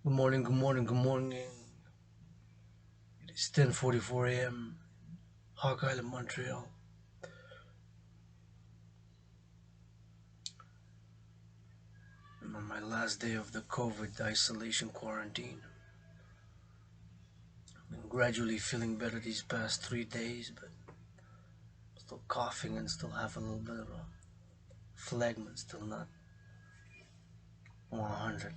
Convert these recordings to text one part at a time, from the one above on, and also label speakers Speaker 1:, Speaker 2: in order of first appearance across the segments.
Speaker 1: Good morning, good morning, good morning. It is 10:44 a.m. Hawk Island, Montreal. I'm on my last day of the COVID isolation quarantine. I've been gradually feeling better these past 3 days, but still coughing and still have a little bit of a phlegm, still not 100%.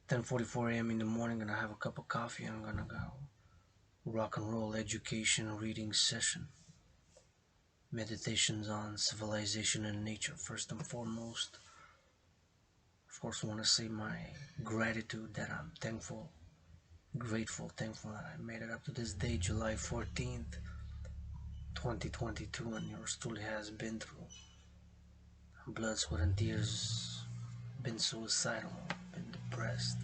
Speaker 1: 10:44 a.m. in the morning, gonna have a cup of coffee and I'm gonna go rock and roll education reading session. Meditations on civilization and nature first and foremost. Of course, I want to say my gratitude that I'm thankful, grateful, thankful that I made it up to this day, July 14th, 2022, and yours truly has been through blood, sweat, and tears, been suicidal, been depressed,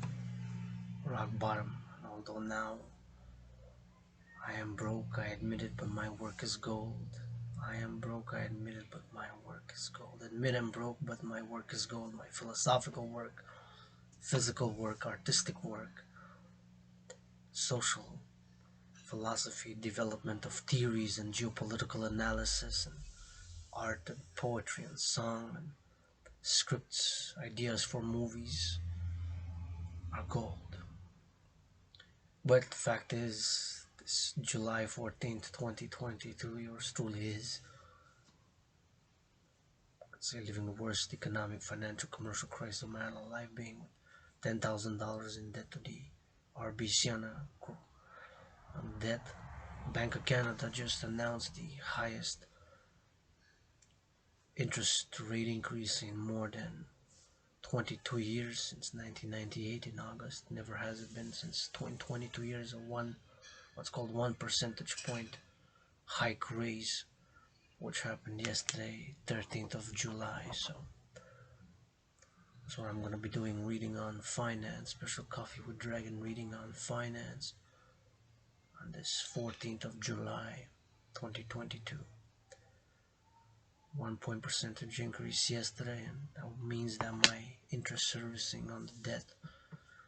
Speaker 1: rock bottom. And although now I am broke, I admit it, but my work is gold. I am broke, I admit it, but my work is gold. Admit I'm broke, but my work is gold. My philosophical work, physical work, artistic work, social philosophy, development of theories and geopolitical analysis, and art and poetry and song and scripts, ideas for movies are gold. But the fact is, this July 14th, 2022, yours truly is, I'd say, living the worst economic, financial, commercial crisis of my life, being with $10,000 in debt to the RBC on debt. Bank of Canada just announced the highest interest rate increase in more than 22 years since 1998 in August. Never has it been since 22 years. What's called 1 percentage point hike raise, which happened yesterday, 13th of July. So that's what I'm going to be doing, reading on finance, special coffee with Dragan, reading on finance on this 14th of July 2022. 1 percentage increase yesterday, and that means that my interest servicing on the debt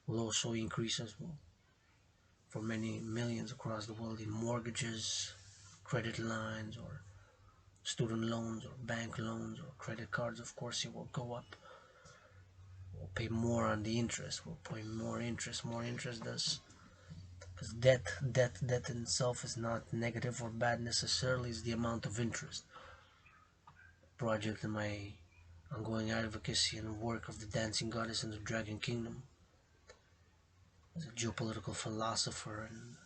Speaker 1: will also increase as well for many millions across the world in mortgages, credit lines, or student loans, or bank loans, or credit cards. Of course, it will go up. We'll pay more on the interest. We'll pay more interest. More interest does, because debt in itself is not negative or bad necessarily. It's the amount of interest. Project in my ongoing advocacy and work of the dancing goddess in the Dragon Kingdom as a geopolitical philosopher and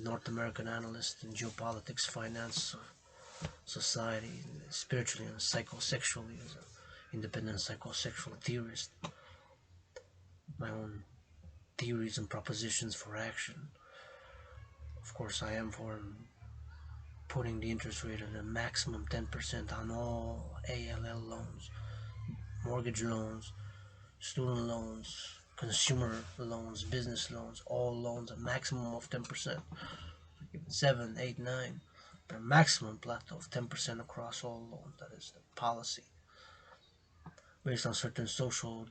Speaker 1: North American analyst in geopolitics, finance, society, spiritually and psychosexually, as an independent psychosexual theorist. My own theories and propositions for action. Of course, I am for putting the interest rate at a maximum 10% on all ALL loans, mortgage loans, student loans, consumer loans, business loans, all loans, a maximum of 10%, 7, 8, 9, but a maximum plateau of 10% across all loans. That is the policy, based on certain social,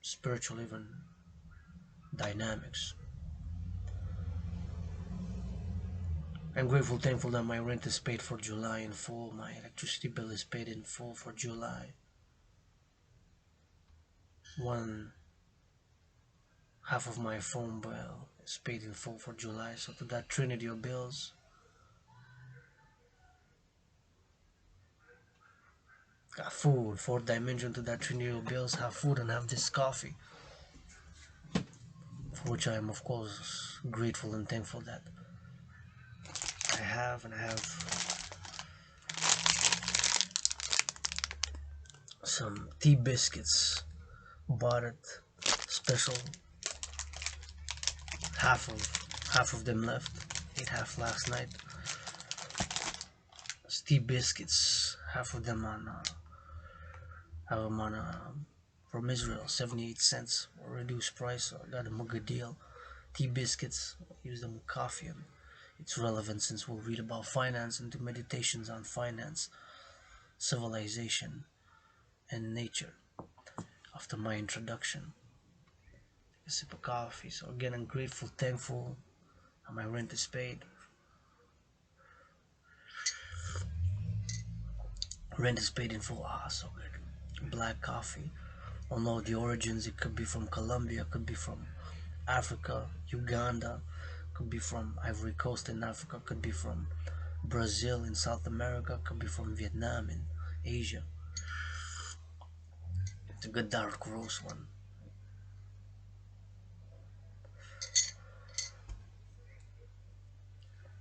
Speaker 1: spiritual, even dynamics. I'm grateful, thankful that my rent is paid for July in full, my electricity bill is paid in full for July. One half of my phone bill is paid in full for July, so to that trinity of bills, got food, fourth dimension to that trinity of bills, have food and have this coffee, for which I am of course grateful and thankful that I have some tea biscuits, bought it special, half of them left, ate half last night. It's tea biscuits, half of them on have them on from Israel, 78 cents, or reduced price. So I got them a good deal. Tea biscuits, use them with coffee, and it's relevant since we'll read about finance and do meditations on finance, civilization, and nature. after my introduction. A sip of coffee. So again, I'm grateful, thankful, and my rent is paid. Rent is paid in full. Ah, so good. Black coffee. Although the origins, it could be from Colombia, could be from Africa, Uganda, could be from Ivory Coast in Africa, could be from Brazil in South America, could be from Vietnam in Asia. It's a good dark roast one.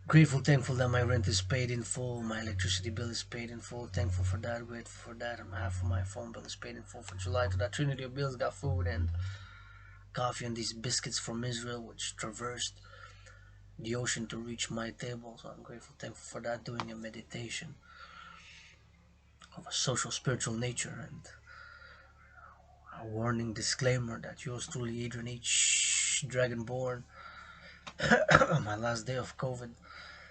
Speaker 1: Grateful, thankful that my rent is paid in full, my electricity bill is paid in full. Thankful for that, grateful for that. And half of my phone bill is paid in full for July. To that trinity of bills, got food and coffee and these biscuits from Israel, which traversed the ocean to reach my table. So I'm grateful, thankful for that. Doing a meditation of a social, spiritual nature, and a warning disclaimer that yours truly, Adrian H. Dragonborn, on my last day of COVID,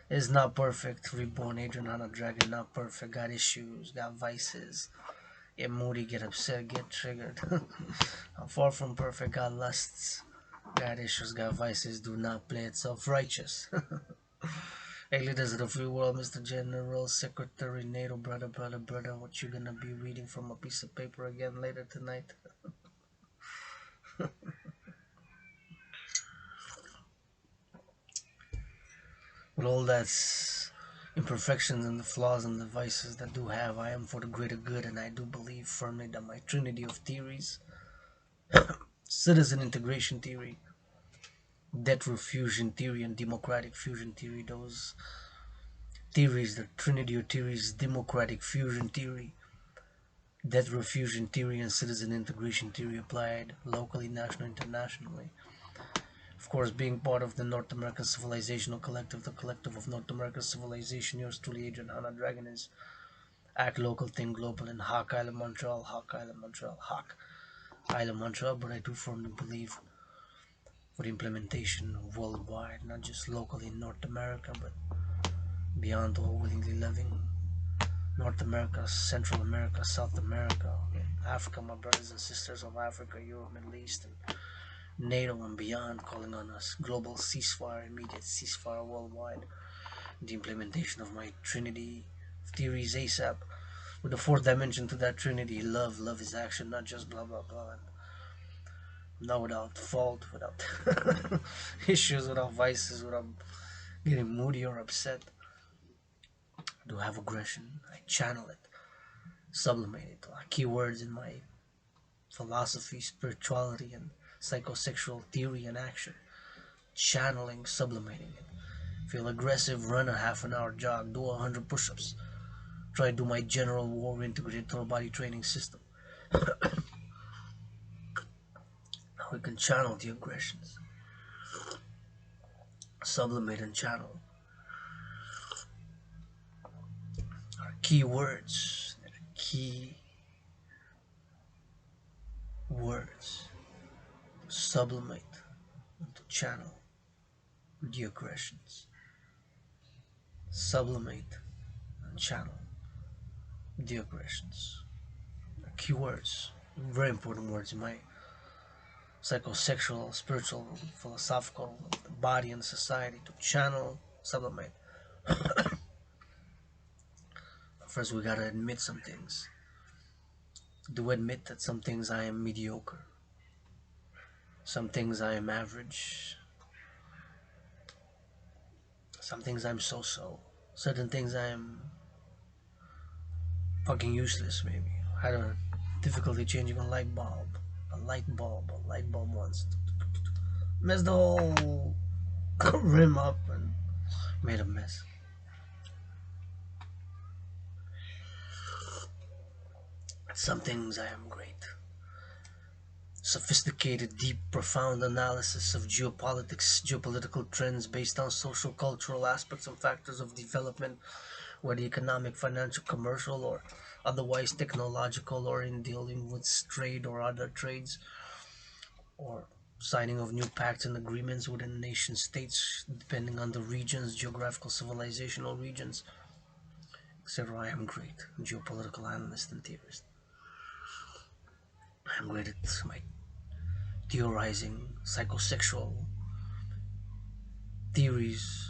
Speaker 1: is not perfect. Reborn Adrian Hanna Dragon, not perfect. Got issues, got vices. Get moody, get upset, get triggered. I'm far from perfect. Got lusts, got issues, got vices. Do not play it self-righteous. Hey, leaders of the free world, Mr. General Secretary, NATO, brother, brother, brother. What you gonna be reading from a piece of paper again later tonight? With all that's imperfections and the flaws and the vices that do have, I am for the greater good, and I do believe firmly that my trinity of theories, citizen integration theory, debt fusion theory, and democratic fusion theory, those theories, the trinity of theories, democratic fusion theory, debt fusion theory, and citizen integration theory applied locally, nationally, internationally. Of course, being part of the North American Civilizational Collective, the collective of North American Civilization, yours truly, Adrian Hanna Dragon, is act local, think global, in Hawk Island, Montreal, Hawk Island, Montreal, Hawk Island, Montreal. But I do firmly believe for the implementation worldwide, not just locally in North America, but beyond all, willingly loving North America, Central America, South America, Africa, my brothers and sisters of Africa, Europe, Middle East, and NATO and beyond, calling on us. Global ceasefire, immediate ceasefire worldwide. The implementation of my trinity of theories ASAP. With the fourth dimension to that trinity, love. Love is action, not just blah blah blah. Not without fault, without issues, without vices, without getting moody or upset. I do have aggression. I channel it, sublimate it. Keywords in my philosophy, spirituality, and psychosexual theory and action. Channeling, sublimating it. Feel aggressive, run a half an hour jog, do 100 push-ups. Try to do my general war integrated total body training system. Now we can channel the aggressions. Sublimate and channel. Our key words. Key words. Sublimate and to channel the aggressions. Sublimate and channel the aggressions. Our key words. Very important words in my psychosexual, spiritual, philosophical, the body and society to channel, sublimate. First, we gotta admit some things. Do admit that some things I am mediocre, some things I am average, some things I'm so-so, certain things I am fucking useless. Maybe had a difficulty changing a light bulb, a light bulb once. Messed the whole rim up and made a mess. Some things I am great. Sophisticated, deep, profound analysis of geopolitics, geopolitical trends based on social, cultural aspects and factors of development, whether economic, financial, commercial, or otherwise technological, or in dealing with trade or other trades, or signing of new pacts and agreements within nation states, depending on the regions, geographical, civilizational regions, etc. I am great, geopolitical analyst and theorist. I'm great at my theorizing, psychosexual theories,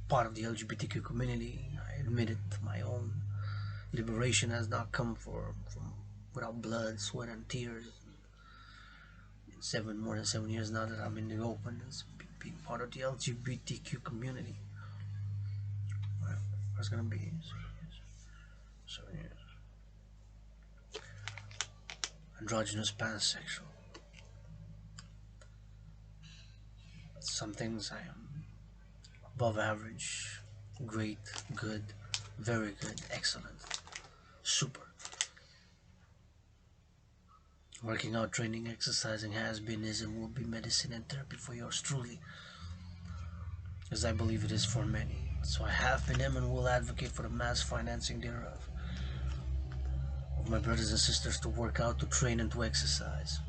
Speaker 1: part of the LGBTQ community. I admit it, my own liberation has not come from without blood, sweat, and tears. More than 7 years now that I'm in the open as being part of the LGBTQ community. It's gonna be 7 years. Androgynous pansexual. Some things I am above average, great, good, very good, excellent, super. Working out, training, exercising has been, is, and will be medicine and therapy for yours truly, as I believe it is for many. So I have been, am, and will advocate for the mass financing thereof of my brothers and sisters to work out, to train, and to exercise.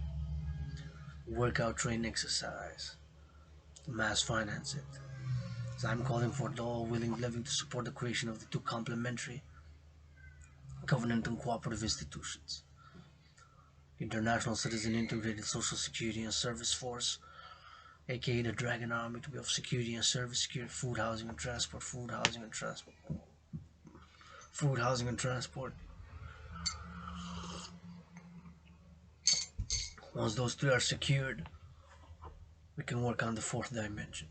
Speaker 1: Work out, train, exercise. Mass finance it. So I'm calling for the all willing living to support the creation of the two complementary covenant and cooperative institutions. The International Citizen Integrated Social Security and Service Force, aka the Dragan Army, to be of security and service, security, food, housing, and transport, food, housing, and transport, food, housing, and transport. Once those three are secured, we can work on the fourth dimension.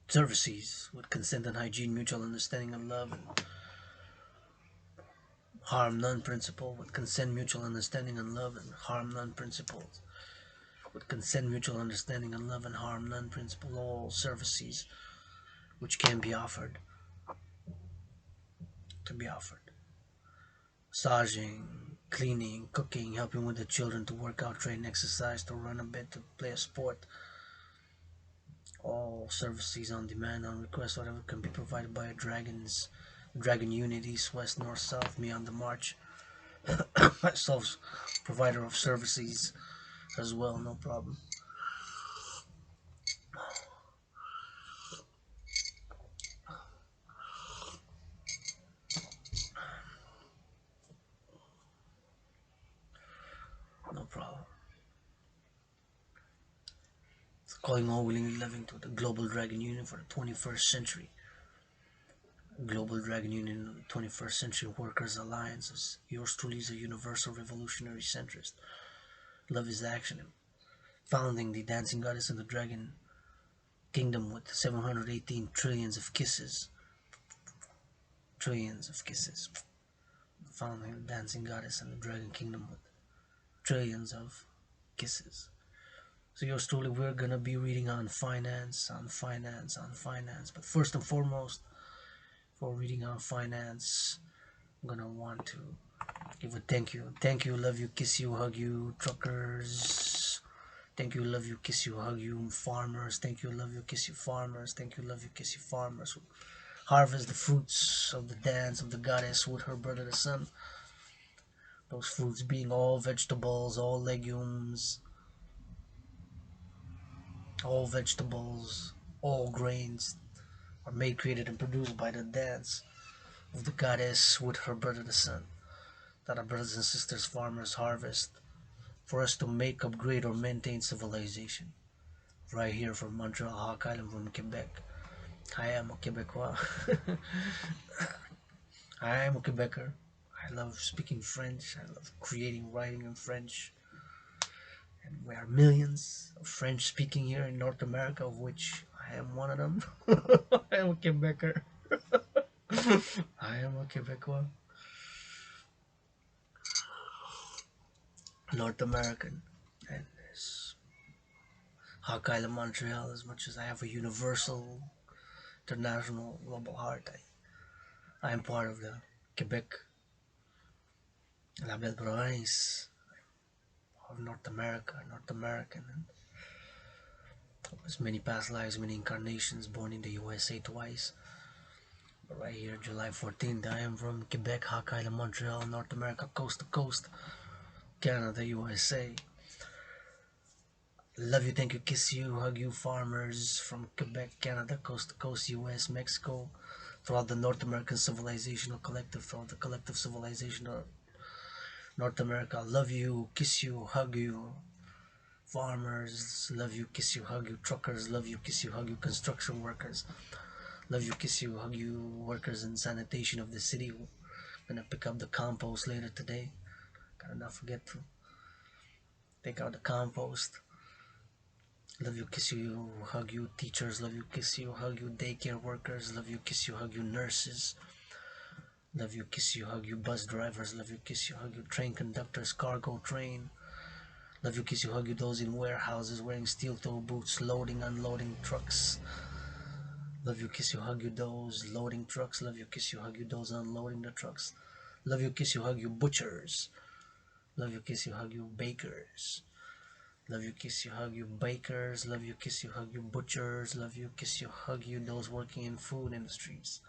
Speaker 1: Services with consent and hygiene, mutual understanding and love, and harm none principle with consent, mutual understanding and love, and harm none principles with consent, mutual understanding and love, and harm none principle. All services which can be offered to be offered. Massaging, cleaning, cooking, helping with the children to work out, train, exercise, to run a bit, to play a sport. All services on demand, on request, whatever can be provided by a Dragan unit, east, west, north, south, me on the march. Myself, provider of services as well, no problem. No problem. Calling all willingly living to the Global Dragan Union for the 21st century. Global Dragan Union, 21st Century Workers Alliance. Yours truly is a universal revolutionary centrist. Love is action. Founding the dancing goddess and the dragon kingdom with 718 trillions of kisses. Trillions of kisses. Founding the dancing goddess and the dragon kingdom with trillions of kisses. So yours truly, we're gonna be reading on finance, on finance, on finance. But first and foremost, for reading on finance, I'm gonna want to give a thank you. Thank you, love you, kiss you, hug you, truckers. Thank you, love you, kiss you, hug you, farmers. Thank you, love you, kiss you, farmers. Thank you, love you, kiss you, farmers. Who harvest the fruits of the dance of the goddess with her brother the sun. Those fruits being all vegetables, all legumes, all vegetables, all grains are made, created, and produced by the dance of the goddess with her brother the sun, that our brothers and sisters farmers harvest for us to make, upgrade, or maintain civilization. Right here from Montreal, Hawk Island, from Quebec. I am a Quebecois. I am a Quebecer. I love speaking French. I love creating, writing in French. And we are millions of French speaking here in North America, of which I am one of them. I am a Quebecer. I am a Quebecois. North American. And this Hawk Island, Montreal, as much as I have a universal, international, global heart, I am part of the Quebec, La Belle Province of North America, North American. And there's many past lives, many incarnations, born in the USA twice. But right here, July 14th, I am from Quebec, Hawk Island, Montreal, North America, coast to coast, Canada, USA. Love you, thank you, kiss you, hug you, farmers from Quebec, Canada, coast to coast, US, Mexico, throughout the North American civilizational collective, throughout the collective civilization North America, love you, kiss you, hug you. Farmers, love you, kiss you, hug you. Truckers, love you, kiss you, hug you. Construction workers, love you, kiss you, hug you. Workers in sanitation of the city, gonna pick up the compost later today. Gotta not forget to take out the compost. Love you, kiss you, hug you. Teachers, love you, kiss you, hug you. Daycare workers, love you, kiss you, hug you. Nurses, love you, kiss you, hug you. Bus drivers, love you, kiss you, hug you. Train conductors, cargo train, love you, kiss you, hug you. Those in warehouses wearing steel-toe boots, loading, unloading trucks. Love you, kiss you, hug you. Those loading trucks, love you, kiss you, hug you. Those unloading the trucks. Love you, kiss you, hug you. Butchers, love you, kiss you, hug you. Bakers, love you, kiss you, hug you. Bakers, love you, kiss you, hug you. Butchers, love you, kiss you, hug you. Those working in food industries,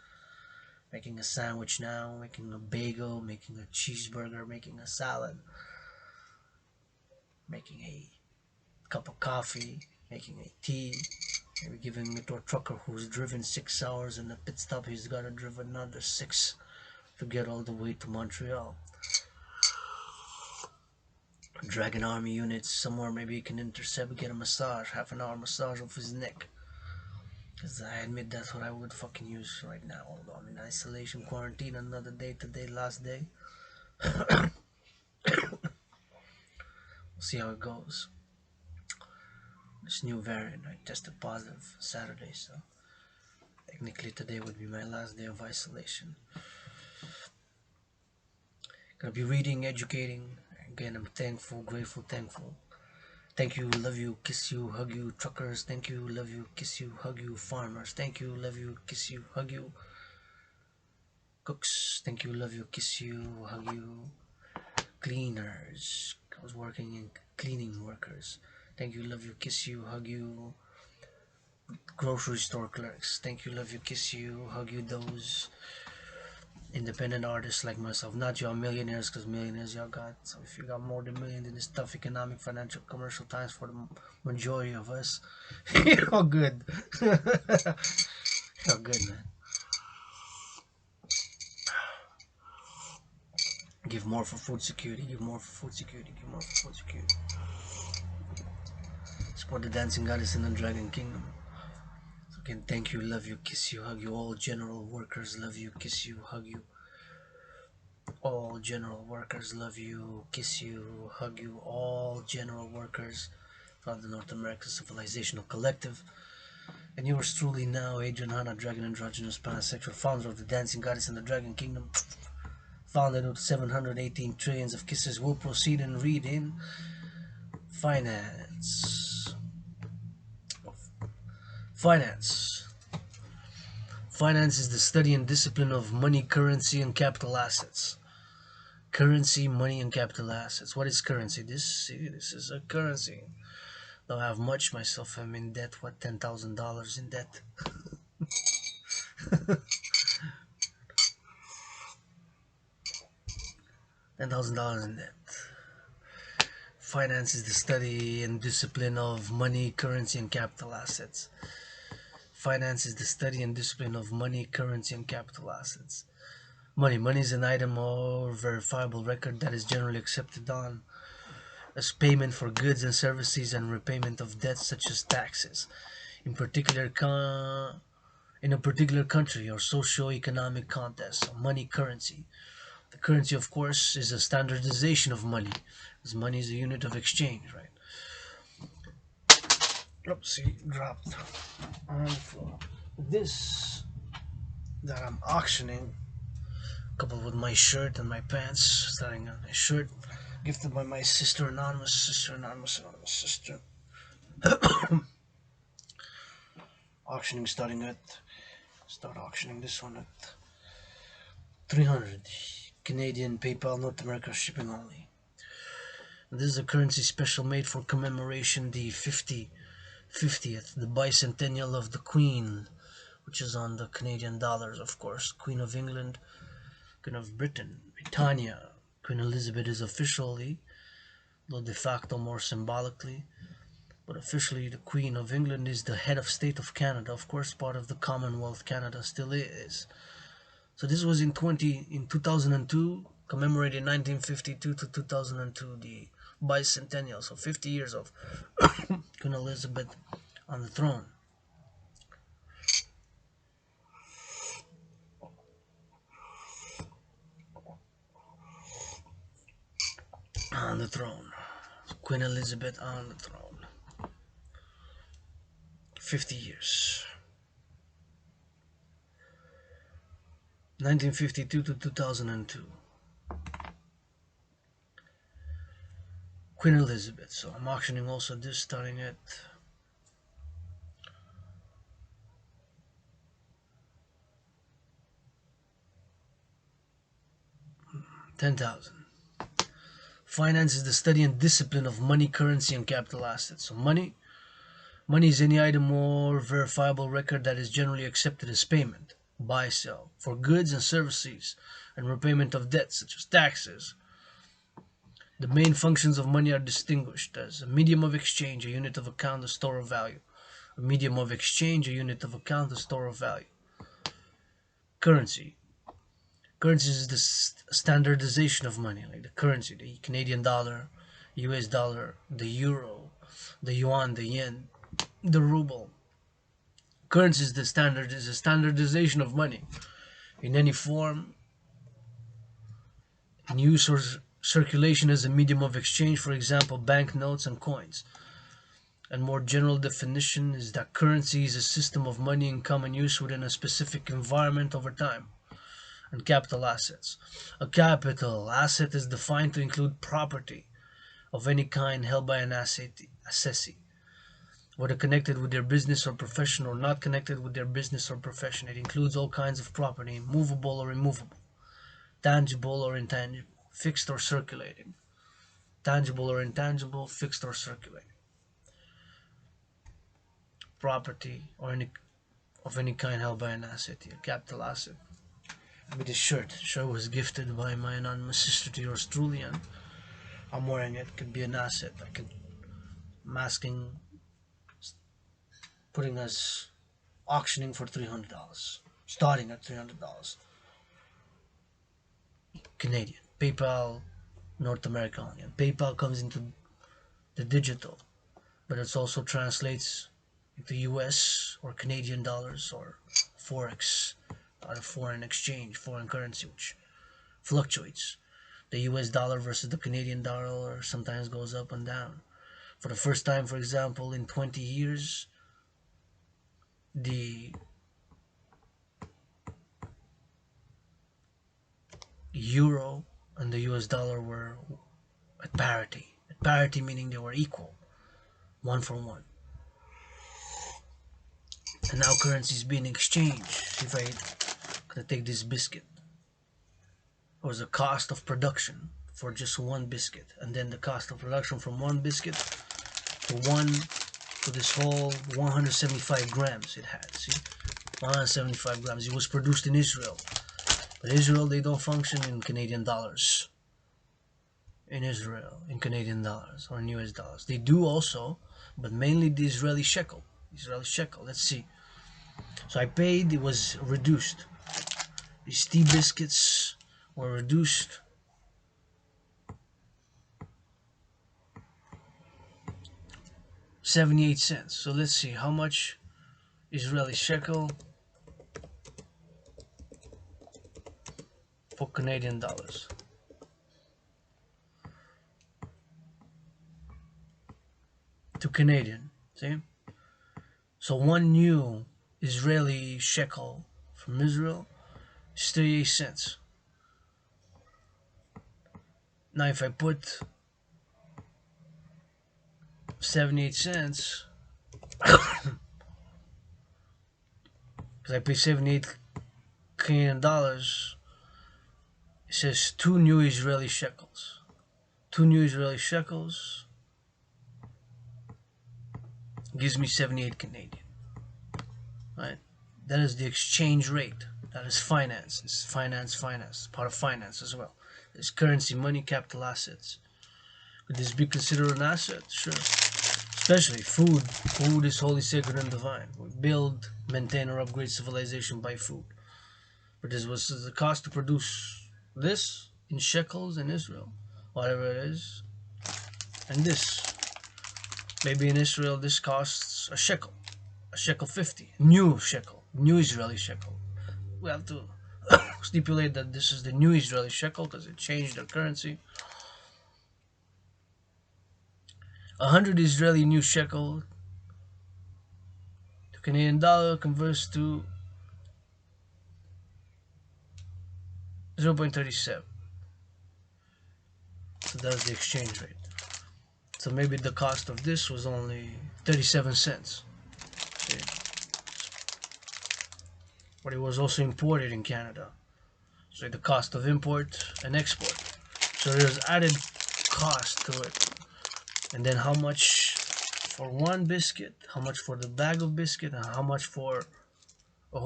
Speaker 1: making a sandwich now, making a bagel, making a cheeseburger, making a salad, making a cup of coffee, making a tea, maybe giving it to a trucker who's driven 6 hours in the pit stop. He's got to drive another 6 to get all the way to Montreal. Dragan army units somewhere, maybe he can intercept, get a massage, half an hour massage of his neck. Because I admit that's what I would fucking use right now. Although I'm in isolation, quarantine, another day today, last day. We'll see how it goes. This new variant, I tested positive Saturday, so technically today would be my last day of isolation. Gonna be reading, educating. Again, I'm thankful, grateful, thankful. Thank you, love you, kiss you, hug you, truckers. Thank you, love you, kiss you, hug you, farmers. Thank you, love you, kiss you, hug you, cooks. Thank you, love you, kiss you, hug you, cleaners. I was working in cleaning workers. Thank you, love you, kiss you, hug you, grocery store clerks. Thank you, love you, kiss you, hug you. Those independent artists like myself, not y'all millionaires, because millionaires y'all got. So if you got more than a million in this tough economic, financial, commercial times for the majority of us, you're good. You're good, man. Give more for food security, give more for food security, give more for food security. Support the dancing goddess in the Dragon Kingdom. So again, thank you, love you, kiss you, hug you. All general workers, love you, kiss you, hug you. All general workers, love you, kiss you, hug you. All general workers from the North American Civilizational Collective. And yours truly now, Adrian Hanna, Dragon Androgynous Pansexual, founder of the Dancing Goddess in the Dragon Kingdom, founded with 718 trillions of kisses. Will proceed and read in finance. Finance. Finance is the study and discipline of money, currency, and capital assets. Currency, money, and capital assets. What is currency? This is a currency. Though I have much myself, I'm in debt. What, $10,000 in debt? $10,000 in debt. Finance is the study and discipline of money, currency, and capital assets. Finance is the study and discipline of money, currency, and capital assets. Money is an item or verifiable record that is generally accepted on as payment for goods and services and repayment of debts such as taxes, in a particular country or socio-economic context. So money, currency. The currency, of course, is a standardization of money, because money is a unit of exchange, right? Oopsie, dropped on the floor. This that I'm auctioning, coupled with my shirt and my pants, starting on my shirt, gifted by my sister Anonymous, sister. Auctioning start auctioning this one at 300 Canadian PayPal North America shipping only. And this is a currency special made for commemoration the 50th, the bicentennial of the Queen, which is on the Canadian dollars, of course. Queen of England, Queen of Britannia. Queen Elizabeth is officially, though de facto more symbolically, but officially the Queen of England is the head of state of Canada, of course, part of the Commonwealth. Canada still is. So this was in 2002. commemorated 1952 to 2002, the bicentennial, so 50 years of Queen Elizabeth on the throne. On the throne. Queen Elizabeth on the throne. 50 years. 1952 to 2002. Queen Elizabeth. So I'm auctioning also this, starting at 10,000. Finance is the study and discipline of money, currency, and capital assets. So money is any item or verifiable record that is generally accepted as payment, buy, sell, for goods and services, and repayment of debts such as taxes. The main functions of money are distinguished as a medium of exchange, a unit of account, a store of value. A medium of exchange, a unit of account, a store of value. Currency. Currency is the standardization of money, like the currency, the Canadian dollar, US dollar, the euro, the yuan, the yen, the ruble. Currency is a standardization of money in any form, in use or circulation as a medium of exchange, for example, banknotes and coins. And more general definition is that currency is a system of money in common use within a specific environment over time. And capital assets. A capital asset is defined to include property of any kind held by an assessee, whether connected with their business or profession or not connected with their business or profession. It includes all kinds of property, movable or immovable, tangible or intangible, fixed or circulating. Tangible or intangible, fixed or circulating. Property or of any kind held by an assessee, a capital asset. With this shirt. Shirt was gifted by my anonymous sister to yours truly, and I'm wearing it. Could be an asset. Masking, putting us auctioning for $300, starting at $300. Canadian. PayPal, North America only. And PayPal comes into the digital, but it also translates into US or Canadian dollars or Forex. Out of foreign exchange, foreign currency, which fluctuates. The US dollar versus the Canadian dollar sometimes goes up and down. For the first time, for example, in 20 years, the euro and the US dollar were at parity. At parity meaning they were equal, one for one. And now currency is being exchanged. If I take this biscuit, or the cost of production for just one biscuit, and then the cost of production from one biscuit to this whole 175 grams it had. See, 175 grams. It was produced in Israel, but Israel, they don't function in Canadian dollars. In Israel, in Canadian dollars or in US dollars, they do also, but mainly the Israeli shekel. Let's see. So I paid. It was reduced. These tea biscuits were reduced $0.78. So let's see how much Israeli shekel for Canadian dollars. To Canadian, see? So one new Israeli shekel from Israel is 38 cents. Now if I put 78 cents, because I pay 78 Canadian dollars, it says 2 new Israeli shekels. 2 new Israeli shekels gives me 78 Canadian. Right? That is the exchange rate. That is finance. It's finance. Part of finance as well. There's currency, money, capital assets. Could this be considered an asset? Sure. Especially food. Food is holy, sacred, and divine. We build, maintain, or upgrade civilization by food. But this was the cost to produce this. in shekels in Israel, whatever it is. And this, maybe in Israel, this costs a shekel 50, new Israeli shekel. We have to stipulate that this is the new Israeli shekel because it changed their currency. 100 Israeli new shekel to Canadian dollar converts to 0.37. So that's the exchange rate. So maybe the cost of this was only 37 cents. See? But it was also imported in Canada. So the cost of import and export. So there's added cost to it. And then how much for one biscuit, how much for the bag of biscuit, and how much for a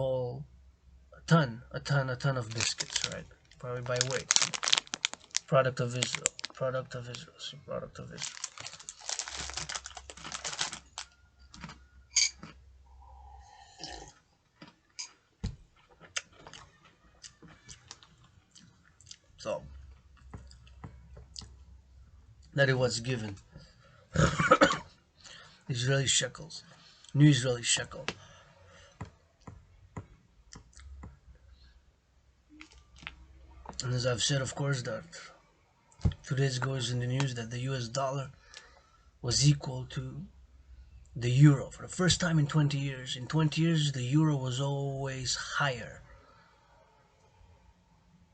Speaker 1: ton of biscuits, right? Probably by weight. Product of Israel. Product of Israel. See, product of Israel. So that is what's given. Israeli shekels. New Israeli shekel. And as I've said, of course, that 2 days ago is in the news that the US dollar was equal to the euro for the first time in 20 years. In 20 years, the euro was always higher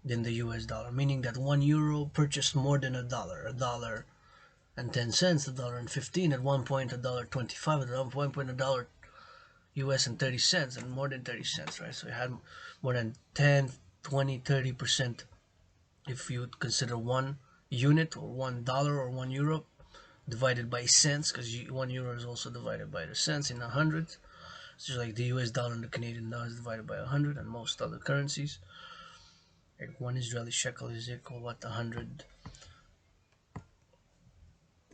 Speaker 1: than the US dollar, meaning that 1 euro purchased more than a dollar and 10 cents, a dollar and 15, at one point a dollar 25, at one point a dollar US and 30 cents, and more than 30 cents, right? So it had more than 10, 20, 30% if you consider 1 unit or $1 or 1 euro divided by cents, because 1 euro is also divided by the cents in 100. So like the US dollar and the Canadian dollar is divided by 100, and most other currencies. Like 1 Israeli shekel is equal what, 100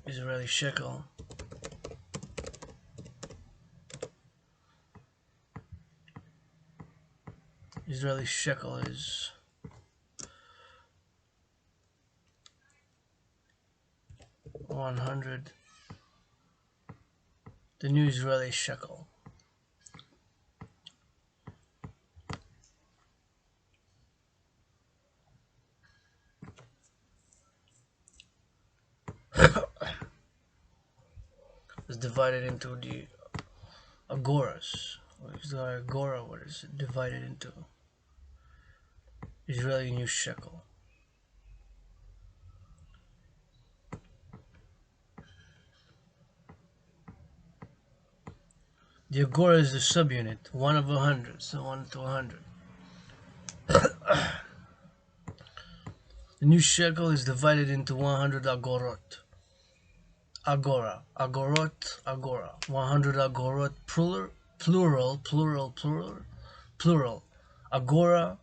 Speaker 1: Israeli shekel. Israeli shekel is 100. The new Israeli shekel. Is divided into the agoras. What is the agora? What is it divided into? Israeli new shekel. The agora is the subunit, 1 of 100, so 1 to 100. The new shekel is divided into 100 agorot. Agora. 100 agorot, plural. Agora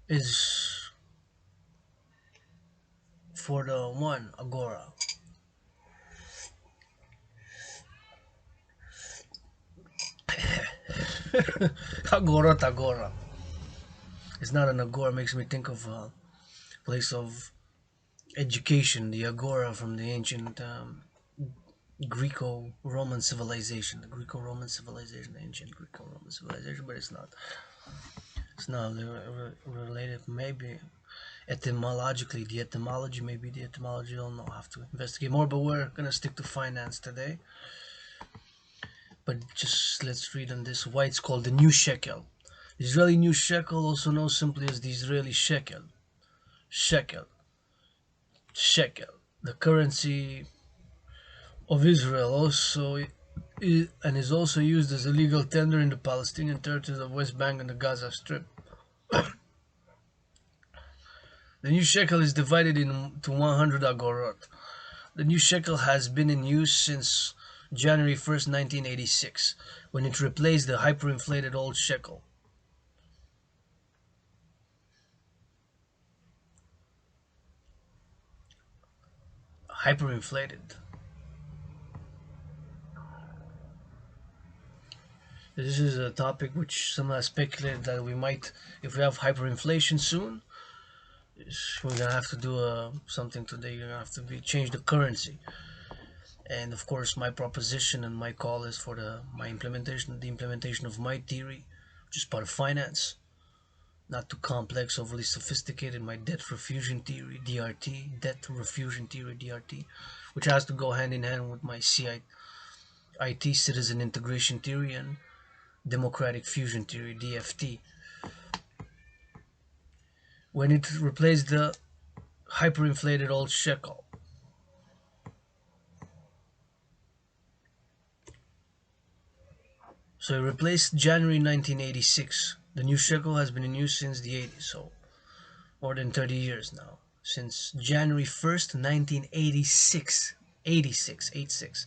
Speaker 1: is for the 1 agora. Agora. It's not an agora, makes me think of a place of education, the agora from the ancient Greco-Roman civilization, the Greco-Roman civilization, the ancient Greco-Roman civilization, but it's not. It's not related. Maybe etymologically, the etymology, I don't know. I have to investigate more, but we're gonna stick to finance today. But just let's read on this why it's called the new shekel. The Israeli new shekel, also known simply as the Israeli shekel. Shekel. The currency of Israel is also used as a legal tender in the Palestinian territories of West Bank and the Gaza Strip. The new shekel is divided into 100 agorot. The new shekel has been in use since January 1st, 1986, when it replaced the hyperinflated old shekel. Hyperinflated. This is a topic which some have speculated that we might, if we have hyperinflation soon, we're gonna have to do something today. You're gonna have to change the currency. And of course, my proposition and my call is for the implementation of my theory, which is part of finance, not too complex, overly sophisticated. My debt refusion theory, DRT, debt refusion theory, DRT, which has to go hand in hand with my CIT, citizen integration theory, and democratic fusion theory, DFT. When it replaced the hyperinflated old shekel. So it replaced January 1986. The new shekel has been in use since the 80s, so more than 30 years now. Since January 1st, 1986. 86.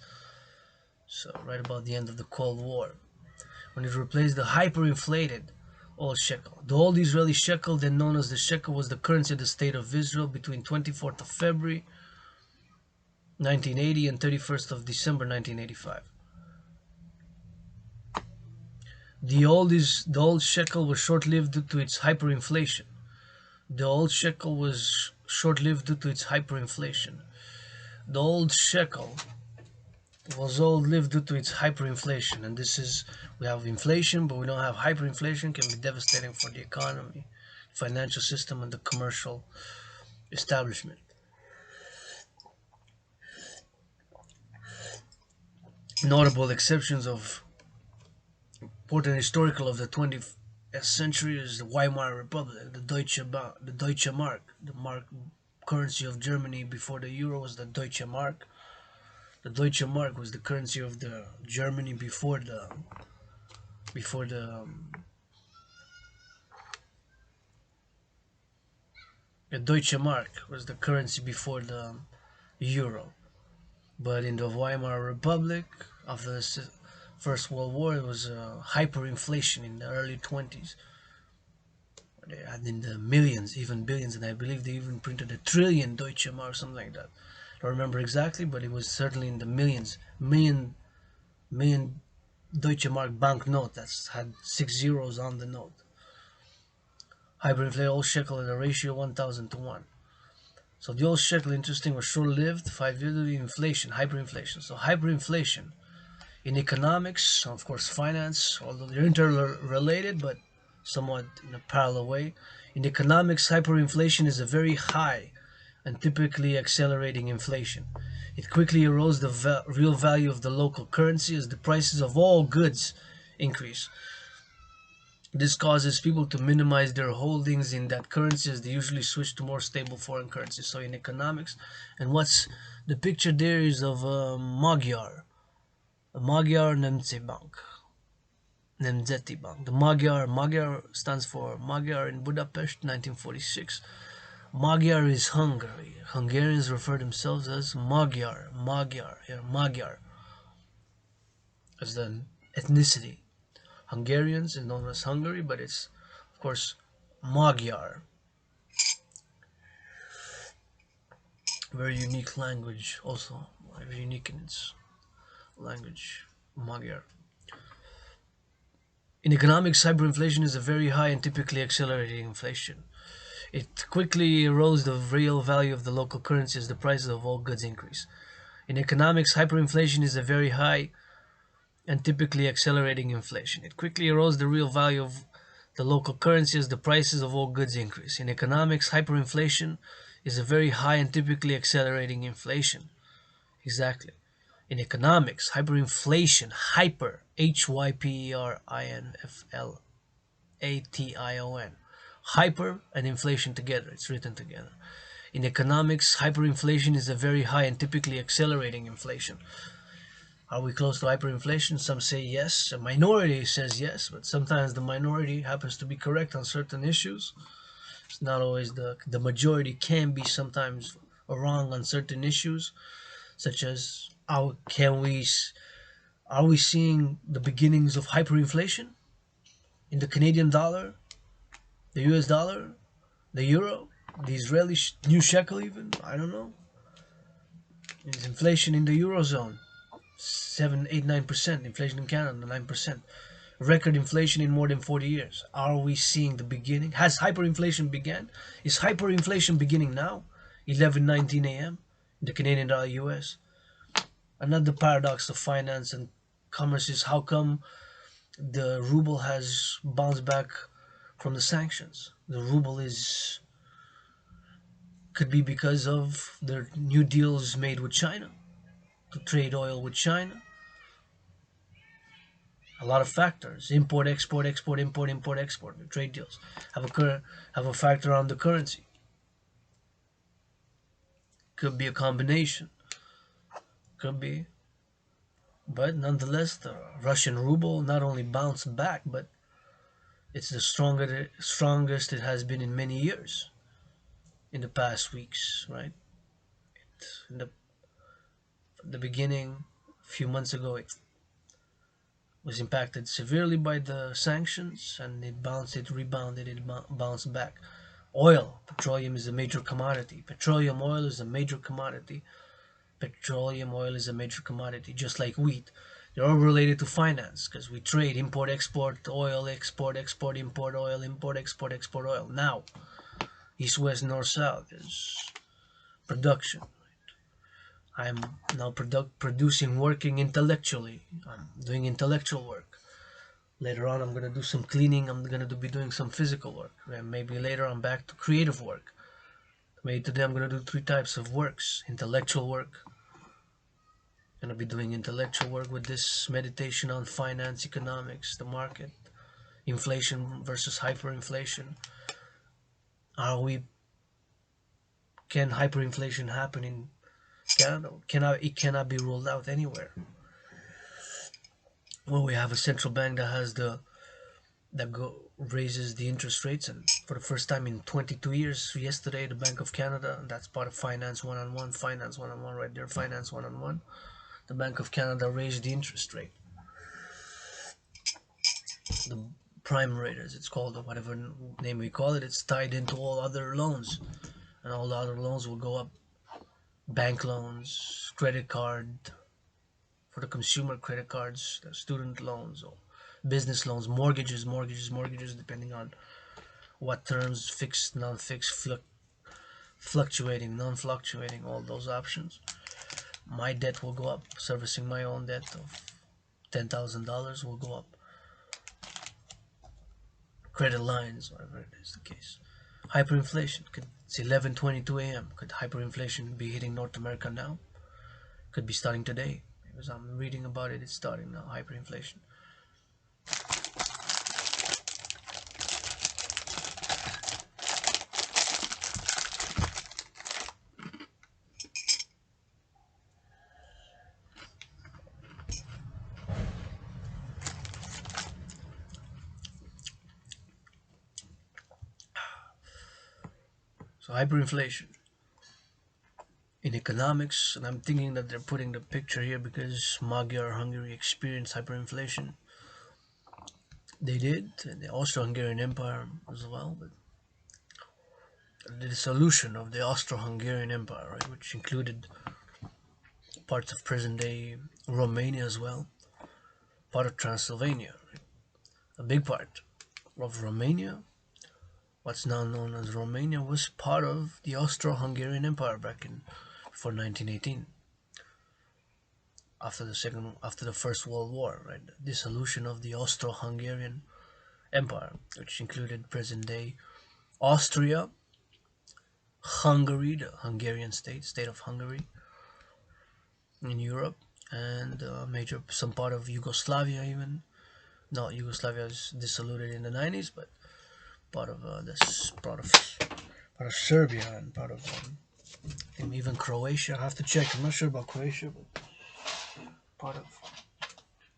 Speaker 1: So right about the end of the Cold War. When it replaced the hyperinflated old shekel. The old Israeli shekel, then known as the shekel, was the currency of the State of Israel between 24th of February 1980 and 31st of December 1985. The old shekel was short-lived due to its hyperinflation. The old shekel was short-lived due to its hyperinflation. The old shekel was short-lived due to its hyperinflation, and this is, we have inflation, but we don't have hyperinflation. Can be devastating for the economy, financial system, and the commercial establishment. Notable exceptions of important historical of the 20th century is the Weimar Republic, the Deutsche Mark, the mark currency of Germany before the euro was the Deutsche Mark. The Deutsche Mark was the currency of the Germany before the Deutsche Mark was the currency before the euro. But in the Weimar Republic, after the First World War, it was hyperinflation in the early 20s. They had in the millions, even billions, and I believe they even printed a trillion Deutsche Mark, something like that. I don't remember exactly, but it was certainly in the million Deutsche Mark banknote that had 6 zeros on the note. Hyperinflated old shekel at a ratio 1,000 to 1. So the old shekel, interesting, was short-lived, 5 years of inflation, hyperinflation. So hyperinflation in economics, of course finance, although they're interrelated, but somewhat in a parallel way. In economics, hyperinflation is a very high and typically accelerating inflation. It quickly erodes the real value of the local currency as the prices of all goods increase. This causes people to minimize their holdings in that currency as they usually switch to more stable foreign currencies. So in economics, and what's the picture there is of a Magyar Nemzeti Bank. The Magyar stands for Magyar in Budapest, 1946. Magyar is Hungary. Hungarians refer themselves as Magyar as the ethnicity. Hungarians is known as Hungary, but it's, of course, Magyar. Very unique language, also very unique in its language, Magyar. In economics, hyperinflation is a very high and typically accelerating inflation. It quickly erodes the real value of the local currency as the prices of all goods increase. In economics, hyperinflation is a very high and typically accelerating inflation. It quickly erodes the real value of the local currency as the prices of all goods increase. In economics, hyperinflation is a very high and typically accelerating inflation. Exactly. In economics, hyperinflation, hyper, hyperinflation, hyper and inflation together, it's written together. In economics, hyperinflation is a very high and typically accelerating inflation. Are we close to hyperinflation? Some say yes. A minority says yes, but sometimes the minority happens to be correct on certain issues. It's not always the majority can be sometimes wrong on certain issues, such as are we seeing the beginnings of hyperinflation in the Canadian dollar, the US dollar, the euro, the Israeli new shekel even? I don't know. There's inflation in the Eurozone, 7, 8, 9%. Inflation in Canada, 9%. record inflation in more than 40 years. Are we seeing the beginning? Has hyperinflation begun? Is hyperinflation beginning now? 11:19 a.m. the Canadian dollar US. Another paradox of finance and commerce is how come the ruble has bounced back from the sanctions. The ruble is could be because of the new deals made with China to trade oil with China. A lot of factors: import, export, export, import, import, export. The trade deals have a factor on the currency. Could be a combination. Could be, but nonetheless, the Russian ruble not only bounced back, but it's the strongest it has been in many years in the past weeks. Right, in the beginning, a few months ago, it was impacted severely by the sanctions, and it rebounded, it bounced back. Oil, petroleum is a major commodity. Petroleum oil is a major commodity. Petroleum oil is a major commodity, just like wheat. They're all related to finance because we trade import, export oil, export, export, import oil, import, export oil. Now, east, west, north, south is production. I'm now producing, working intellectually. I'm doing intellectual work. Later on, I'm going to do some cleaning. I'm going to be doing some physical work. And maybe later I'm back to creative work. Maybe today I'm going to do 3 types of works. Intellectual work. I'm going to be doing intellectual work with this meditation on finance, economics, the market, inflation versus hyperinflation. Can hyperinflation happen in Canada? It cannot be ruled out anywhere. Well, we have a central bank that raises the interest rates, and for the first time in 22 years, yesterday, the Bank of Canada, and that's part of Finance One-on-One, Finance One-on-One right there, Finance One-on-One, the Bank of Canada raised the interest rate. The prime rate, as it's called, or whatever name we call it, it's tied into all other loans, and all the other loans will go up. Bank loans, credit card, for the consumer credit cards, the student loans, or business loans, mortgages, depending on what terms, fixed, non-fixed, fluctuating, non-fluctuating, all those options. My debt will go up. Servicing my own debt of $10,000 will go up. Credit lines, whatever it is the case. Hyperinflation. It's 11:22 a.m. Could hyperinflation be hitting North America now? Could be starting today. Because I'm reading about it, it's starting now. Hyperinflation. So hyperinflation in economics, and I'm thinking that they're putting the picture here because Hungary experienced hyperinflation. They did, and the Austro-Hungarian Empire as well, but the dissolution of the Austro-Hungarian Empire, right, which included parts of present-day Romania as well, part of Transylvania, right? A big part of Romania, what's now known as Romania, was part of the Austro-Hungarian Empire back in before 1918. After the First World War, right? The dissolution of the Austro-Hungarian Empire, which included present-day Austria, Hungary, the Hungarian state of Hungary in Europe, and some part of Yugoslavia even. No, Yugoslavia was dissoluted in the 90s, but part of part of Serbia and part of even Croatia. I have to check. I'm not sure about Croatia, but part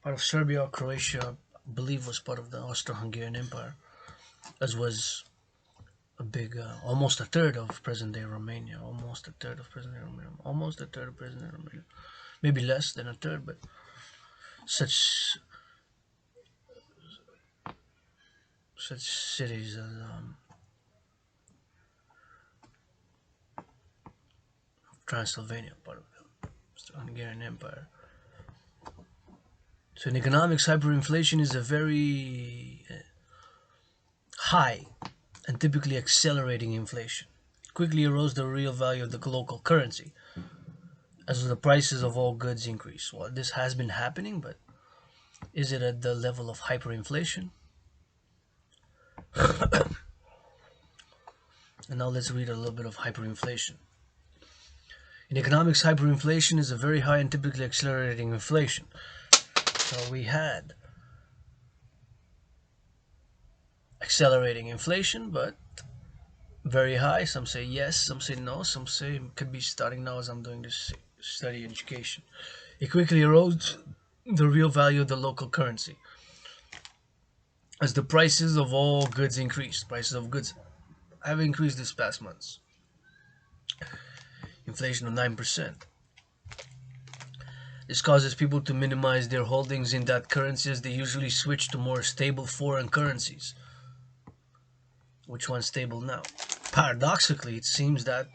Speaker 1: of Serbia or Croatia, I believe, was part of the Austro-Hungarian Empire, as was a big, almost a third of present-day Romania, almost a third of present-day Romania, maybe less than a third, but such cities as Transylvania, part of the Hungarian Empire. So in economics, hyperinflation is a very high and typically accelerating inflation. It quickly erodes the real value of the local currency as the prices of all goods increase. Well, this has been happening, but is it at the level of hyperinflation? And now let's read a little bit of hyperinflation. In economics, hyperinflation is a very high and typically accelerating inflation. So we had accelerating inflation, but very high. Some say yes, some say no, some say it could be starting now as I'm doing this study education. It quickly erodes the real value of the local currency as the prices of all goods increase. Prices of goods have increased this past months. Inflation of 9%. This causes people to minimize their holdings in that currency as they usually switch to more stable foreign currencies. Which one's stable now? Paradoxically, it seems that,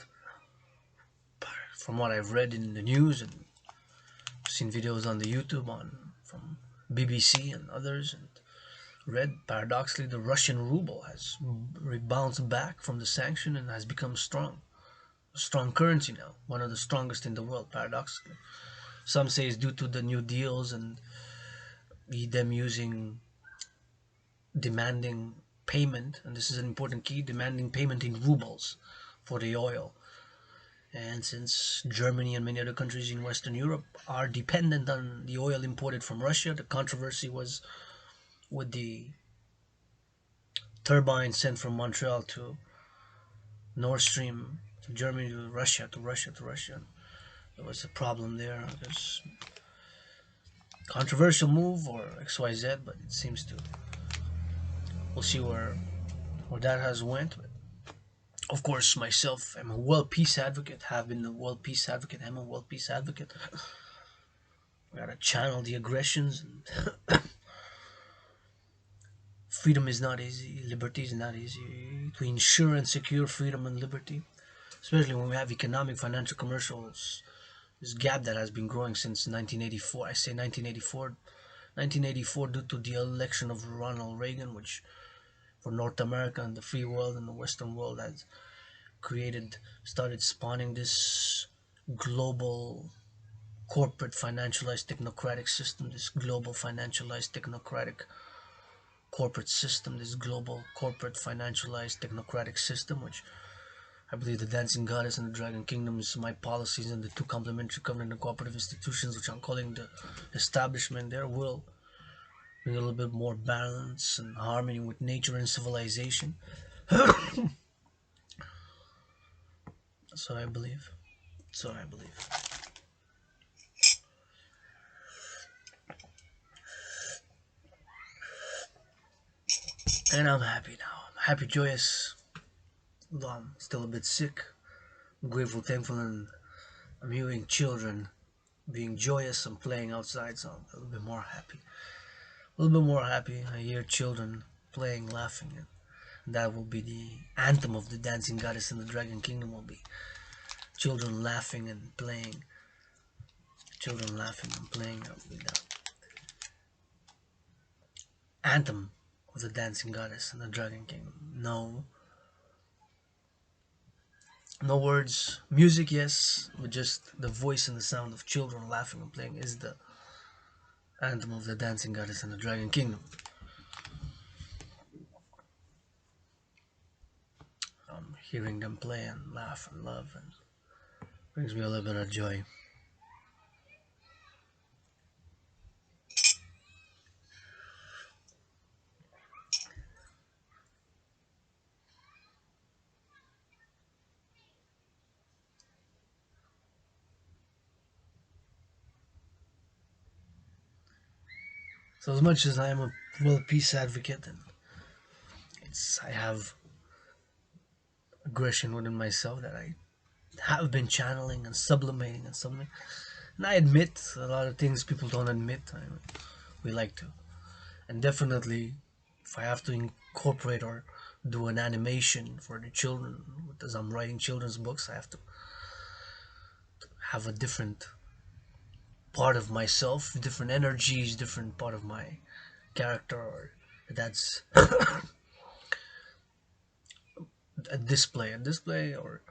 Speaker 1: from what I've read in the news and seen videos on the YouTube from BBC and others, and read, paradoxically, the Russian ruble has bounced back from the sanction and has become strong. A strong currency now, one of the strongest in the world, paradoxically. Some say it's due to the new deals and them demanding payment, and this is an important key, demanding payment in rubles for the oil. And since Germany and many other countries in Western Europe are dependent on the oil imported from Russia, the controversy was with the turbine sent from Montreal to Nord Stream, to Germany, to Russia, to Russia, to Russia. There was a problem there. There's controversial move or XYZ, but it seems to. We'll see where that has went. But of course, myself, I'm a WorldPeacE advocate. Have been a WorldPeacE advocate. I'm a WorldPeacE advocate. We gotta channel the aggressions. And freedom is not easy. Liberty is not easy. To ensure and secure freedom and liberty, especially when we have economic, financial, commercials, this gap that has been growing since 1984. I say 1984. 1984 due to the election of Ronald Reagan, which for North America and the free world and the Western world has started spawning this global corporate financialized technocratic system, this global financialized technocratic corporate system, this global corporate financialized technocratic system, which I believe the Dancing Goddess and the Dragon Kingdom is my policies, and the two complementary covenant and cooperative institutions, which I'm calling the establishment, there will bring a little bit more balance and harmony with nature and civilization. That's what I believe. That's what I believe. And I'm happy now. I'm happy, joyous. Although I'm still a bit sick. I'm grateful, thankful, and I'm hearing children being joyous and playing outside, so I'm a little bit more happy. A little bit more happy. I hear children playing, laughing, and that will be the anthem of the Dancing Goddess and the Dragon Kingdom will be children laughing and playing. Children laughing and playing. That will be the anthem of the Dancing Goddess and the Dragon Kingdom. No words, music, yes, but just the voice and the sound of children laughing and playing is the anthem of the Dancing Goddess and the Dragon Kingdom. Hearing them play and laugh and love and brings me a little bit of joy. So as much as I am a WorldPeacE advocate, and I have aggression within myself that I have been channeling and sublimating and something. And I admit a lot of things people don't admit. We like to. And definitely, if I have to incorporate or do an animation for the children, as I'm writing children's books, I have to have a different part of myself, different energies, different part of my character, or that's a display, or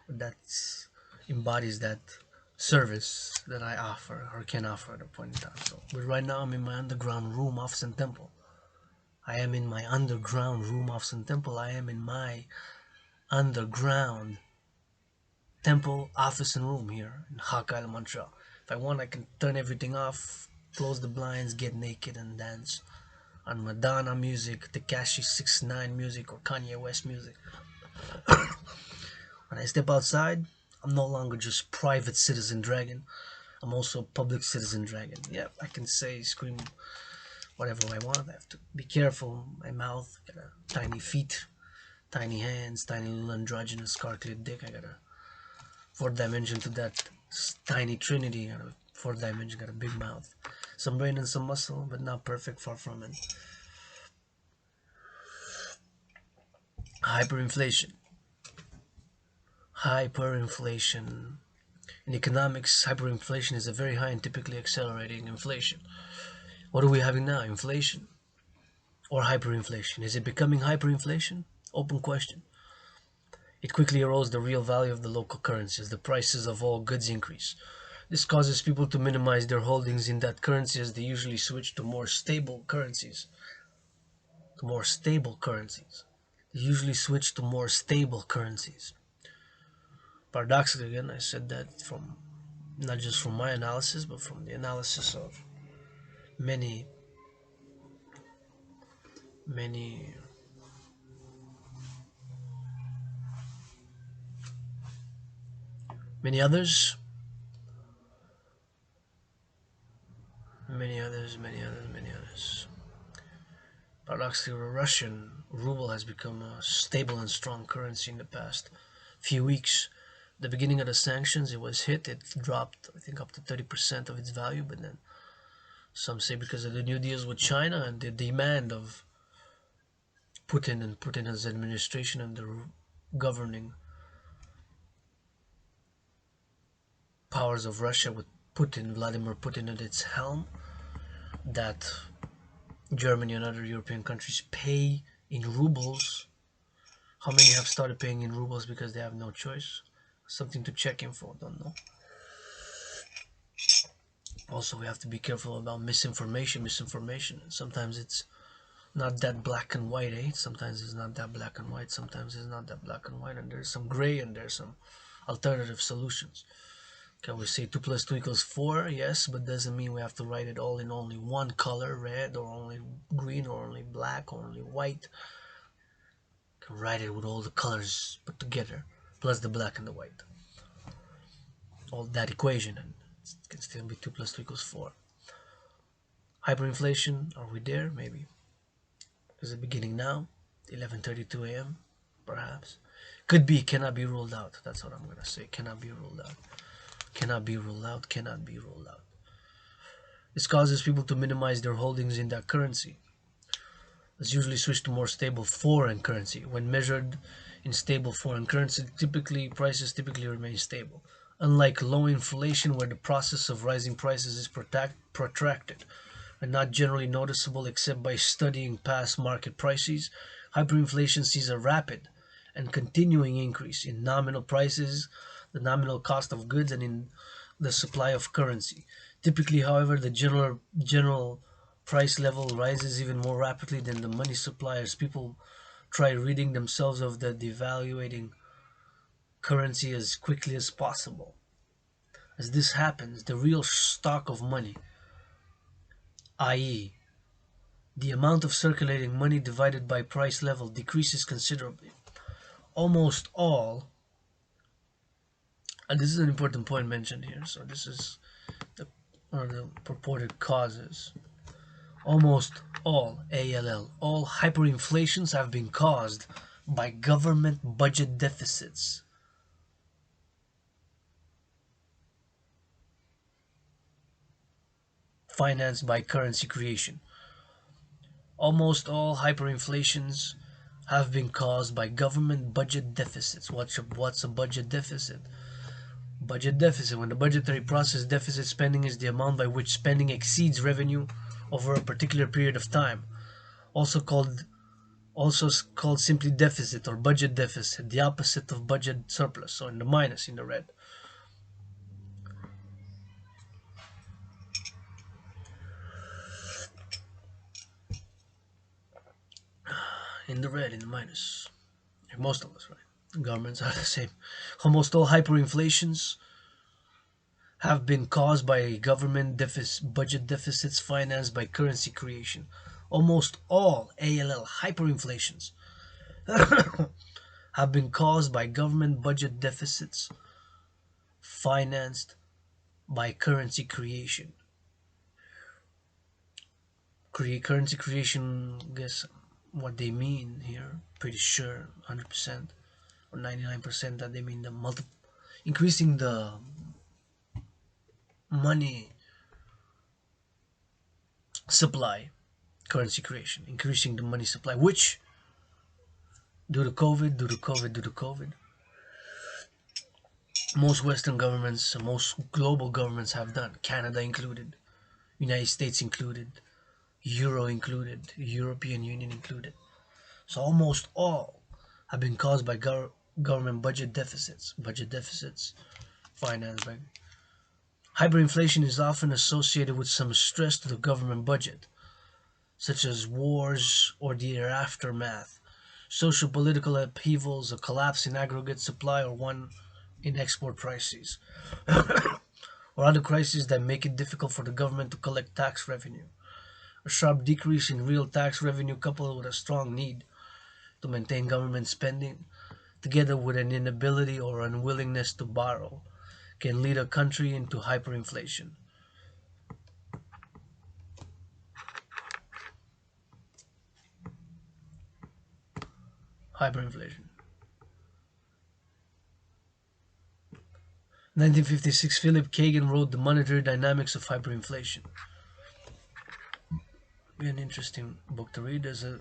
Speaker 1: that's embodies that service that I offer or can offer at a point in time. So, but right now I'm in my underground room off Sun Temple. I am in my underground room off Sun Temple. I am in my underground temple office and room here in Hakka, Montreal. If I want, I can turn everything off, close the blinds, get naked, and dance on Madonna music, Tekashi 69 music, or Kanye West music. When I step outside, I'm no longer just private citizen Dragan. I'm also public citizen Dragan. Yep, I can say, scream whatever I want. I have to be careful. My mouth, got a tiny feet, tiny hands, tiny little androgynous scarlet dick. I got a fourth dimension to that tiny trinity. Got a fourth dimension, got a big mouth. Some brain and some muscle, but not perfect, far from it. Hyperinflation. Hyperinflation. In economics, hyperinflation is a very high and typically accelerating inflation. What are we having now? Inflation or hyperinflation? Is it becoming hyperinflation? Open question. It quickly erodes the real value of the local currency as the prices of all goods increase. This causes people to minimize their holdings in that currency as they usually switch to more stable currencies. To more stable currencies. They usually switch to more stable currencies. Paradoxically, again, I said that from not just from my analysis, but from the analysis of many, many, many others, many others. Paradoxically, the Russian ruble has become a stable and strong currency in the past few weeks. The beginning of the sanctions, it was hit. It dropped, I think, up to 30% of its value. But then some say because of the new deals with China and the demand of Putin and Putin's administration and the governing powers of Russia with Vladimir Putin at its helm, that Germany and other European countries pay in rubles. How many have started paying in rubles because they have no choice? Something to check in for, don't know. Also, we have to be careful about misinformation. Sometimes it's not that black and white, eh? Sometimes it's not that black and white. Sometimes it's not that black and white, and there's some gray and there's some alternative solutions. Can we say 2 plus 2 equals 4? Yes, but doesn't mean we have to write it all in only one color, red, or only green, or only black, or only white. Can write it with all the colors put together, plus the black and the white. All that equation, and it can still be 2 plus 2 equals 4. Hyperinflation, are we there? Maybe. Is it beginning now? 11:32 a.m. Perhaps. Could be, cannot be ruled out. That's what I'm gonna say. Cannot be ruled out. Cannot be ruled out. Cannot be ruled out. This causes people to minimize their holdings in that currency. Let's usually switch to more stable foreign currency. When measured in stable foreign currency, prices typically remain stable. Unlike low inflation, where the process of rising prices is protracted and not generally noticeable except by studying past market prices, hyperinflation sees a rapid and continuing increase in nominal prices, the nominal cost of goods, and in the supply of currency. Typically, however, the general price level rises even more rapidly than the money supply as people try ridding themselves of the devaluating currency as quickly as possible. As this happens, the real stock of money, i.e., the amount of circulating money divided by price level, decreases considerably. Almost all, and this is an important point mentioned here, so this is one of the purported causes. Almost all hyperinflations have been caused by government budget deficits. Financed by currency creation. Almost all hyperinflations have been caused by government budget deficits. What's a budget deficit? Budget deficit. When the budgetary process, deficit spending is the amount by which spending exceeds revenue over a particular period of time. Also called simply deficit or budget deficit, the opposite of budget surplus, so in the minus, in the red. In the red, in the minus. Like most of us, right? Governments are the same. Almost all hyperinflations have been caused by budget deficits financed by currency creation. Almost all ALL hyperinflations have been caused by government budget deficits financed by currency creation. Currency creation, guess what they mean here. Pretty sure 100% or 99% that they mean increasing the money supply. Currency creation, increasing the money supply, which due to COVID, most Western governments, most global governments have done. Canada included, United States included, Euro included, European Union included. So almost all have been caused by government budget deficits. Budget deficits financed by hyperinflation is often associated with some stress to the government budget, such as wars or their aftermath, social political upheavals, a collapse in aggregate supply, or one in export prices, or other crises that make it difficult for the government to collect tax revenue. A sharp decrease in real tax revenue coupled with a strong need to maintain government spending, together with an inability or unwillingness to borrow, can lead a country into hyperinflation. Hyperinflation. 1956, Philip Kagan wrote The Monetary Dynamics of Hyperinflation. Be an interesting book to read. There's a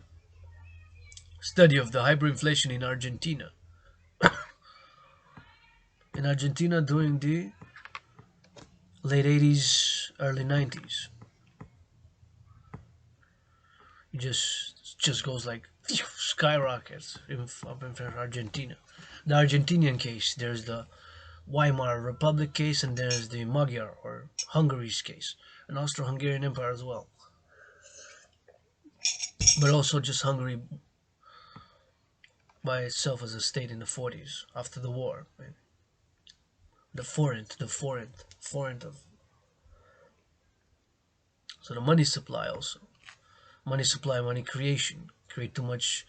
Speaker 1: study of the hyperinflation in Argentina. In Argentina during the late 80s, early 90s. It just goes like skyrockets up in Argentina. The Argentinian case, there's the Weimar Republic case, and there's the Magyar or Hungary's case, an Austro-Hungarian Empire as well. But also just Hungary by itself as a state in the 40s after the war. Right? The foreign of. So the money supply also, money supply, money creation, create too much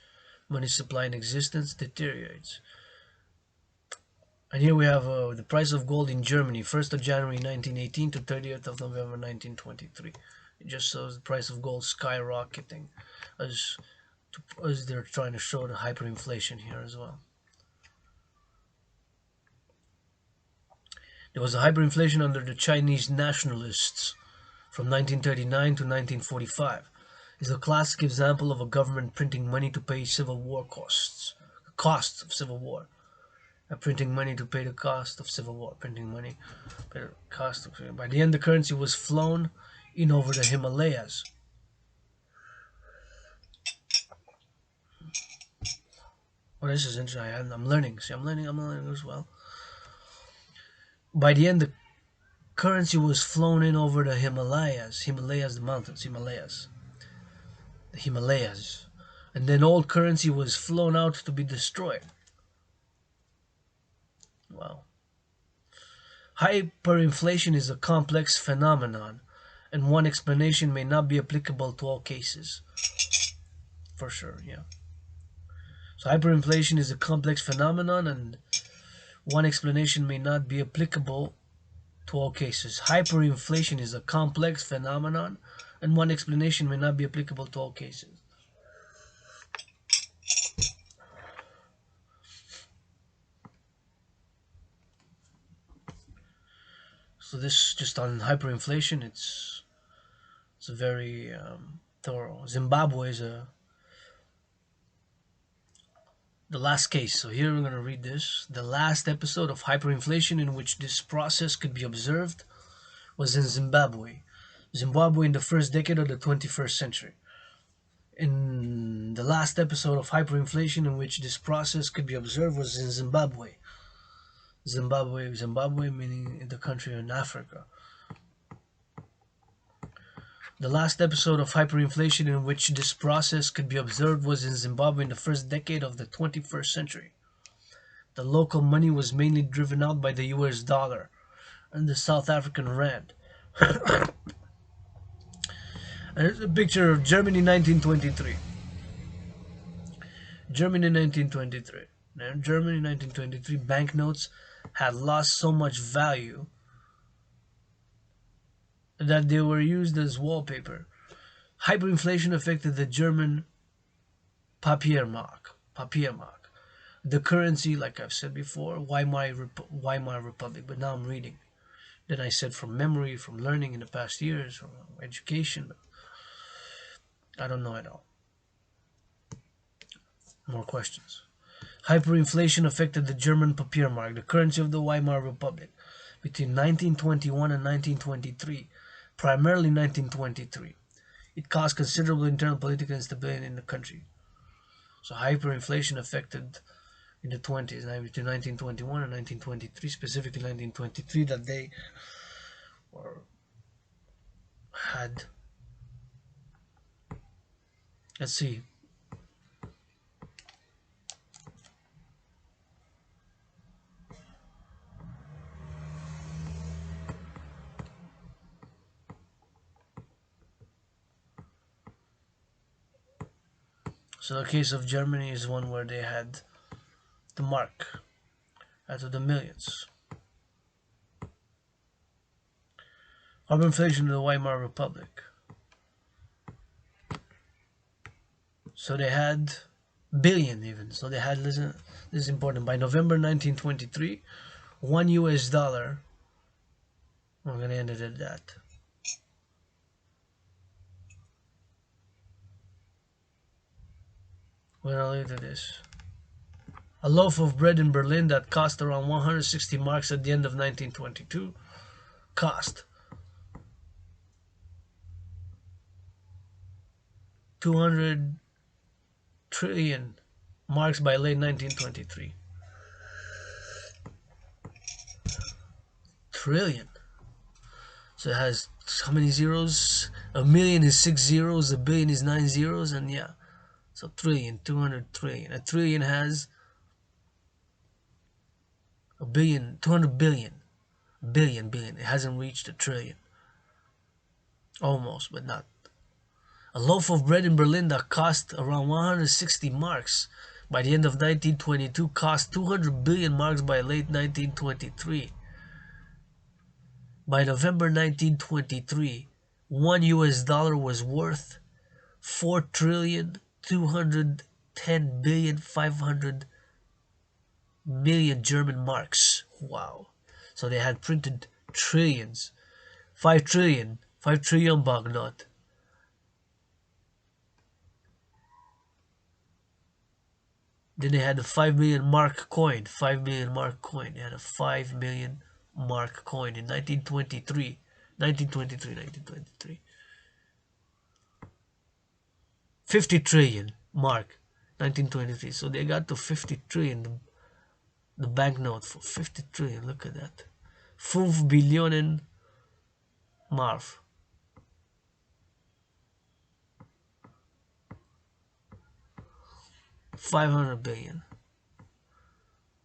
Speaker 1: money supply in existence, deteriorates. And here we have the price of gold in Germany, 1st of January 1918 to 30th of November 1923. It just shows the price of gold skyrocketing as they're trying to show the hyperinflation here as well. There was a hyperinflation under the Chinese nationalists from 1939 to 1945. It's a classic example of a government printing money to pay civil war costs. The costs of civil war. Printing money to pay the cost of civil war. Printing money, pay the cost of. By the end, the currency was flown in over the Himalayas. Well, this is interesting. I'm learning. See, I'm learning as well. By the end, the currency was flown in over the Himalayas. Himalayas, the mountains. Himalayas. The Himalayas. And then old currency was flown out to be destroyed. Wow. Hyperinflation is a complex phenomenon, and one explanation may not be applicable to all cases. For sure, yeah. So hyperinflation is a complex phenomenon, and one explanation may not be applicable to all cases. Hyperinflation is a complex phenomenon, and one explanation may not be applicable to all cases. So this just on hyperinflation. It's a very thorough. Zimbabwe is The last case. So here we're going to read this. The last episode of hyperinflation in which this process could be observed was in Zimbabwe. Zimbabwe in the first decade of the 21st century. In the last episode of hyperinflation in which this process could be observed was in Zimbabwe. Zimbabwe meaning the country in Africa. The last episode of hyperinflation in which this process could be observed was in Zimbabwe in the first decade of the 21st century. The local money was mainly driven out by the US dollar and the South African rand. And here's a picture of Germany 1923. Germany 1923. Now, Germany 1923 banknotes had lost so much value that they were used as wallpaper. Hyperinflation affected the German Papiermark. The currency, like I've said before, Weimar Republic, but now I'm reading. Then I said from memory, from learning in the past years, from education. I don't know it all. More questions. Hyperinflation affected the German Papiermark, the currency of the Weimar Republic, between 1921 and 1923, primarily 1923. It caused considerable internal political instability in the country. So hyperinflation affected in the 20s, between 1921 and 1923, specifically 1923, that they had, let's see, so the case of Germany is one where they had the mark out of the millions. Hyperinflation in the Weimar Republic. So they had billion even. So they had, listen, this is important. By November 1923, $1, we're going to end it at that. We're going to leave it at this. A loaf of bread in Berlin that cost around 160 marks at the end of 1922 cost 200 trillion marks by late 1923. Trillion. So it has how many zeros? A million is 6 zeros, a billion is 9 zeros, and yeah. So trillion, 200 trillion. A trillion has a billion, 200 billion. Billion. It hasn't reached a trillion. Almost, but not. A loaf of bread in Berlin that cost around 160 marks by the end of 1922 cost 200 billion marks by late 1923. By November 1923, $1 was worth 4,210,500,000,000 German marks. Wow. So they had printed trillions. 5 trillion banknote. Then they had a 5 million mark coin. 5 million mark coin. They had a 5 million mark coin in 1923. 50 trillion mark, 1923. So they got to 50 trillion, the banknote for 50 trillion. Look at that. 5 Billionen Mark. 500 billion.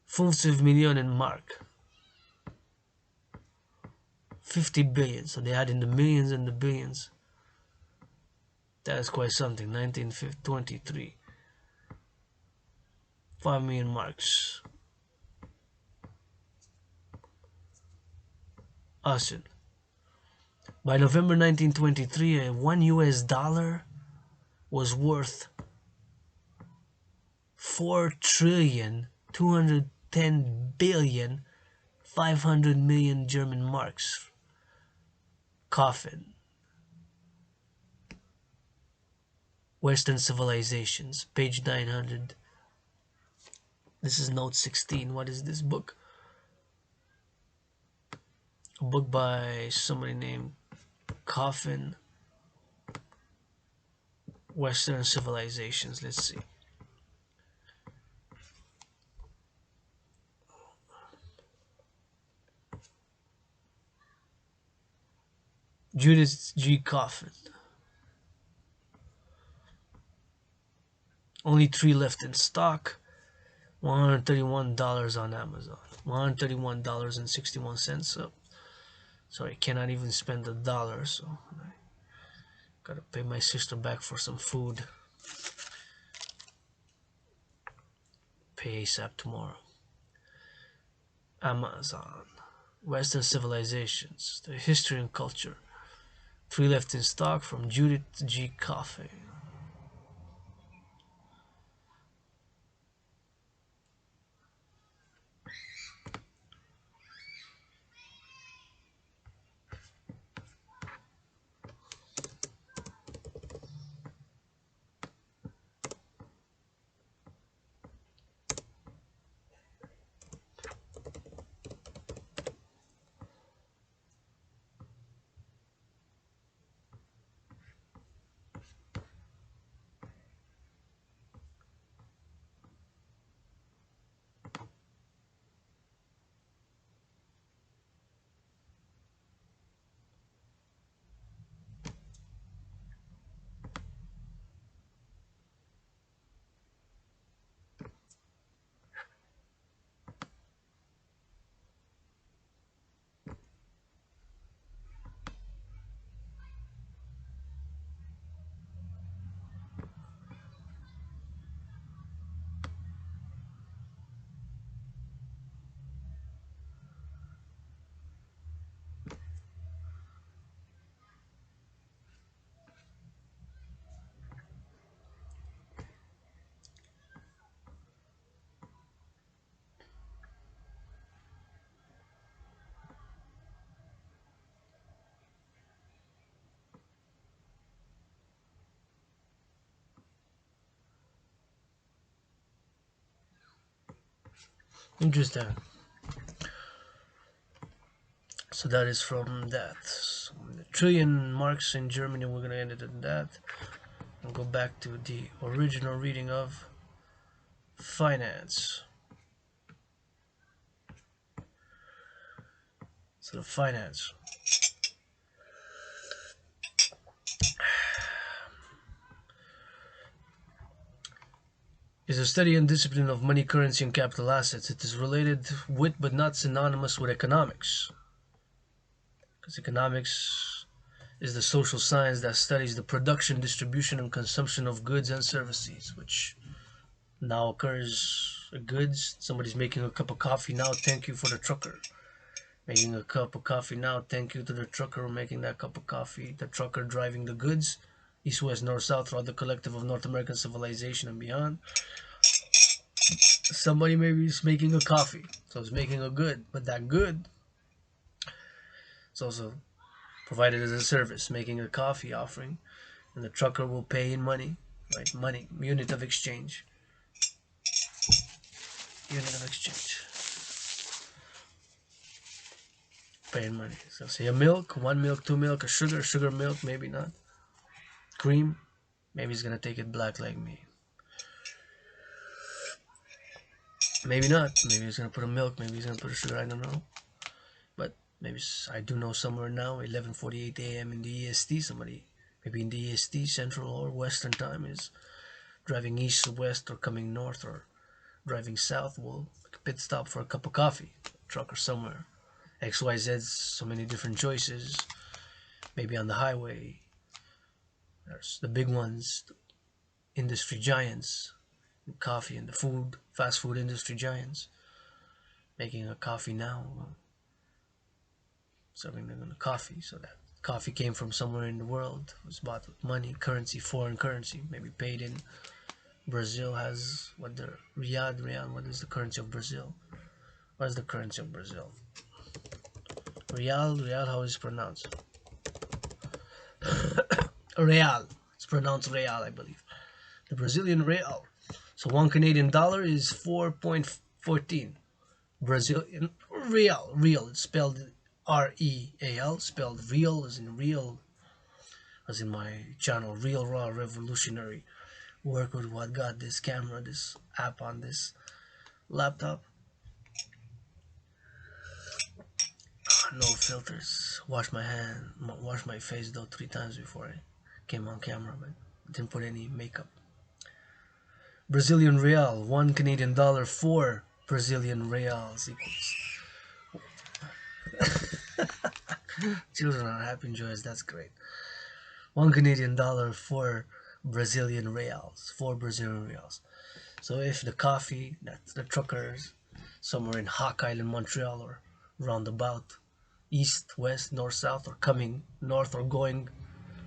Speaker 1: 50 Millionen Mark. 50 billion. So they had in the millions and the billions. That is quite something. 1923. 5 million marks. Awesome. By November 1923, $1 was worth 4,210,500,000,000 German marks. Coffin. Western Civilizations, page 900. This is note 16. What is this book? A book by somebody named Coffin. Western Civilizations. Let's see. Judith G. Coffin. Only 3 left in stock. $131 on Amazon. $131.61. So, sorry, I cannot even spend $1, so I gotta pay my sister back for some food. Pay ASAP tomorrow. Amazon. Western Civilizations. The History and Culture. 3 left in stock from Judith G. Coffin. Interesting. So that is from that. So the trillion marks in Germany, we're going to end it at that. And go back to the original reading of finance. So the finance is a study and discipline of money, currency, and capital assets. It is related with but not synonymous with economics. Because economics is the social science that studies the production, distribution, and consumption of goods and services, which now occurs goods. Somebody's making a cup of coffee now, thank you for the trucker. Making a cup of coffee now, thank you to the trucker making that cup of coffee. The trucker driving the goods, east, west, north, south, throughout the collective of North American civilization and beyond. Somebody maybe is making a coffee, so it's making a good, but that good is also provided as a service, making a coffee offering, and the trucker will pay in money, right? Money, unit of exchange. Unit of exchange. Paying money. So say a milk, 1 milk, 2 milk, a sugar milk, maybe not. Cream, maybe he's gonna take it black like me. Maybe not. Maybe he's gonna put a milk, maybe he's gonna put a sugar, I don't know. But maybe I do know somewhere now, 11:48 a.m. in the EST, somebody maybe in the EST, Central or Western time, is driving east or west or coming north or driving south, will make a pit stop for a cup of coffee, truck or somewhere. XYZ's so many different choices. Maybe on the highway. There's the big ones, the industry giants, the coffee and the food, fast food industry giants, making a coffee now, serving them a coffee. So that coffee came from somewhere in the world, was bought with money, currency, foreign currency, maybe paid in. Brazil has what the real. What is the currency of Brazil? What is the currency of Brazil? Real, how is it pronounced? Real. It's pronounced real, I believe. The Brazilian real. So $1 is 4.14 Brazilian real. Real, it's spelled R-E-A-L, spelled real as in real, as in my channel, Real Raw Revolutionary. Work with what got this camera, this app on this laptop. No filters. Wash my face though 3 times before I came on camera, but didn't put any makeup. Brazilian real, $1 4 Brazilian reals equals. Children are happy and joyous, that's great. $1 4 Brazilian reals, 4 Brazilian reals. So if the coffee, that's the truckers, somewhere in Hawk Island, Montreal, or roundabout, east, west, north, south, or coming north, or going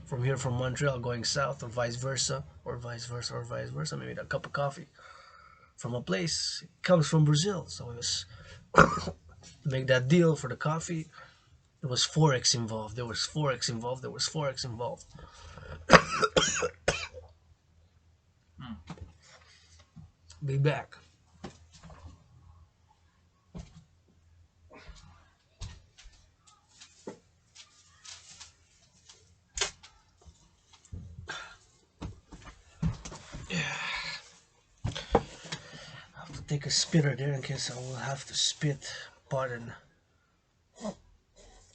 Speaker 1: from here from Montreal, going south, or vice versa, maybe a cup of coffee from a place comes from Brazil. So it was to make that deal for the coffee, there was forex involved. Be back. I have to take a spitter there in case I will have to spit. Pardon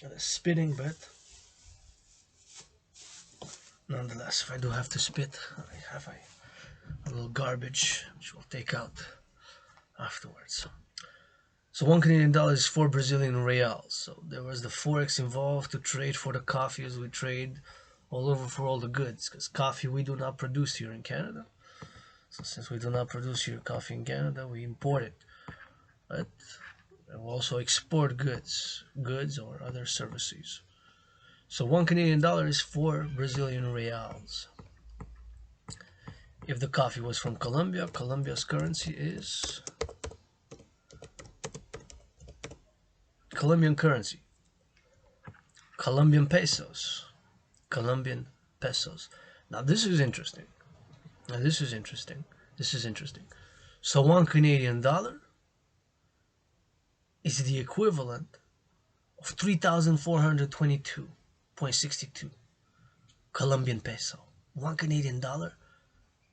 Speaker 1: the spitting, but nonetheless, if I do have to spit, I have a little garbage which we'll take out afterwards. So $1 is 4 Brazilian reals. So there was the forex involved to trade for the coffee, as we trade all over for all the goods, because coffee we do not produce here in Canada. So since we do not produce here coffee in Canada, we import it. But we also export goods or other services. So $1 is 4 Brazilian reals. If the coffee was from Colombia, Colombia's currency is Colombian currency, Colombian pesos. Now this is interesting. So $1 is the equivalent of 3,422.62 Colombian peso. $1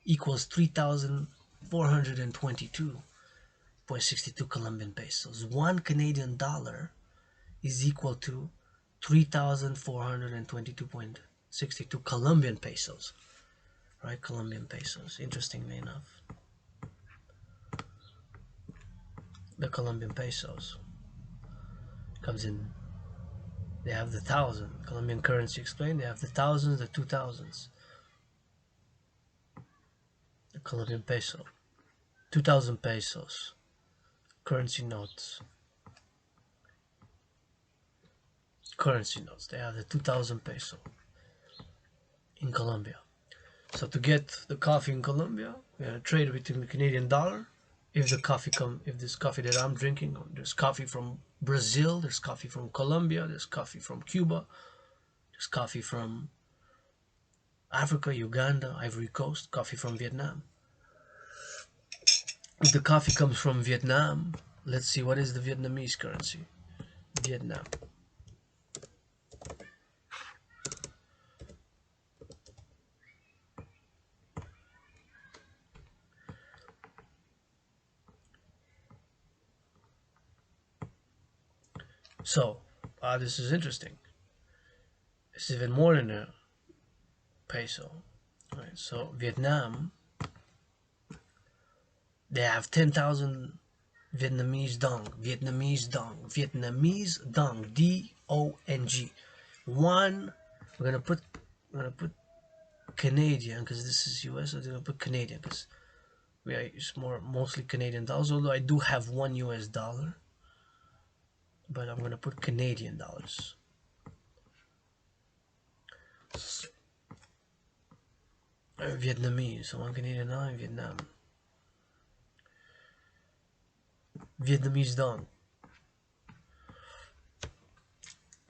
Speaker 1: equals 3,422.62 Colombian pesos. $1 is equal to 3,422.62 Colombian pesos. Right, Colombian pesos. Interestingly enough, the Colombian pesos comes in. They have the thousand. Colombian currency explained. They have the thousands, the 2000s. The Colombian peso, 2,000 pesos. Currency notes. They have the 2,000 peso in Colombia. So to get the coffee in Colombia, we have to trade between the Canadian dollar. If this coffee that I'm drinking, there's coffee from Brazil, there's coffee from Colombia, there's coffee from Cuba, there's coffee from Africa, Uganda, Ivory Coast, coffee from Vietnam. If the coffee comes from Vietnam, let's see, what is the Vietnamese currency? Vietnam. So, this is interesting. It's even more than a peso. All right, so Vietnam, they have 10,000 Vietnamese dong, D-O-N-G. One, we're gonna put Canadian because this is US. So I'm gonna put Canadian because we use mostly Canadian dollars. Although I do have one US dollar, but I'm gonna put Canadian dollars. Vietnamese, so one Canadian dollar in Vietnam. Vietnamese dong.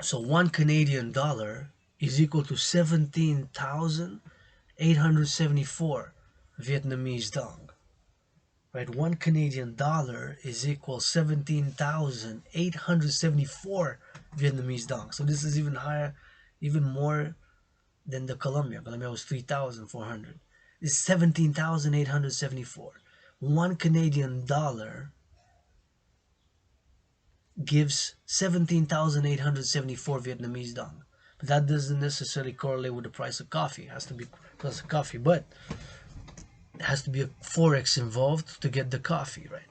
Speaker 1: So one Canadian dollar is equal to 17,874 Vietnamese dong. right? $1 is equal 17,874 Vietnamese dong. So this is even higher, even more than the Colombia. Colombia was 3,400. This is 17,874. $1 gives 17,874 Vietnamese dong. But that doesn't necessarily correlate with the price of coffee. It has to be price of coffee, but it has to be a forex involved to get the coffee, right?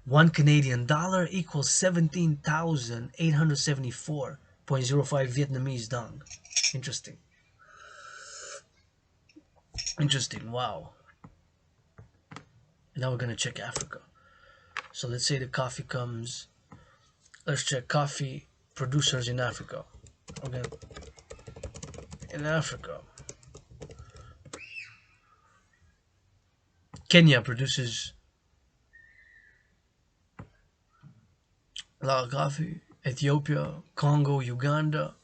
Speaker 1: $1 equals 17,874.05 Vietnamese dong. Interesting. Interesting. Wow. Now we're gonna check Africa. So let's say the coffee comes. Let's check coffee producers in Africa. Okay. In Africa, Kenya produces a lot of coffee. Ethiopia, Congo, Uganda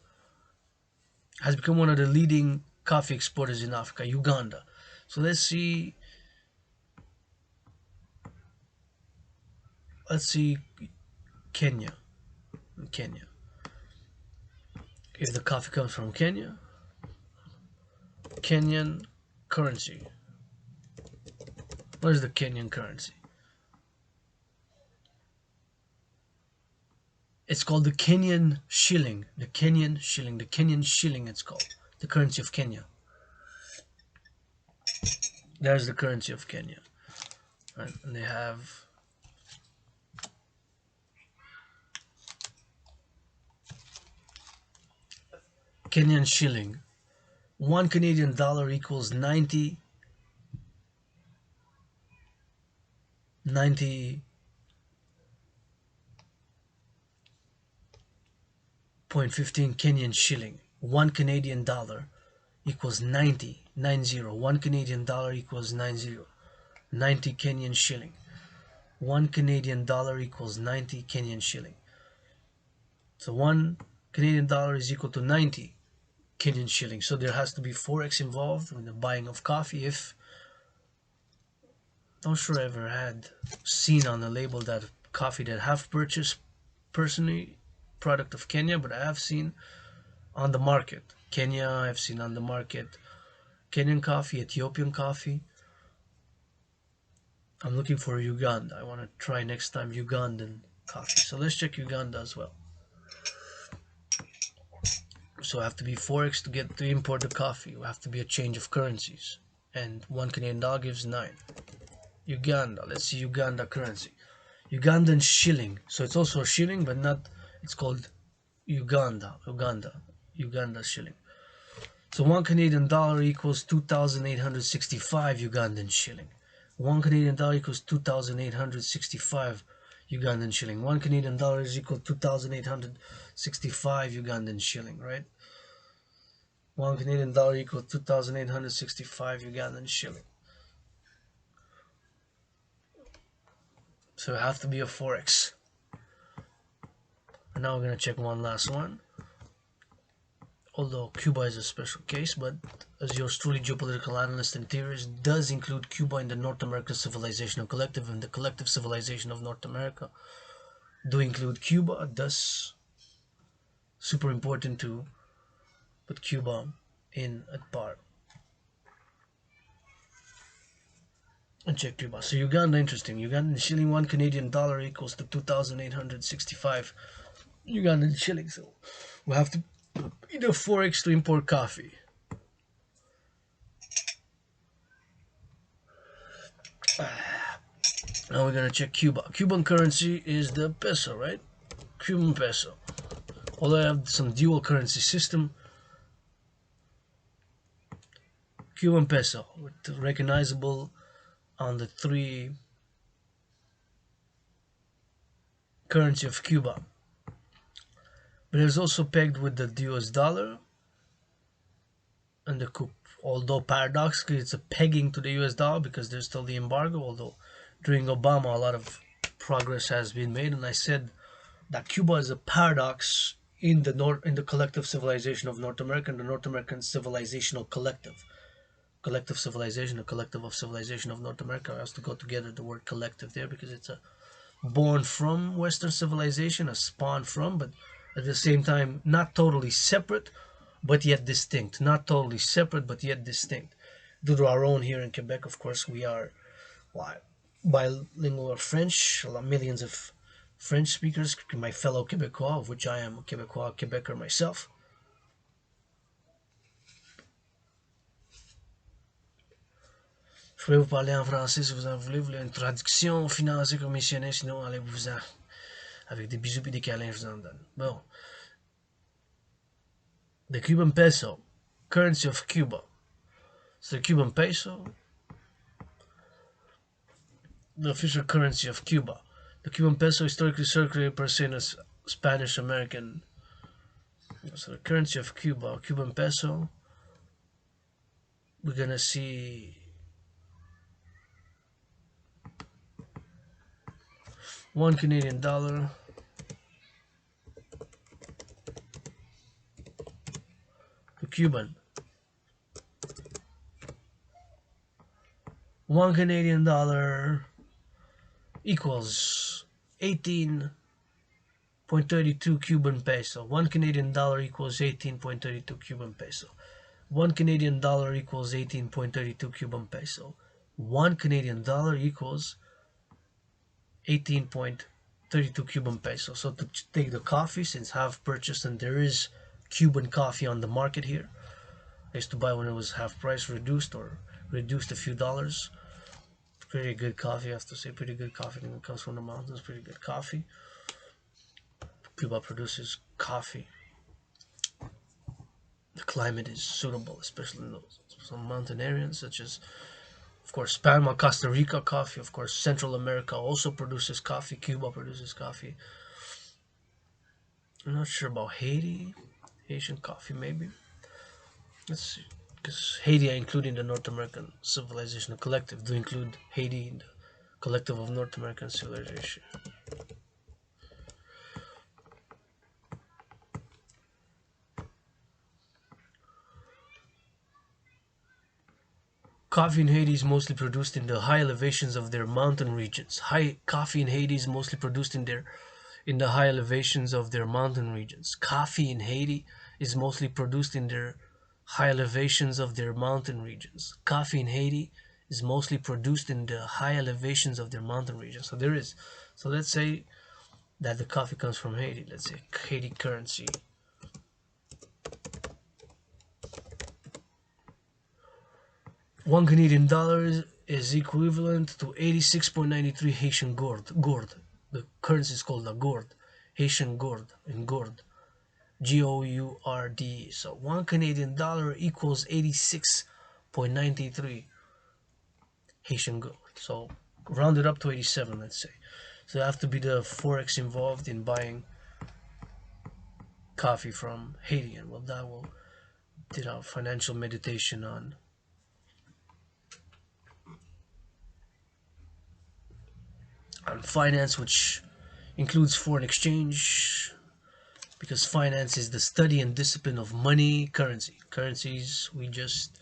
Speaker 1: has become one of the leading coffee exporters in Africa. Uganda. So let's see. Let's see Kenya. Kenya. If the coffee comes from Kenya, Kenyan currency. What is the Kenyan currency? It's called the Kenyan shilling. The Kenyan shilling. The Kenyan shilling, it's called. The currency of Kenya. There's the currency of Kenya. Right? And they have Kenyan shilling. $1 equals 90.15 Kenyan shilling. $1 equals 90. 90. $1 equals 90. 90 Kenyan shilling. $1 equals 90 Kenyan shilling. So $1 is equal to 90 Kenyan shilling. So there has to be forex involved with the buying of coffee. If not sure I ever had seen on the label that coffee that I have purchased personally product of Kenya, but I have seen on the market Kenya. I've seen on the market Kenyan coffee, Ethiopian coffee. I'm looking for Uganda. I want to try next time Ugandan coffee. So let's check Uganda as well. So I have to be forex to get to import the coffee. We have to be a change of currencies, and $1 gives 9. Uganda. Let's see Uganda currency. Ugandan shilling. So it's also a shilling, but not. It's called Uganda. Uganda shilling. So $1 equals 2,865 Ugandan shilling. $1 equals 2,865 Ugandan shilling. $1 is equal to 2,865 Ugandan shilling, right? $1 equals 2,865 Ugandan shilling. So it has to be a forex. And now we're gonna check one last one. Although Cuba is a special case, but as yours truly, geopolitical analyst and theorist, does include Cuba in the North American Civilizational Collective, and the collective civilization of North America do include Cuba. Thus, super important to put Cuba in at par. And check Cuba. So Uganda, interesting. Ugandan shilling, $1 equals to 2,865 Ugandan shillings. So we have to either forex to import coffee. Now we're gonna check Cuba. Cuban currency is the peso, right? Cuban peso. Although I have some dual currency system, Cuban peso, recognizable on the 3 currency of Cuba. But it's also pegged with the US dollar and the coup. Although paradoxically it's a pegging to the US dollar because there's still the embargo, although during Obama a lot of progress has been made, and I said that Cuba is a paradox in the collective civilization of North America and the North American civilizational collective. collective civilization, the collective of civilization of North America has to go together, the word collective there, because it's a born from Western civilization, a spawn from, but at the same time not totally separate, but yet distinct. Not totally separate, but yet distinct. Due to our own here in Quebec, of course, we are bilingual French, millions of French speakers, my fellow Quebecois, of which I am a Quebecois, Quebecer myself. Je vais vous parler en français si vous en voulez. Vous voulez une traduction financière commissionnée, sinon allez-vous-en. Avec des bisous et des câlins, je vous en donne. Bon. The Cuban peso, currency of Cuba. So the Cuban peso, the official currency of Cuba. The Cuban peso historically circulated per se in a Spanish American. So the currency of Cuba, Cuban peso, we're gonna see $1 Canadian to Cuban. $1 Canadian equals 18.32 Cuban peso. $1 Canadian equals 18.32 Cuban peso. $1 Canadian equals 18.32 Cuban peso. $1 Canadian equals 18.32 Cuban peso. So to take the coffee, since half purchased and there is Cuban coffee on the market here, I used to buy when it was half price reduced or reduced a few dollars. Pretty good coffee, I have to say. Pretty good coffee when it comes from the mountains. Pretty good coffee. Cuba produces coffee. The climate is suitable, especially in those some mountain areas, such as, of course, Panama, Costa Rica coffee. Of course, Central America also produces coffee. Cuba produces coffee. I'm not sure about Haiti. Haitian coffee, maybe. Let's see. Because Haiti, including the North American Civilization Collective, do include Haiti in the collective of North American civilization. Coffee in Haiti is mostly produced in the high elevations of their mountain regions. Coffee in Haiti is mostly produced in the high elevations of their mountain regions. Coffee in Haiti is mostly produced in their high elevations of their mountain regions. Coffee in Haiti is mostly produced in the high elevations of their mountain regions. So there is. So let's say that the coffee comes from Haiti. Let's say Haiti currency. $1 Canadian is equivalent to 86.93 Haitian gourd. Gourd. The currency is called a gourd. Haitian gourd in gourd. Gourd. So $1 Canadian equals 86.93 Haitian gourd. So round it up to 87, let's say. So you have to be the forex involved in buying coffee from Haiti, and well, that will did our financial meditation on finance, which includes foreign exchange, because finance is the study and discipline of money, currencies. We just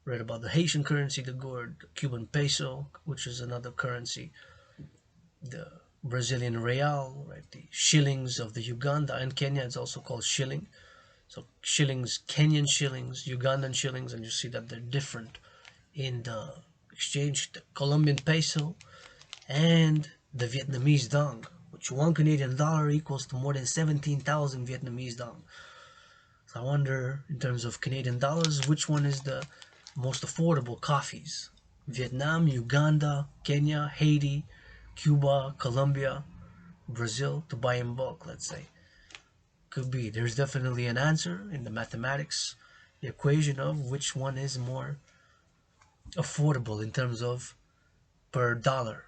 Speaker 1: read about the Haitian currency, the gourd, the Cuban peso, which is another currency, the Brazilian real, right? The shillings of the Uganda and Kenya, it's also called shilling. So shillings, Kenyan shillings, Ugandan shillings, and you see that they're different in the exchange. The Colombian peso and the Vietnamese dong, which $1 Canadian equals to more than 17,000 Vietnamese dong. So I wonder, in terms of Canadian dollars, which one is the most affordable coffees? Vietnam, Uganda, Kenya, Haiti, Cuba, Colombia, Brazil, to buy in bulk, let's say. Could be. There's definitely an answer in the mathematics, the equation of which one is more affordable in terms of per dollar.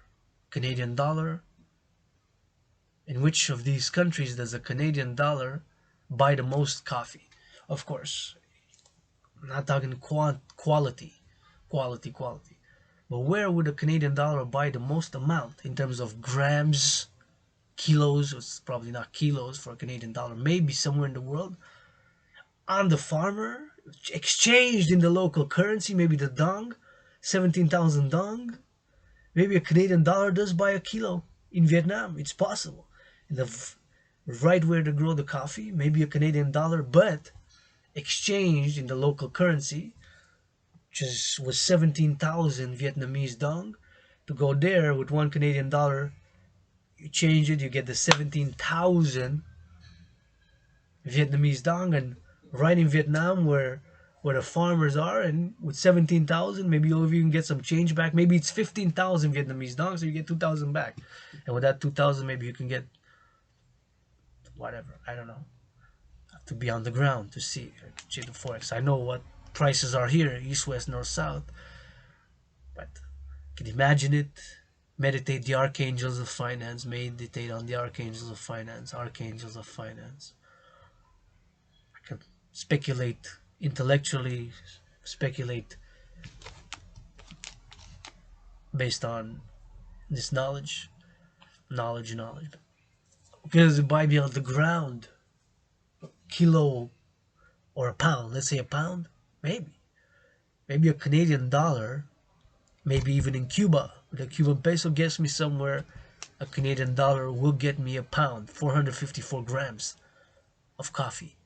Speaker 1: Canadian dollar. In which of these countries does a Canadian dollar buy the most coffee? Of course, I'm not talking quality. But where would a Canadian dollar buy the most amount in terms of grams, kilos? It's probably not kilos for a Canadian dollar. Maybe somewhere in the world. On the farmer, exchanged in the local currency, maybe the dong, 17,000 dong. Maybe a Canadian dollar does buy a kilo in Vietnam. It's possible. In the right where to grow the coffee, maybe a Canadian dollar, but exchanged in the local currency, which was 17,000 Vietnamese dong. To go there with one Canadian dollar, you change it, you get the 17,000 Vietnamese dong, and right in Vietnam where the farmers are, and with 17,000, maybe you'll even get some change back. Maybe it's 15,000 Vietnamese dong, so you get 2,000 back. And with that 2,000, maybe you can get whatever. I don't know. Have to be on the ground to see the forex. I know what prices are here, east, west, north, south, but can you imagine it? Meditate the archangels of finance. Meditate on the archangels of finance. Archangels of finance. I can speculate intellectually, speculate based on this knowledge. Because it buy me on the ground, kilo or a pound. Let's say a pound, maybe a Canadian dollar, maybe even in Cuba. The Cuban peso gets me somewhere. A Canadian dollar will get me a pound, 454 grams of coffee.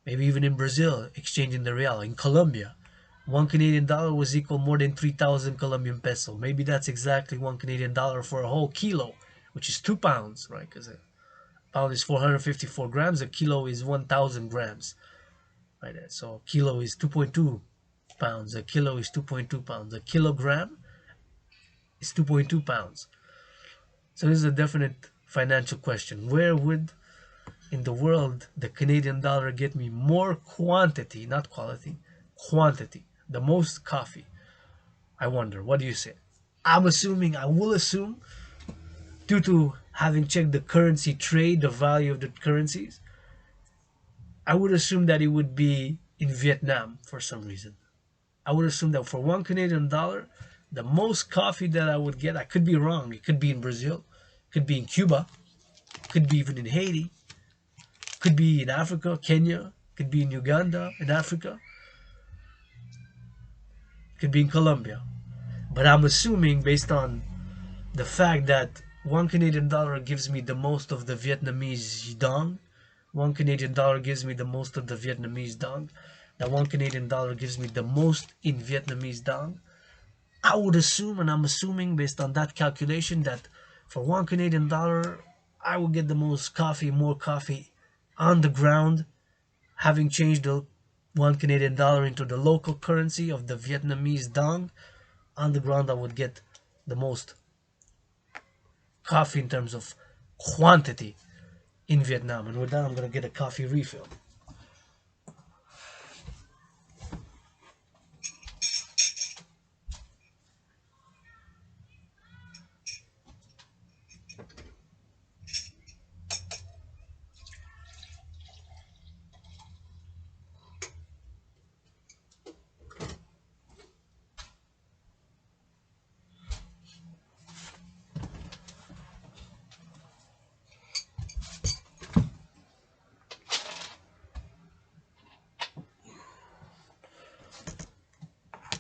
Speaker 1: Maybe even in Brazil, exchanging the real. In Colombia, one Canadian dollar was equal more than 3,000 Colombian peso. Maybe that's exactly one Canadian dollar for a whole kilo, which is 2 pounds, right? Because a pound is 454 grams, a kilo is 1,000 grams, right? So a kilo is 2.2 pounds, a kilo is 2.2 pounds, a kilogram is 2.2 pounds. So this is a definite financial question. Where would in the world the Canadian dollar get me more quantity, not quality, quantity, the most coffee? I wonder. What do you say? I will assume, due to having checked the currency trade, the value of the currencies, I would assume that it would be in Vietnam for some reason. I would assume that for one Canadian dollar, the most coffee that I would get, I could be wrong. It could be in Brazil, could be in Cuba, could be even in Haiti, could be in Africa, Kenya, could be in Uganda, in Africa, could be in Colombia. But I'm assuming based on the fact that one Canadian dollar gives me the most of the Vietnamese dong, one Canadian dollar gives me the most of the Vietnamese dong, that one Canadian dollar gives me the most in Vietnamese dong, I would assume, and I'm assuming based on that calculation, that for one Canadian dollar, I will get the most coffee, more coffee on the ground, having changed the one Canadian dollar into the local currency of the Vietnamese dong. On the ground, I would get the most coffee in terms of quantity in Vietnam. And with that, I'm going to get a coffee refill.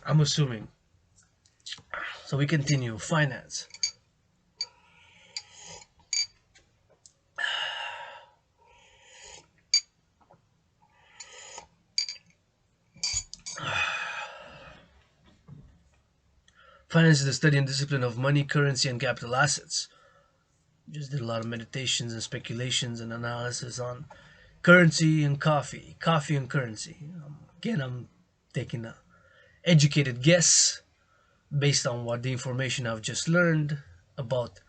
Speaker 1: I'm assuming. So we continue. Finance. Finance is the study and discipline of money, currency, and capital assets. Just did a lot of meditations and speculations and analysis on currency and coffee and currency. Again, I'm taking an educated guess based on what the information I've just learned about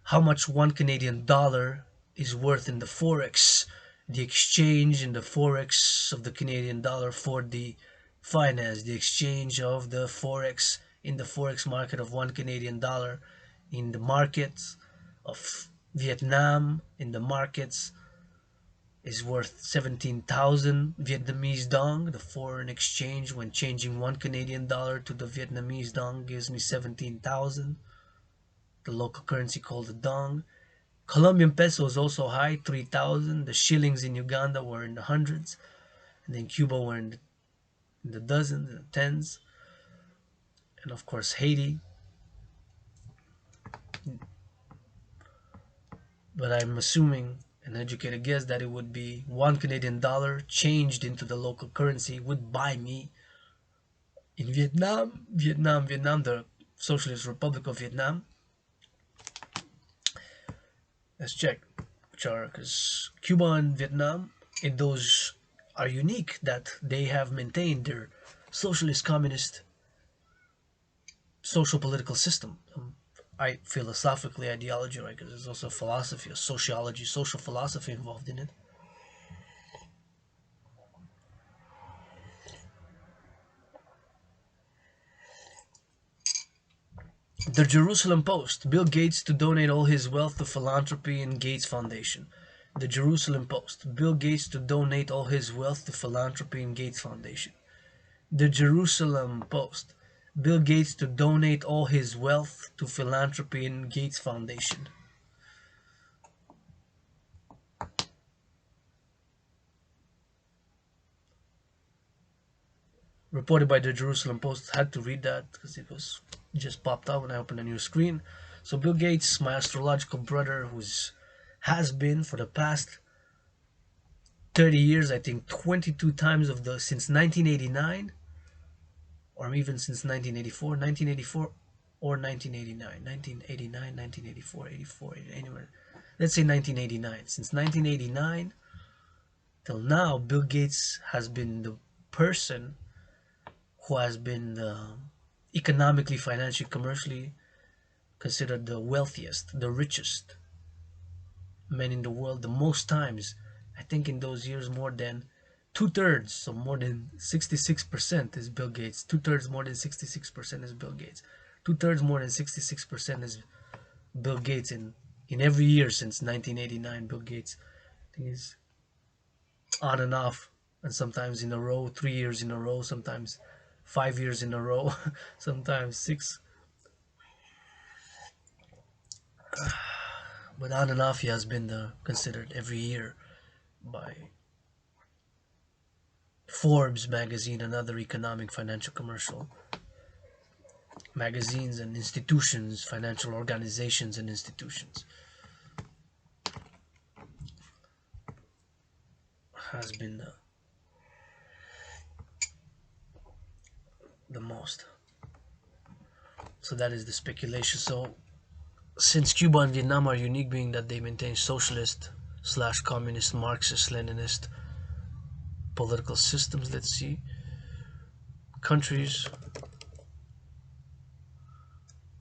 Speaker 1: how much one Canadian dollar is worth in the forex, the exchange in the forex of the Canadian dollar for the finance, the exchange of the forex in the forex market of one Canadian dollar in the markets of Vietnam, in the markets is worth 17,000 Vietnamese dong. The foreign exchange when changing one Canadian dollar to the Vietnamese dong gives me 17,000. The local currency called the dong. Colombian peso is also high, 3,000. The shillings in Uganda were in the hundreds. And then Cuba were in the in the dozens, in the tens, and of course Haiti. But I'm assuming an educated guess that it would be $1 Canadian changed into the local currency would buy me in Vietnam, the Socialist Republic of Vietnam. Let's check which are, because Cuba and Vietnam, those are unique that they have maintained their socialist communist social political system. I philosophically ideology, right? Because there's also philosophy, a sociology, social philosophy involved in it. The Jerusalem Post: Bill Gates to donate all his wealth to philanthropy and Gates Foundation. The Jerusalem Post: Bill Gates to donate all his wealth to philanthropy and Gates Foundation. The Jerusalem Post: Bill Gates to donate all his wealth to philanthropy and Gates Foundation. Reported by the Jerusalem Post. Had to read that because it was just popped up when I opened a new screen. So Bill Gates, my astrological brother, who's has been for the past 30 years, I think 22 times of the since 1989, or even since 1984 or 1989, 1989, 1984, 84, anywhere. Let's say 1989. Since 1989 till now, Bill Gates has been the person who has been economically, financially, commercially considered the wealthiest, the richest man in the world. The most times, I think in those years, more than two-thirds, so more than 66% is Bill Gates. Two-thirds more than 66% is Bill Gates. Two-thirds more than 66% is Bill Gates in every year since 1989. Bill Gates, I think, is on and off, and sometimes in a row, 3 years in a row, sometimes 5 years in a row, sometimes six. But on and off, he has been considered every year by Forbes magazine and other economic, financial, commercial magazines and institutions, financial organizations and institutions. Has been the most. So that is the speculation. So since Cuba and Vietnam are unique, being that they maintain socialist slash communist, Marxist, Leninist political systems, let's see. Countries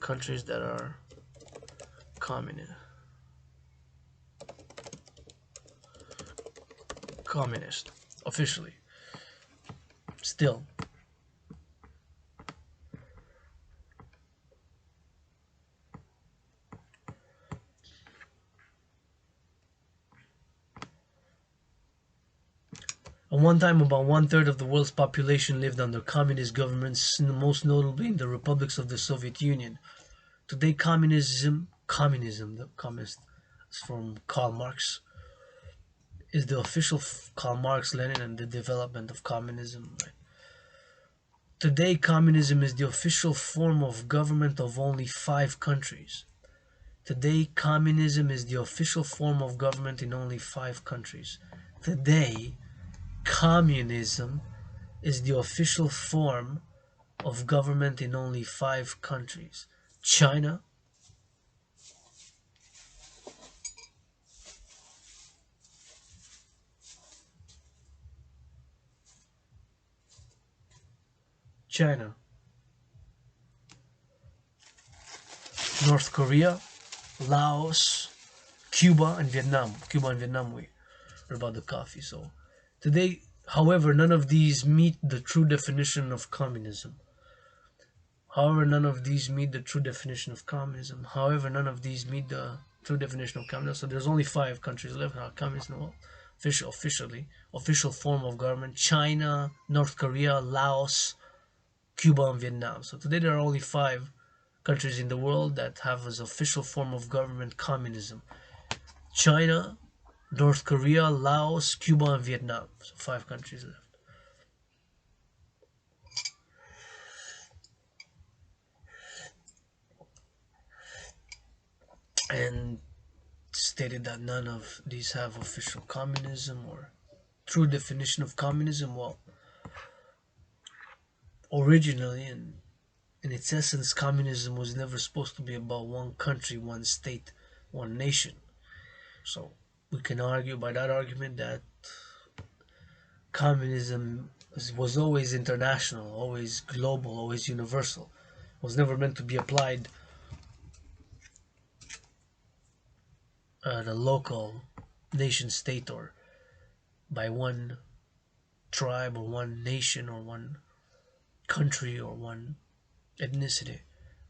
Speaker 1: that are communist officially. Still, at one time, about one-third of the world's population lived under communist governments, most notably in the republics of the Soviet Union. Today, communism, the communist is from Karl Marx, is the official Karl Marx, Lenin, and the development of communism. Right? Today, communism is the official form of government of only 5 countries. Today, communism is the official form of government in only 5 countries. Today, communism is the official form of government in only 5 countries. China, North Korea, Laos, Cuba and Vietnam. We are about the coffee. So today, however, none of these meet the true definition of communism. However, none of these meet the true definition of communism. So there's only 5 countries left now, communist in the world. Official form of government: China, North Korea, Laos, Cuba, and Vietnam. So today there are only 5 countries in the world that have as official form of government communism: China, North Korea, Laos, Cuba, and Vietnam. So 5 countries left. and stated that none of these have official communism or true definition of communism. Well, originally, in its essence, communism was never supposed to be about one country, one state, one nation. So we can argue by that argument that communism was always international, always global, always universal. It was never meant to be applied at a local nation state or by one tribe or one nation or one country or one ethnicity,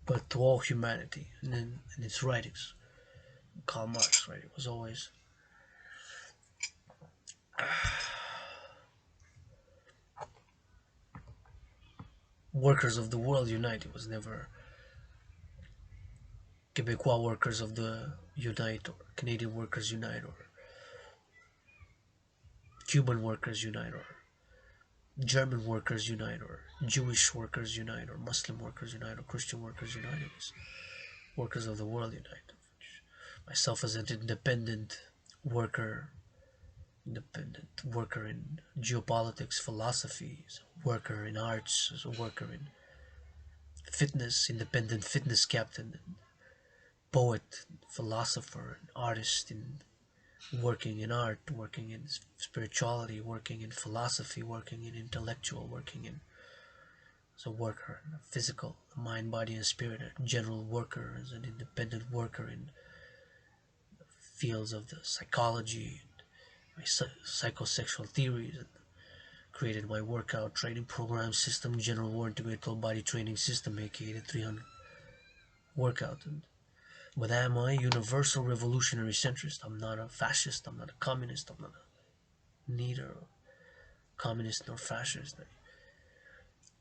Speaker 1: but to all humanity. And then in its writings, Karl Marx, right? It was always workers of the world unite. It was never Quebecois workers of the unite or Canadian workers unite or Cuban workers unite or German workers unite or Jewish workers unite or Muslim workers unite or Christian workers unite. It was workers of the world unite. Myself as an worker independent worker in geopolitics, philosophy, as a worker in arts, as a worker in fitness, independent fitness captain, and poet, philosopher, and artist, in working in art, working in spirituality, working in philosophy, working in intellectual, working in as a worker, a physical, mind, body, and spirit, a general worker, as an independent worker in fields of the psychology, my psychosexual theories, and created my workout training program system, General War Integrated Total Body Training System, aka the 300 workout. But am I a universal revolutionary centrist? I'm not a fascist, I'm not a communist, I'm not neither communist nor fascist. I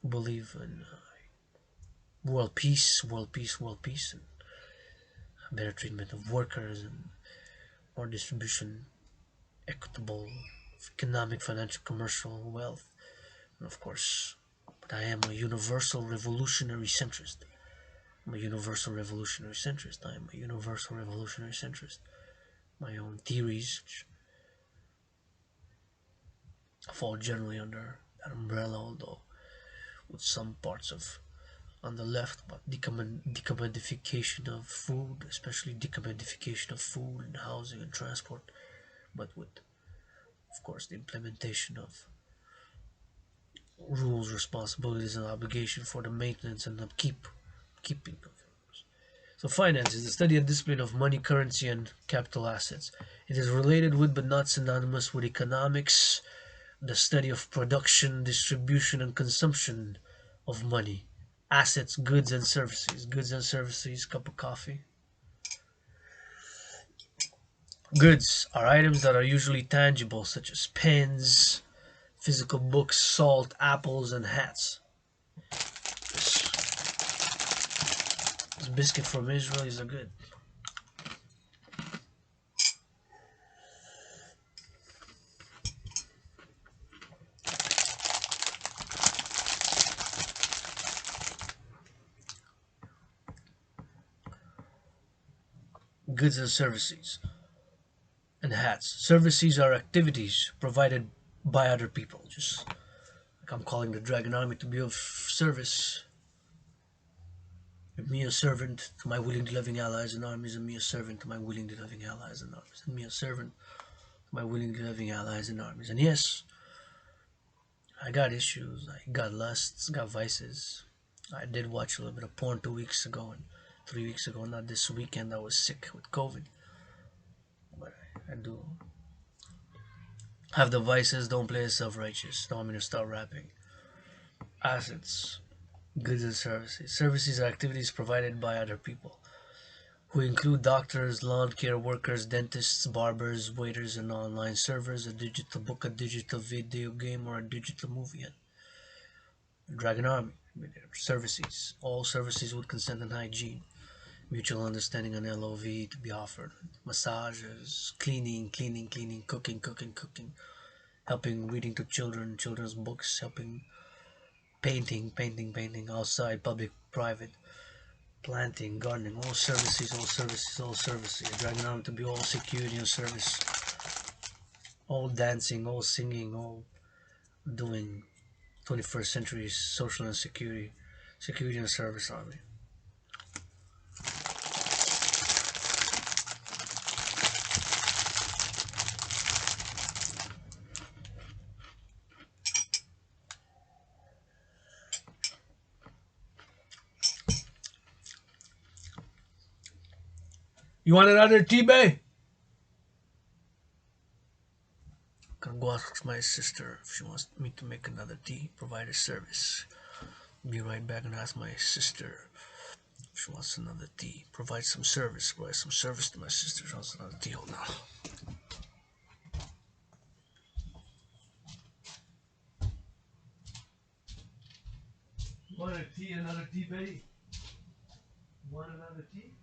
Speaker 1: believe in world peace, world peace, world peace, and better treatment of workers and more distribution, equitable of economic, financial, commercial wealth, and of course, but I am a universal revolutionary centrist. I'm a universal revolutionary centrist. I am a universal revolutionary centrist. My own theories fall generally under that umbrella, although with some parts of on the left about decommodification of food, especially decommodification of food and housing and transport, but with, of course, the implementation of rules, responsibilities, and obligation for the maintenance and keeping of. So finance is the study and discipline of money, currency, and capital assets. It is related with but not synonymous with economics, the study of production, distribution, and consumption of money, assets, goods, and services. Goods and services, cup of coffee. Goods are items that are usually tangible, such as pens, physical books, salt, apples, and hats. This biscuit from Israel is a good. Goods and services and hats. Services are activities provided by other people. Just like I'm calling the Dragon Army to be of service. Me a servant to my willing loving allies and armies, and me a servant to my willing loving allies and armies, and me a servant to my willing loving allies and armies. And yes, I got issues, I got lusts, got vices. I did watch a little bit of porn 2 weeks ago and 3 weeks ago, not this weekend. I was sick with COVID. But I do have the vices, don't play self righteous. Don't want me to start rapping. Assets, goods and services. Services are activities provided by other people, who include doctors, lawn care workers, dentists, barbers, waiters, and online servers, a digital book, a digital video game, or a digital movie. And Dragon Army, services. All services with consent and hygiene, mutual understanding and LOV to be offered. Massages, cleaning, cooking, helping reading to children, children's books, helping painting, outside, public, private, planting, gardening, all services, all services, all services. Dragging on to be all security and service, all dancing, all singing, all doing 21st century social and security and service army. You want another tea, babe? Gonna go ask my sister if she wants me to make another tea, provide a service. Be right back and ask my sister if she wants another tea. Provide some service. Provide some service to my sister. She wants another tea. Hold on. Want a tea? Another tea, babe? Want another tea?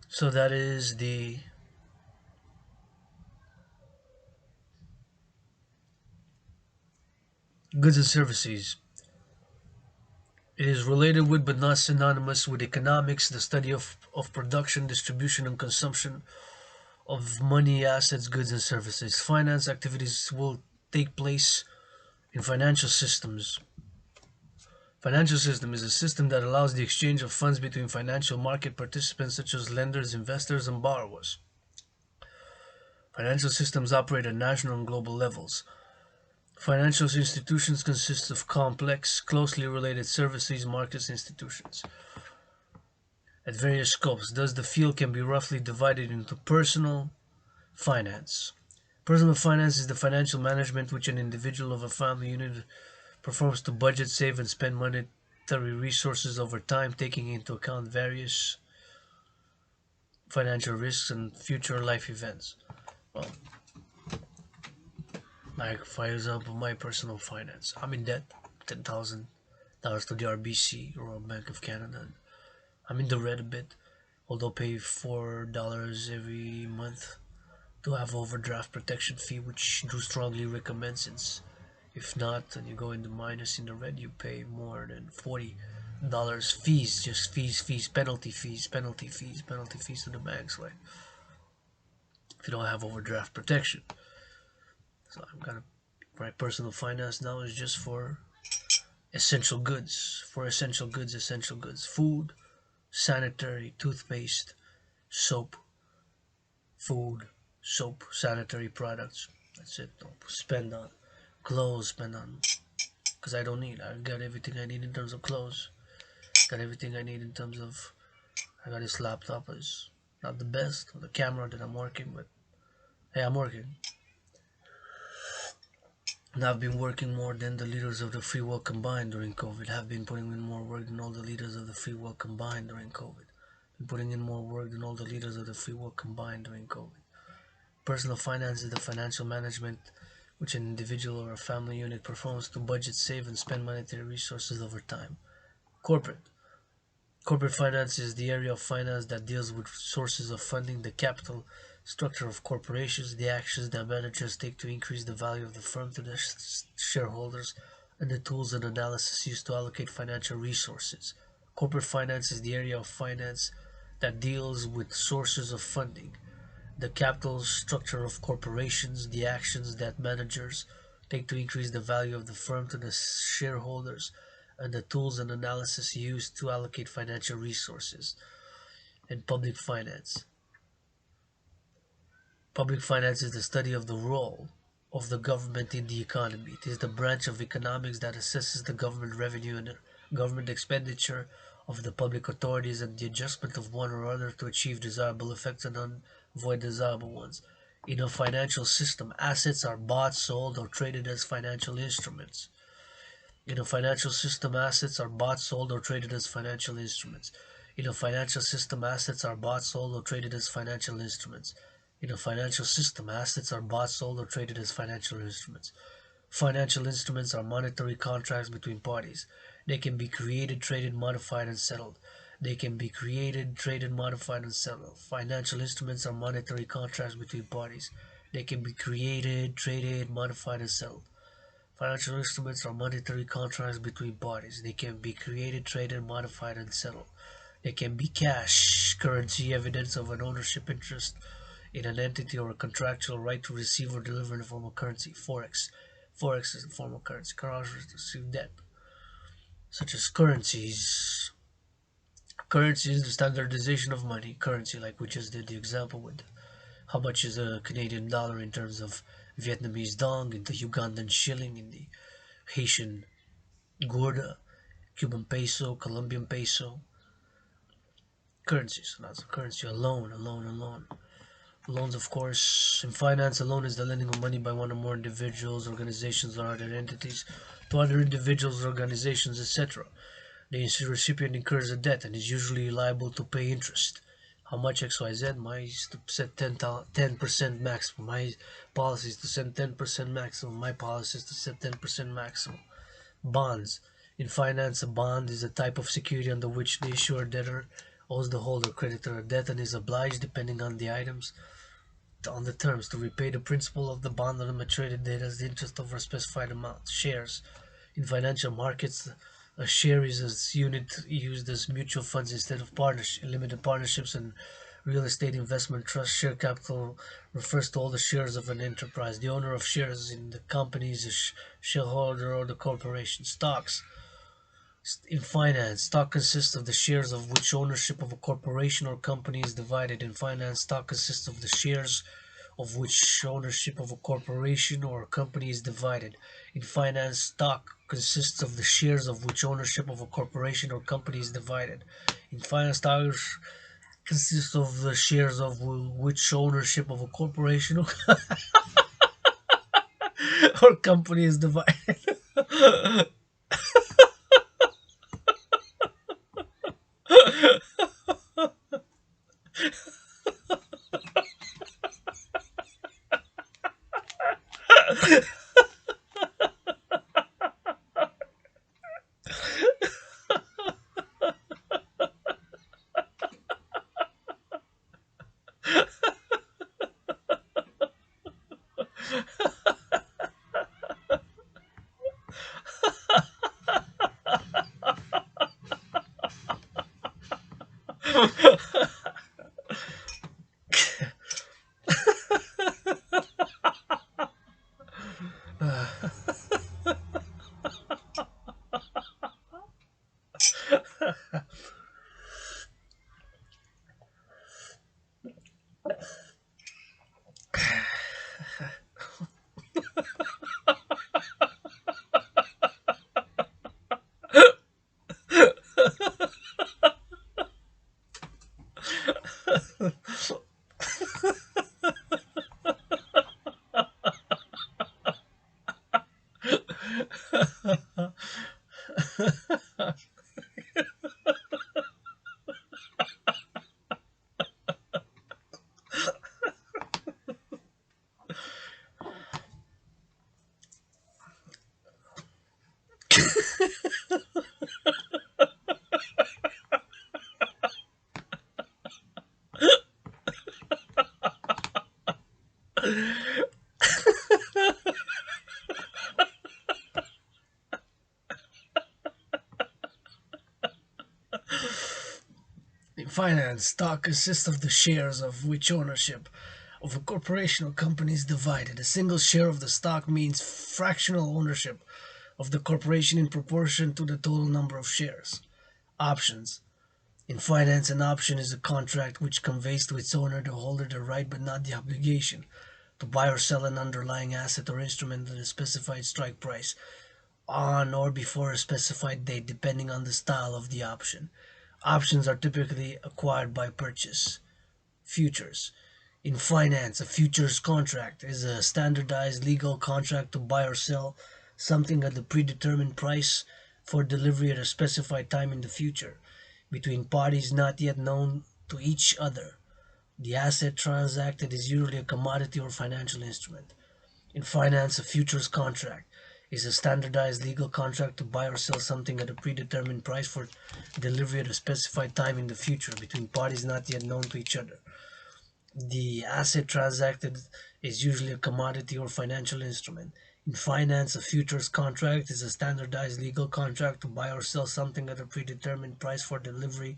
Speaker 1: So that is the goods and services. It is related with but not synonymous with economics, the study of production, distribution, and consumption of money, assets, goods, and services. Finance activities will take place in financial systems. Financial system is a system that allows the exchange of funds between financial market participants such as lenders, investors, and borrowers. Financial systems operate at national and global levels. Financial institutions consist of complex, closely related services, markets, institutions at various scopes. Thus, the field can be roughly divided into personal finance. Personal finance is the financial management which an individual of a family unit performs to budget, save, and spend monetary resources over time, taking into account various financial risks and future life events. Well, like for example, my personal finance. I'm in debt, $10,000 to the RBC, Royal Bank of Canada. I'm in the red a bit, although pay $4 every month to have overdraft protection fee, which Drew strongly recommends, since if not, and you go in the minus in the red, you pay more than $40 fees, just fees, penalty fees to the banks, right? If you don't have overdraft protection. So I'm gonna my personal finance now is just for essential goods, food, sanitary, toothpaste, soap, food, soap, sanitary products. That's it. Don't spend on clothes, spend on, because I don't need. I got everything I need in terms of clothes. Got everything I need in terms of. I got this laptop is not the best, or the camera that I'm working with. Hey, I'm working. And I've been working more than the leaders of the free world combined during COVID. Have been putting in more work than all the leaders of the free world combined during COVID. Been putting in more work than all the leaders of the free world combined during COVID. Personal finance is the financial management which an individual or a family unit performs to budget, save, and spend monetary resources over time. Corporate. Corporate finance is the area of finance that deals with sources of funding, the capital structure of corporations, the actions that managers take to increase the value of the firm to the shareholders, and the tools and analysis used to allocate financial resources. Corporate finance is the area of finance that deals with sources of funding, the capital structure of corporations, the actions that managers take to increase the value of the firm to the shareholders, and the tools and analysis used to allocate financial resources. And public finance. Public finance is the study of the role of the government in the economy. It is the branch of economics that assesses the government revenue and government expenditure of the public authorities and the adjustment of one or other to achieve desirable effects and avoid desirable ones. In a financial system, assets are bought, sold, or traded as financial instruments. In a financial system, assets are bought, sold, or traded as financial instruments. In a financial system, assets are bought, sold, or traded as financial instruments. In a financial system, assets are bought, sold, or traded as financial instruments. Financial instruments are monetary contracts between parties. They can be created, traded, modified, and settled. They can be created, traded, modified, and settled. Financial instruments are monetary contracts between parties. They can be created, traded, modified, and settled. Financial instruments are monetary contracts between parties. They can be created, traded, modified, and settled. They can be cash, currency, evidence of an ownership interest in an entity or a contractual right to receive or deliver in the form of currency. Forex. Forex is a form of currency. Currency to receive debt, such as currencies. Currency is the standardization of money. Currency, like we just did the example with how much is a Canadian dollar in terms of Vietnamese dong, in the Ugandan shilling, in the Haitian gourde, Cuban peso, Colombian peso. Currencies, not the currency. A loan. Loans, of course, in finance, a loan is the lending of money by one or more individuals, organizations, or other entities to other individuals, organizations, etc. The recipient incurs a debt and is usually liable to pay interest. How much XYZ? Mine is to set 10% maximum. My policy is to set 10% maximum. My policy is to set 10% maximum. Bonds. In finance, a bond is a type of security under which the issuer debtor owes the holder creditor a debt and is obliged, depending on the items, on the terms, to repay the principal of the bond on the maturity date as the interest over a specified amount. Shares. In financial markets, a share is a unit used as mutual funds instead of limited partnerships and real estate investment trust. Share capital refers to all the shares of an enterprise. The owner of shares in the company is a shareholder or the corporation. Stocks. In finance, stock consists of the shares of which ownership of a corporation or company is divided. In finance, stock consists of the shares of which ownership of a corporation or company is divided. In finance, stock consists of the shares of which ownership of a corporation or company is divided. In finance, stock consists of the shares of which ownership of a corporation or company is divided. In finance, stock consists of the shares of which ownership of a corporation or company is divided. A single share of the stock means fractional ownership of the corporation in proportion to the total number of shares. Options. In finance, an option is a contract which conveys to its owner, the holder, the right but not the obligation to buy or sell an underlying asset or instrument at a specified strike price on or before a specified date, depending on the style of the option. Options are typically acquired by purchase. Futures. In finance, a futures contract is a standardized legal contract to buy or sell something at a predetermined price for delivery at a specified time in the future between parties not yet known to each other. The asset transacted is usually a commodity or financial instrument. In finance, a futures contract is a standardized legal contract to buy or sell something at a predetermined price for delivery at a specified time in the future between parties not yet known to each other. The asset transacted is usually a commodity or financial instrument. In finance, a futures contract is a standardized legal contract to buy or sell something at a predetermined price for delivery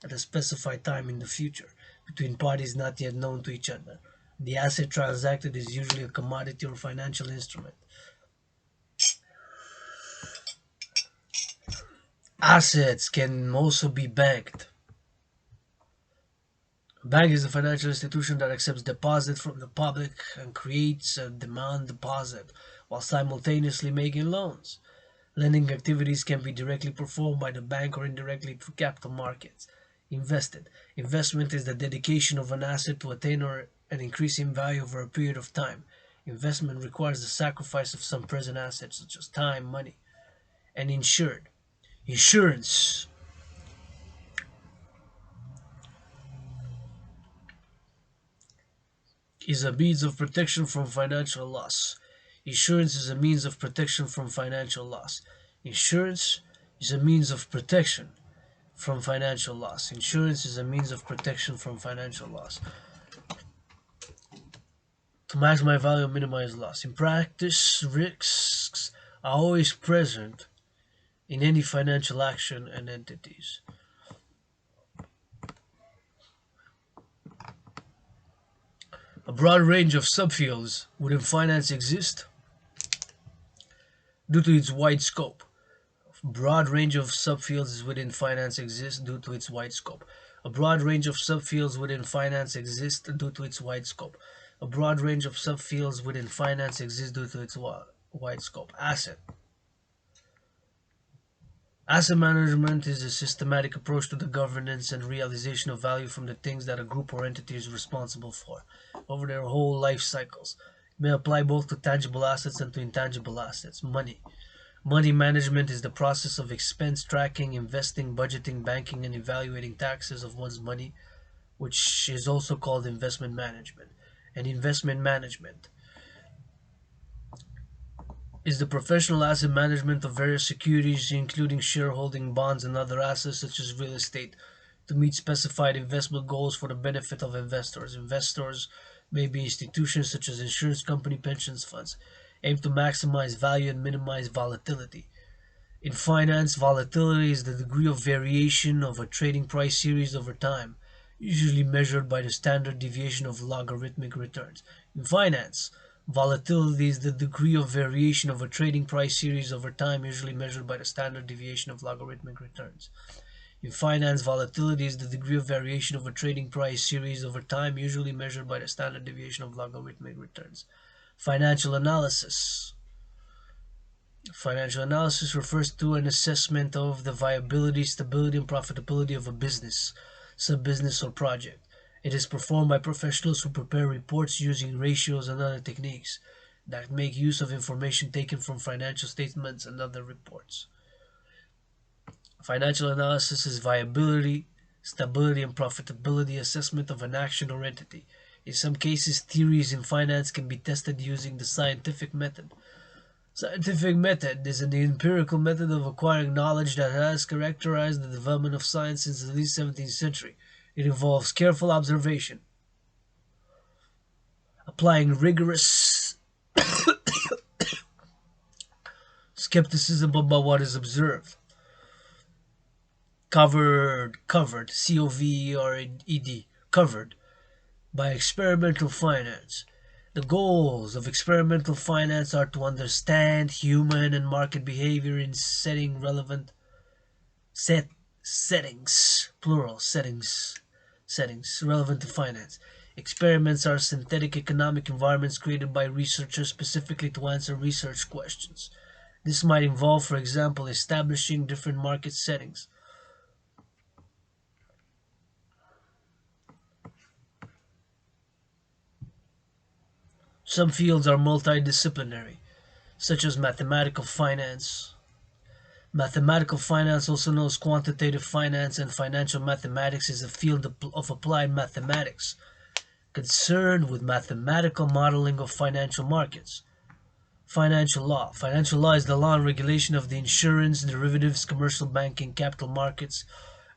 Speaker 1: at a specified time in the future between parties not yet known to each other. The asset transacted is usually a commodity or financial instrument. Assets can also be banked. A bank is a financial institution that accepts deposits from the public and creates a demand deposit while simultaneously making loans. Lending activities can be directly performed by the bank or indirectly through capital markets. Invested. Investment is the dedication of an asset to attain or an increase in value over a period of time. Investment requires the sacrifice of some present assets such as time, money. And insured. Insurance is a means of protection from financial loss. Insurance is a means of protection from financial loss. Insurance is a means of protection from financial loss. Insurance is a means of protection from financial loss. To maximize value and minimize loss. In practice, risks are always present in any financial action and entities. A broad range of subfields within finance exist due to its wide scope. A broad range of subfields within finance exists due to its wide scope. A broad range of subfields within finance exists due to its wide scope. A broad range of subfields within finance exists due to its wide scope. Asset management is a systematic approach to the governance and realization of value from the things that a group or entity is responsible for over their whole life cycles. It may apply both to tangible assets and to intangible assets. Money. Money management is the process of expense tracking, investing, budgeting, banking, and evaluating taxes of one's money, which is also called investment management. And investment management is the professional asset management of various securities, including shareholding, bonds, and other assets such as real estate, to meet specified investment goals for the benefit of investors. Investors may be institutions such as insurance company, pensions funds, aim to maximize value and minimize volatility. In finance, volatility is the degree of variation of a trading price series over time, usually measured by the standard deviation of logarithmic returns. In finance, volatility is the degree of variation of a trading price series over time, usually measured by the standard deviation of logarithmic returns. In finance, volatility is the degree of variation of a trading price series over time, usually measured by the standard deviation of logarithmic returns. Financial analysis. Financial analysis refers to an assessment of the viability, stability, and profitability of a business, sub-business, or project. It is performed by professionals who prepare reports using ratios and other techniques that make use of information taken from financial statements and other reports. Financial analysis is viability, stability, and profitability assessment of an action or entity. In some cases, theories in finance can be tested using the scientific method. Scientific method is an empirical method of acquiring knowledge that has characterized the development of science since at least the 17th century. It involves careful observation, applying rigorous skepticism about what is observed. Covered, C-O-V-E-R-E-D, covered by experimental finance. The goals of experimental finance are to understand human and market behavior in setting relevant settings, plural settings relevant to finance. Experiments are synthetic economic environments created by researchers specifically to answer research questions. This might involve, for example, establishing different market settings. Some fields are multidisciplinary, such as mathematical finance. Mathematical finance, also known as quantitative finance and financial mathematics, is a field of applied mathematics concerned with mathematical modeling of financial markets. Financial law. Financial law is the law and regulation of the insurance, derivatives, commercial banking, capital markets,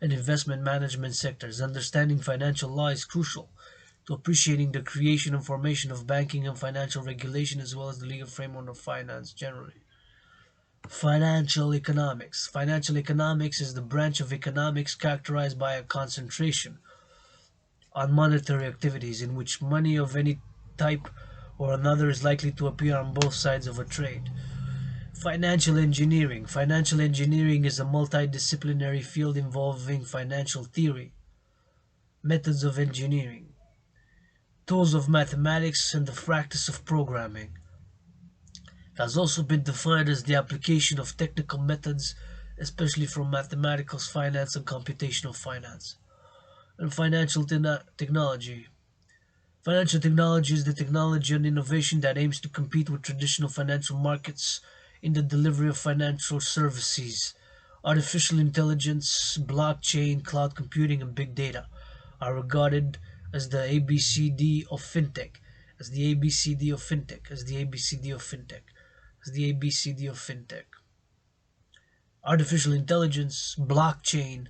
Speaker 1: and investment management sectors. Understanding financial law is crucial to appreciating the creation and formation of banking and financial regulation, as well as the legal framework of finance generally. Financial economics. Financial economics is the branch of economics characterized by a concentration on monetary activities in which money of any type or another is likely to appear on both sides of a trade. Financial engineering. Financial engineering is a multidisciplinary field involving financial theory, methods of engineering, tools of mathematics, and the practice of programming. It has also been defined as the application of technical methods, especially from mathematical finance and computational finance. And financial technology. Financial technology is the technology and innovation that aims to compete with traditional financial markets in the delivery of financial services. Artificial intelligence, blockchain, cloud computing, and big data are regarded as the ABCD of fintech, as the ABCD of fintech, as the ABCD of fintech, as the ABCD of fintech. Artificial intelligence, blockchain.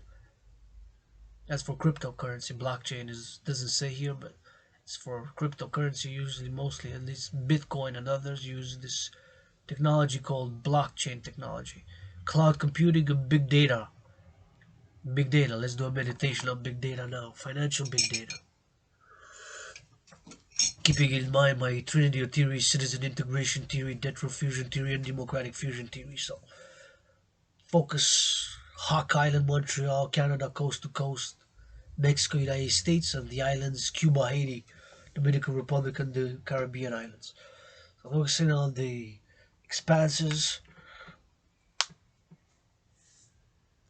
Speaker 1: As for cryptocurrency, blockchain is doesn't say here, but it's for cryptocurrency. Usually, mostly, at least Bitcoin and others use this technology called blockchain technology. Cloud computing and big data. Big data. Let's do a meditation on big data now. Financial big data. Keeping in mind my trinity of theories: citizen integration theory, debt fusion theory, and democratic fusion theory. So, focus: Hawk Island, Montreal, Canada, coast to coast, Mexico, United States, and the islands: Cuba, Haiti, Dominican Republic, and the Caribbean islands. So, focusing on the expanses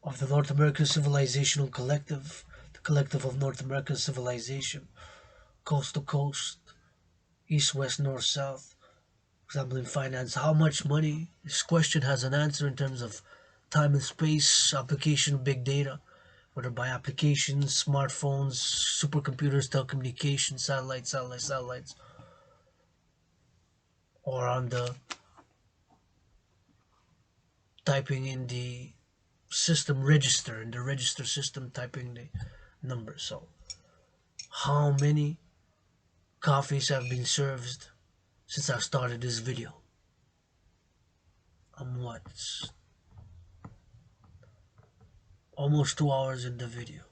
Speaker 1: of the North American civilizational collective, the collective of North American civilization, coast to coast, east, west, north, south. For example, in finance, how much money? This question has an answer in terms of time and space, application of big data, whether by applications, smartphones, supercomputers, telecommunications, satellites, or on the typing in the system register, in the register system, typing the number. So, how many coffees have been served since I started this video? I'm what? Almost 2 hours in the video.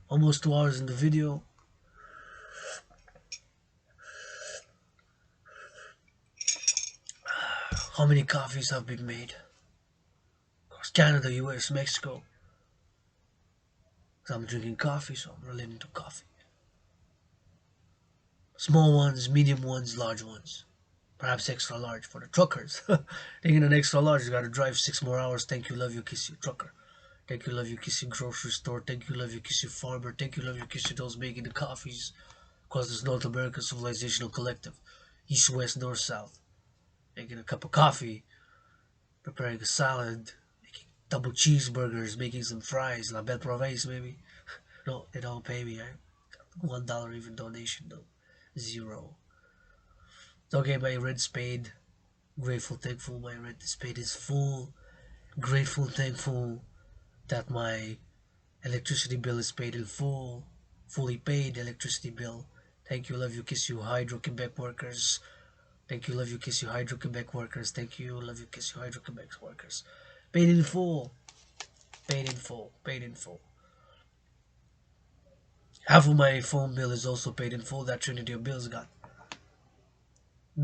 Speaker 1: Almost 2 hours in the video. How many coffees have been made? Of course, Canada, US, Mexico. So I'm drinking coffee, so I'm relating to coffee. Small ones, medium ones, large ones. Perhaps extra large for the truckers. Taking an extra large, you gotta drive 6 more hours. Thank you, love you, kiss you, trucker. Thank you, love you, kiss you, grocery store. Thank you, love you, kiss you, farmer. Thank you, love you, kiss you, those making the coffees. Cause this North American civilizational collective. East, west, north, south. Making a cup of coffee. Preparing a salad. Making double cheeseburgers. Making some fries. La Belle Province, maybe. No, they don't pay me. $1 even donation, though. Zero. It's okay, my rent's paid. Grateful, thankful, my rent is paid is full. Grateful, thankful that my electricity bill is paid in full. Fully paid electricity bill. Thank you, love you, kiss you, Hydro-Quebec workers. Thank you, love you, kiss you, Hydro-Quebec workers. Thank you, love you, kiss you, Hydro-Quebec workers. Paid in full. Paid in full. Paid in full. Half of my phone bill is also paid in full. That trinity of bills got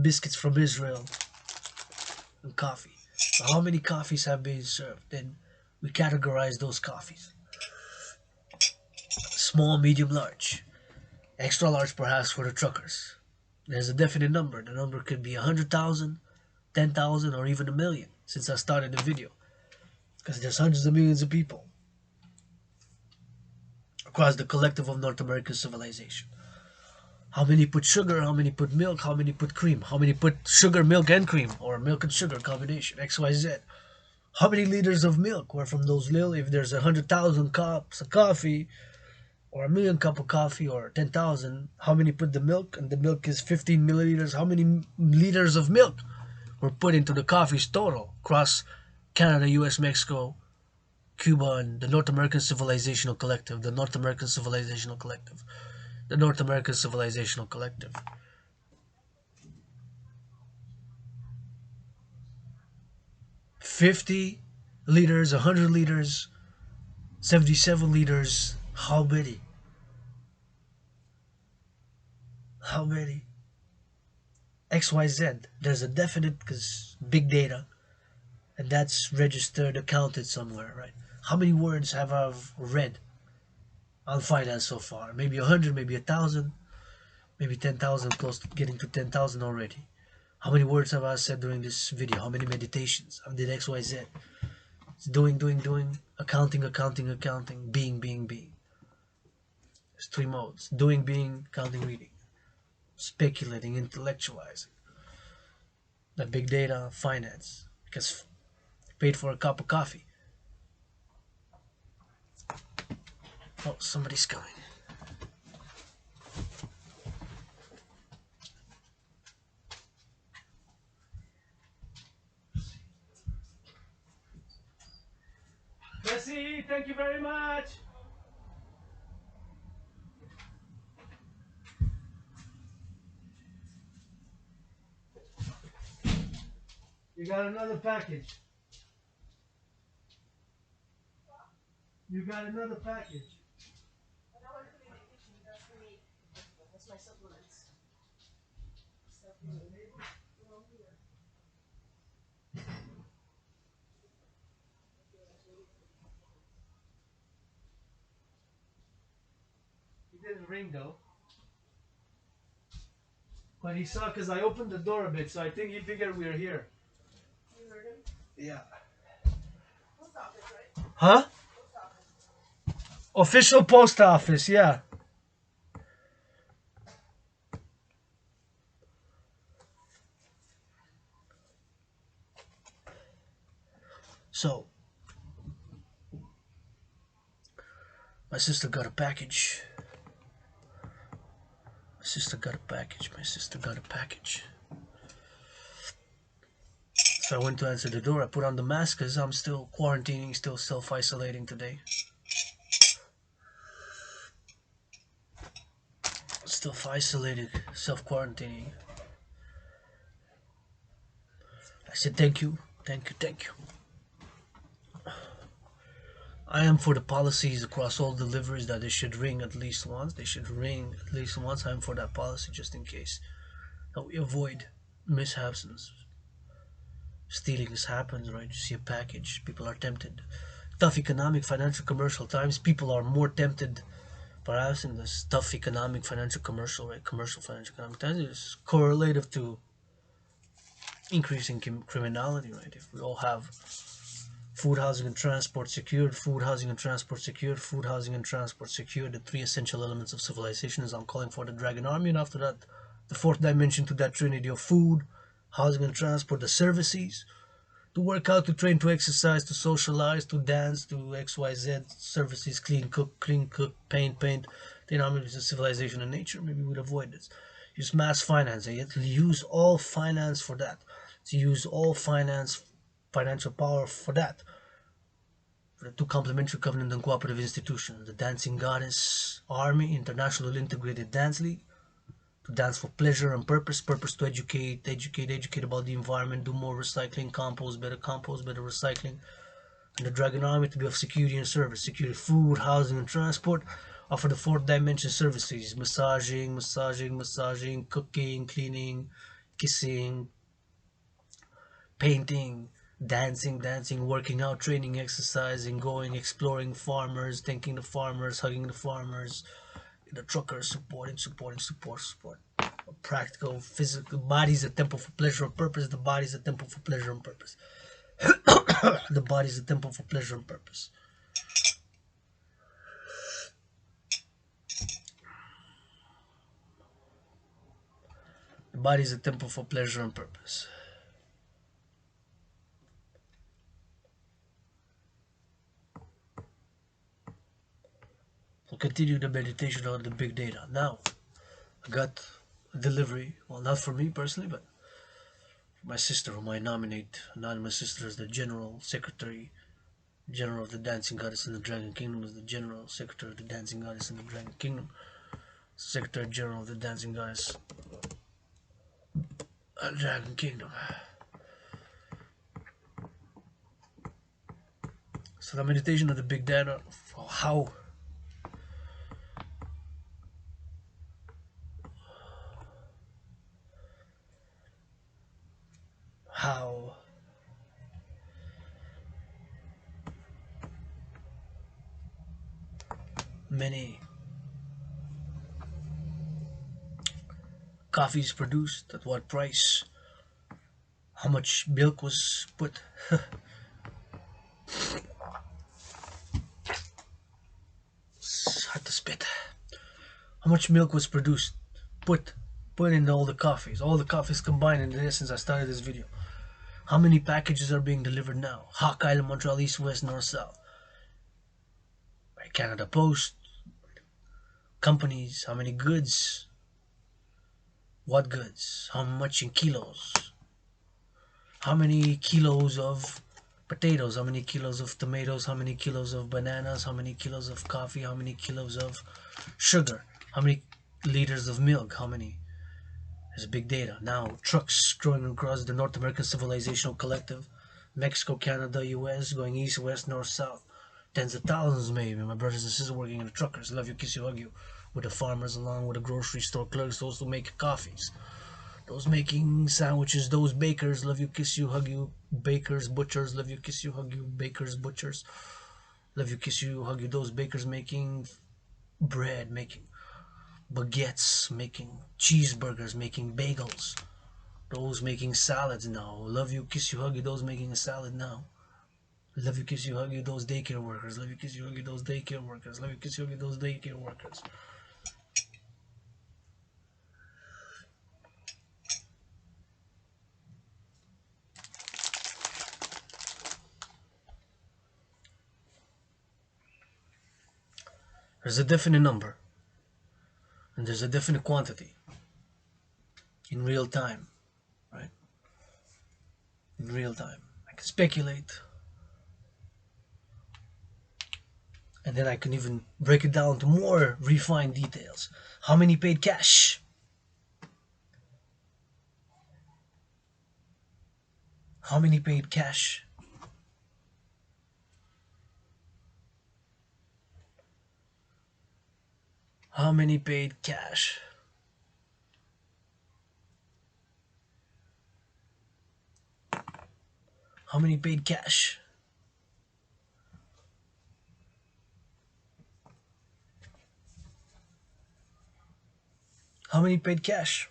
Speaker 1: biscuits from Israel and coffee. So how many coffees have been served? Then we categorize those coffees: small, medium, large. Extra large perhaps for the truckers. There's a definite number. The number could be 100,000, 10,000, or even 1,000,000 since I started the video. Because there's hundreds of millions of people across the collective of North American civilization. How many put sugar, how many put milk, how many put cream, how many put sugar, milk, and cream, or milk and sugar combination, XYZ. How many liters of milk were from those little, if there's 100,000 cups of coffee, or a million cup of coffee, or 10,000, how many put the milk, and the milk is 15 milliliters, how many liters of milk were put into the coffee's total across Canada, US, Mexico, Cuba, and the North American Civilizational Collective, the North American Civilizational Collective, the North American Civilizational Collective. 50 liters, 100 liters, 77 liters. How many? How many? XYZ. There's a definite, because big data, and that's registered, accounted somewhere, right? How many words have I read on finance so far? Maybe 100, maybe 1,000, maybe 10,000, close to getting to 10,000 already. How many words have I said during this video? How many meditations? I did XYZ. It's doing, accounting, being. There's three modes: doing, being, counting, reading. Speculating, intellectualizing. The big data, finance. Because paid for a cup of coffee. Oh, somebody's coming. Bessie, thank you very much. You got another package. You got another package. That's my supplements. He didn't ring though. But he saw, because I opened the door a bit, so I think he figured we were here. You heard him? Yeah. Post office, right? Huh? Post office. Official post office, yeah. So, my sister got a package. My sister got a package. So I went to answer the door. I put on the mask because I'm still quarantining, still self-isolating today. Still isolated, self-quarantining. I said thank you. I am for the policies across all deliveries that they should ring at least once. I am for that policy just in case. That we avoid mishaps and stealing happens, right? You see a package, people are tempted. Tough economic, financial, commercial times, people are more tempted. Perhaps in this tough economic, financial, commercial, right? Commercial, financial, economic times is correlative to increasing criminality, right? If we all have food, housing, and transport secured, the three essential elements of civilization, as I'm calling for the Dragan army, and after that, the fourth dimension to that trinity of food, housing, and transport, the services, to work out, to train, to exercise, to socialize, to dance, to XYZ, services, clean, cook, paint, the army is a civilization and nature. Maybe we'd avoid this. Use mass finance, and yet use all finance for that. To use all financial power for that. For the two complementary covenant and cooperative institutions, the Dancing Goddess Army, International Integrated Dance League, to dance for pleasure and purpose to educate about the environment, do more recycling, compost, better recycling, and the Dragan army to be of security and service, security, food, housing, and transport, offer the fourth dimension services, massaging, cooking, cleaning, kissing, painting, dancing, working out, training, exercising, going, exploring, farmers, thanking the farmers, hugging the farmers, the truckers, supporting. Practical, physical, body's a temple for pleasure and purpose. The body's a temple for pleasure and purpose. The body's a temple for pleasure and purpose. The body is a temple for pleasure and purpose. We'll continue the meditation on the big data. Now, I got a delivery, well, not for me personally, but for my sister, whom I nominate, anonymous sister, as the General Secretary General of the Dancing Goddess in the Dragon Kingdom, as the General Secretary of the Dancing Goddess in the Dragon Kingdom, Secretary General of the Dancing Goddess in the Dragon Kingdom. So the meditation of the big data, how many coffees produced, at what price, how much milk was put. It's hard to spit. How much milk was produced, put in all the coffees combined. In essence, I started this video. How many packages are being delivered now? Hawk Island, Montreal, East, West, North, South. By Canada Post, companies, how many goods, what goods, how much in kilos, how many kilos of potatoes, how many kilos of tomatoes, how many kilos of bananas, how many kilos of coffee, how many kilos of sugar, how many liters of milk, how many. There's big data. Now, trucks growing across the North American Civilizational Collective, Mexico, Canada, US, going east, west, north, south. Tens of thousands, maybe. My brothers and sisters working in the truckers. Love you, kiss you, hug you. With the farmers, along with the grocery store clerks, those who make coffees. Those making sandwiches, those bakers. Love you, kiss you, hug you. Bakers, butchers. Love you, kiss you, hug you. Bakers, butchers. Love you, kiss you, hug you. Those bakers making bread, making baguettes, making cheeseburgers, making bagels, those making salads now. Love you, kiss you, hug you, those making a salad now. Love you, kiss you, hug you, those daycare workers. Love you, kiss you, hug you, those daycare workers. Love you, kiss you, hug you, those daycare workers. There's a definite number, and there's a definite quantity in real time, right? In real time. I can speculate, and then I can even break it down to more refined details. How many paid cash? How many paid cash? How many paid cash? How many paid cash? How many paid cash?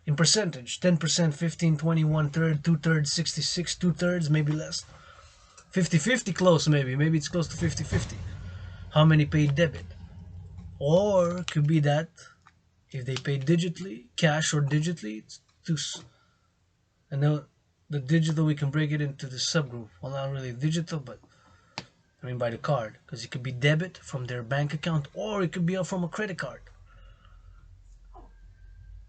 Speaker 1: In percentage, 10%, 15, 20, 1/3, 2/3, 66, 2/3, maybe less. 50-50 close, maybe it's close to 50-50. How many paid debit? Or it could be that if they pay digitally, cash or digitally, it's two. And now the digital, we can break it into the subgroup. Well, not really digital, but I mean by the card, because it could be debit from their bank account, or it could be from a credit card.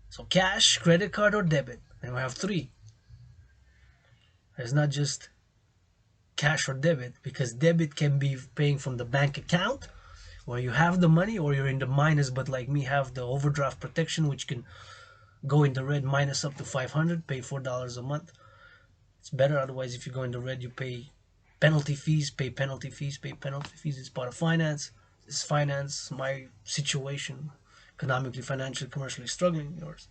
Speaker 1: So cash, credit card, or debit. And we have three. It's not just cash or debit, because debit can be paying from the bank account where you have the money, or you're in the minus, but like me, have the overdraft protection, which can go in the red, minus up to 500, pay $4 a month. It's better. Otherwise, if you go in the red, you pay penalty fees, pay penalty fees. It's part of finance. It's finance, my situation, economically, financially, commercially struggling, yours.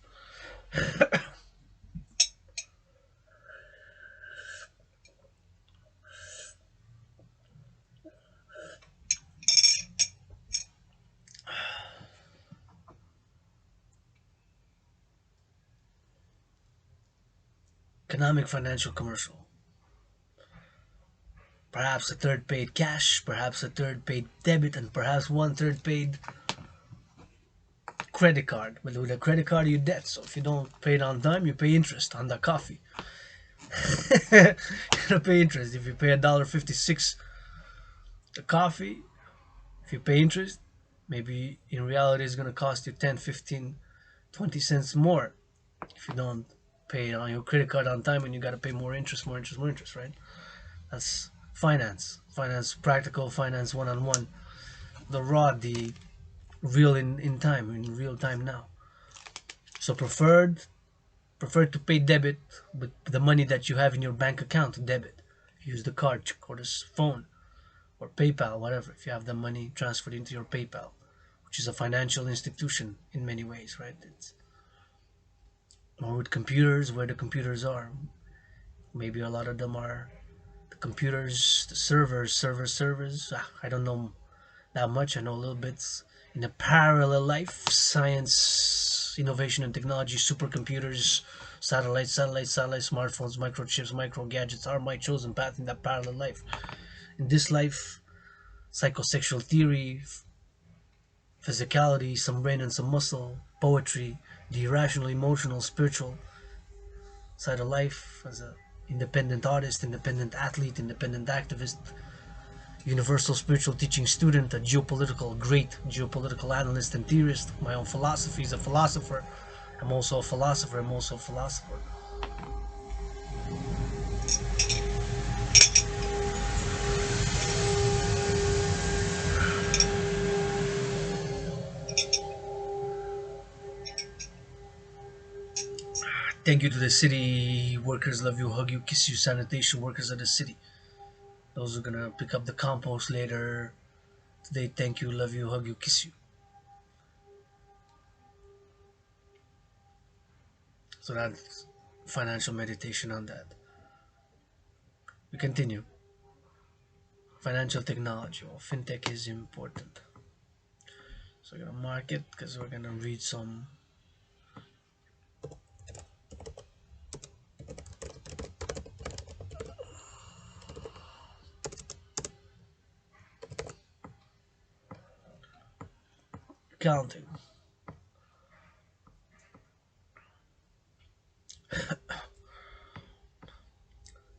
Speaker 1: Economic, financial, commercial. Perhaps a third paid cash, perhaps a third paid debit, and perhaps 1/3 paid credit card. But with a credit card, you debt. So if you don't pay it on time, you pay interest on the coffee. You gotta pay interest. If you pay $1.56 the coffee, if you pay interest, maybe in reality it's gonna cost you 10, 15, 20 cents more if you don't pay it on your credit card on time, and you gotta pay more interest, more interest, more interest, right? That's finance, practical finance, one-on-one, the raw, the real in real time now. So preferred to pay debit with the money that you have in your bank account. Debit, use the card or the phone or PayPal, whatever. If you have the money transferred into your PayPal, which is a financial institution in many ways, right? It's or with computers, where the computers are. Maybe a lot of them are the computers, the servers. I don't know that much. I know a little bits in a parallel life, science, innovation and technology, supercomputers, satellites, smartphones, microchips, micro gadgets are my chosen path in that parallel life. In this life, psychosexual theory, physicality, some brain and some muscle, poetry, the irrational, emotional, spiritual side of life as a independent artist, independent athlete, independent activist, universal spiritual teaching student, a great geopolitical analyst and theorist. My own philosophy is a philosopher. I'm also a philosopher. Thank you to the city workers, love you, hug you, kiss you, sanitation workers of the city. Those who are gonna pick up the compost later today, thank you, love you, hug you, kiss you. So that's financial meditation on that. We continue. Financial technology. Well, fintech is important. So we're gonna mark it because we're gonna read some counting.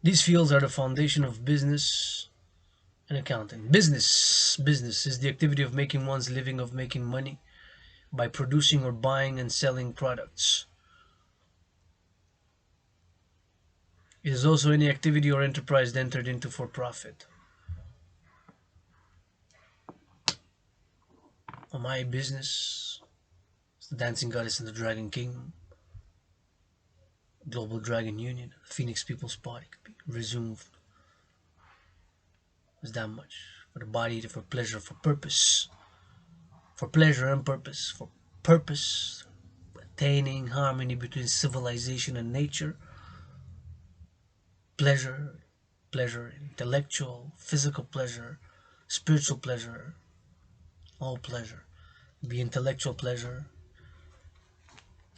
Speaker 1: These fields are the foundation of business and accounting. Business is the activity of making one's living, of making money by producing or buying and selling products. It is also any activity or enterprise entered into for profit. My business is the Dancing Goddess and the Dragon Kingdom, Global Dragon Union, the Phoenix People's Party could be resumed. It's that much. For the body, for pleasure, for purpose. For pleasure and purpose. For purpose, attaining harmony between civilization and nature. Pleasure, intellectual, physical pleasure, spiritual pleasure, all pleasure. Be intellectual pleasure,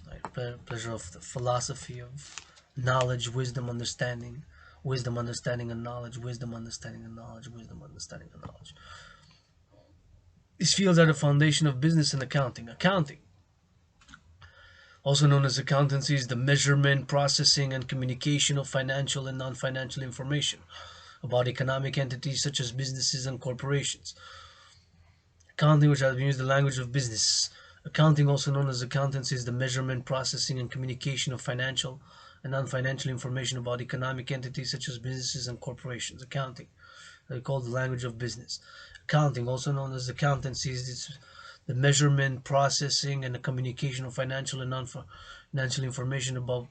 Speaker 1: like pleasure of the philosophy of knowledge, wisdom, understanding, and knowledge, wisdom, understanding, and knowledge, wisdom, understanding, and knowledge. These fields are the foundation of business and accounting. Accounting, also known as accountancy, is the measurement, processing, and communication of financial and non-financial information about economic entities such as businesses and corporations. Accounting, which has been used the language of business. Accounting, also known as accountancy, is the measurement, processing, and communication of financial and non-financial information about economic entities such as businesses and corporations. Accounting, they call the language of business. Accounting, also known as accountancy, is the measurement, processing, and the communication of financial and non-financial information about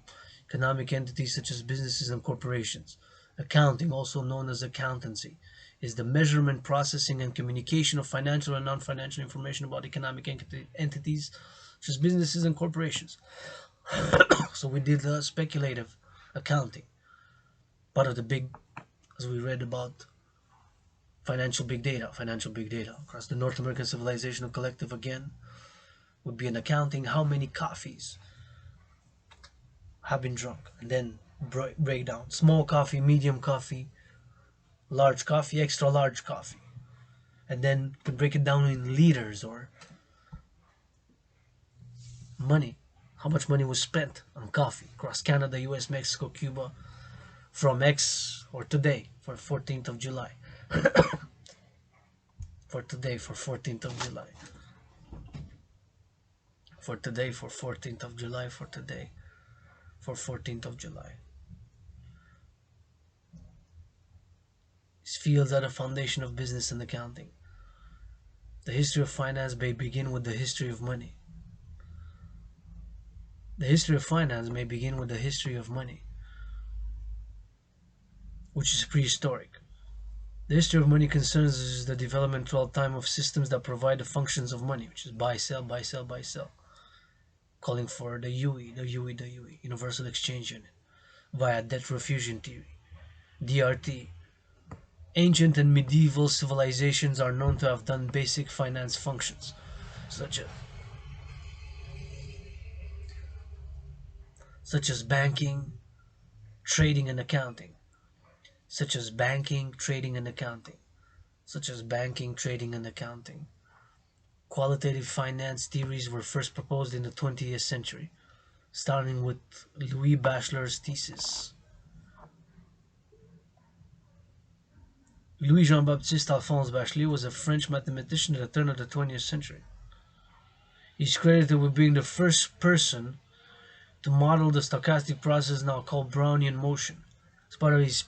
Speaker 1: economic entities such as businesses and corporations. Accounting, also known as accountancy, is the measurement, processing, and communication of financial and non-financial information about economic entities such as businesses and corporations. So we did the speculative accounting, part of the big, as we read about financial big data across the North American civilizational collective. Again, would be an accounting how many coffees have been drunk, and then break down small coffee, medium coffee, large coffee, extra large coffee, and then could break it down in liters or money. How much money was spent on coffee across Canada, US, Mexico, Cuba, from X or today for 14th of July. For today, for 14th of July. For today, for 14th of July, for today, for 14th of July. These fields are the foundation of business and accounting. The history of finance may begin with the history of money. The history of finance may begin with the history of money, which is prehistoric. The history of money concerns the development throughout time of systems that provide the functions of money, which is buy, sell, buy, sell, buy, sell, calling for the UE, Universal Exchange Unit, via debt refusion theory, DRT. Ancient and medieval civilizations are known to have done basic finance functions, such as banking, trading, and accounting. Such as banking, trading, and accounting. Such as banking, trading, and accounting. Qualitative finance theories were first proposed in the 20th century, starting with Louis Bachelor's thesis. Louis Jean-Baptiste Alphonse Bachelard was a French mathematician at the turn of the 20th century. He's credited with being the first person to model the stochastic process now called Brownian motion. As part of his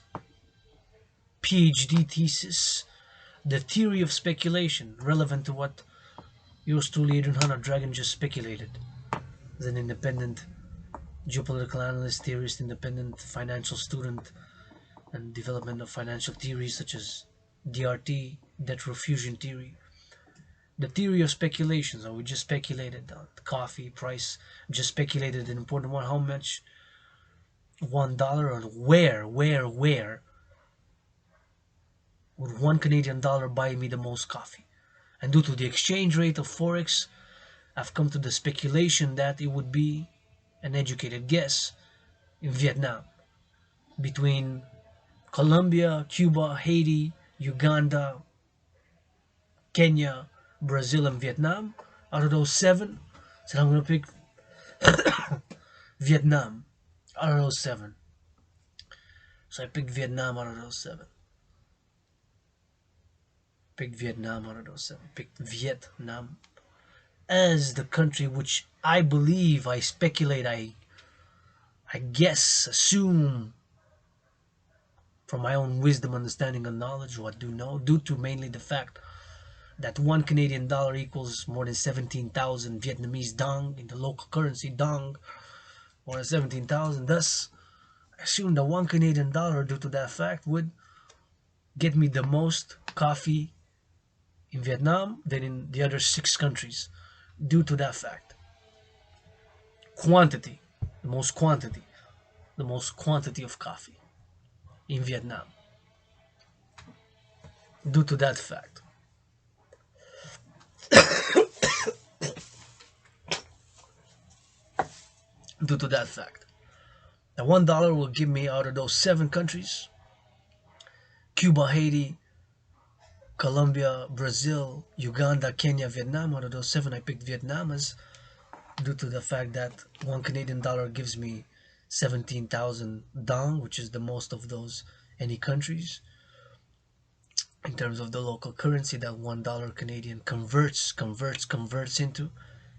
Speaker 1: PhD thesis, the theory of speculation, relevant to what yours truly, Adrian Hunter Dragan, just speculated. As an independent geopolitical analyst, theorist, independent financial student, and development of financial theories such as DRT, debt refusion theory. The theory of speculation, so we just speculated on the coffee price, just speculated an important one, how much $1 or where would $1 Canadian buy me the most coffee? And due to the exchange rate of Forex, I've come to the speculation that it would be an educated guess in Vietnam, between Colombia, Cuba, Haiti, Uganda, Kenya, Brazil, and Vietnam. Out of those seven, so I'm going to pick Vietnam out of those seven. So I picked Vietnam out of those seven. Picked Vietnam out of those seven. Picked Vietnam as the country which I believe, I speculate, I guess, assume, from my own wisdom, understanding, and knowledge, what do know, due to mainly the fact that $1 Canadian equals more than 17,000 Vietnamese dong in the local currency, dong, more than 17,000. Thus, I assume that $1 Canadian, due to that fact, would get me the most coffee in Vietnam than in the other 6 countries, due to that fact. Quantity, the most quantity of coffee in Vietnam, due to that fact. Due to that fact. That $1 will give me, out of those 7 countries, Cuba, Haiti, Colombia, Brazil, Uganda, Kenya, Vietnam. Out of those 7, I picked Vietnam as, due to the fact that $1 Canadian gives me 17,000 dong, which is the most of those any countries. In terms of the local currency, that $1 Canadian converts into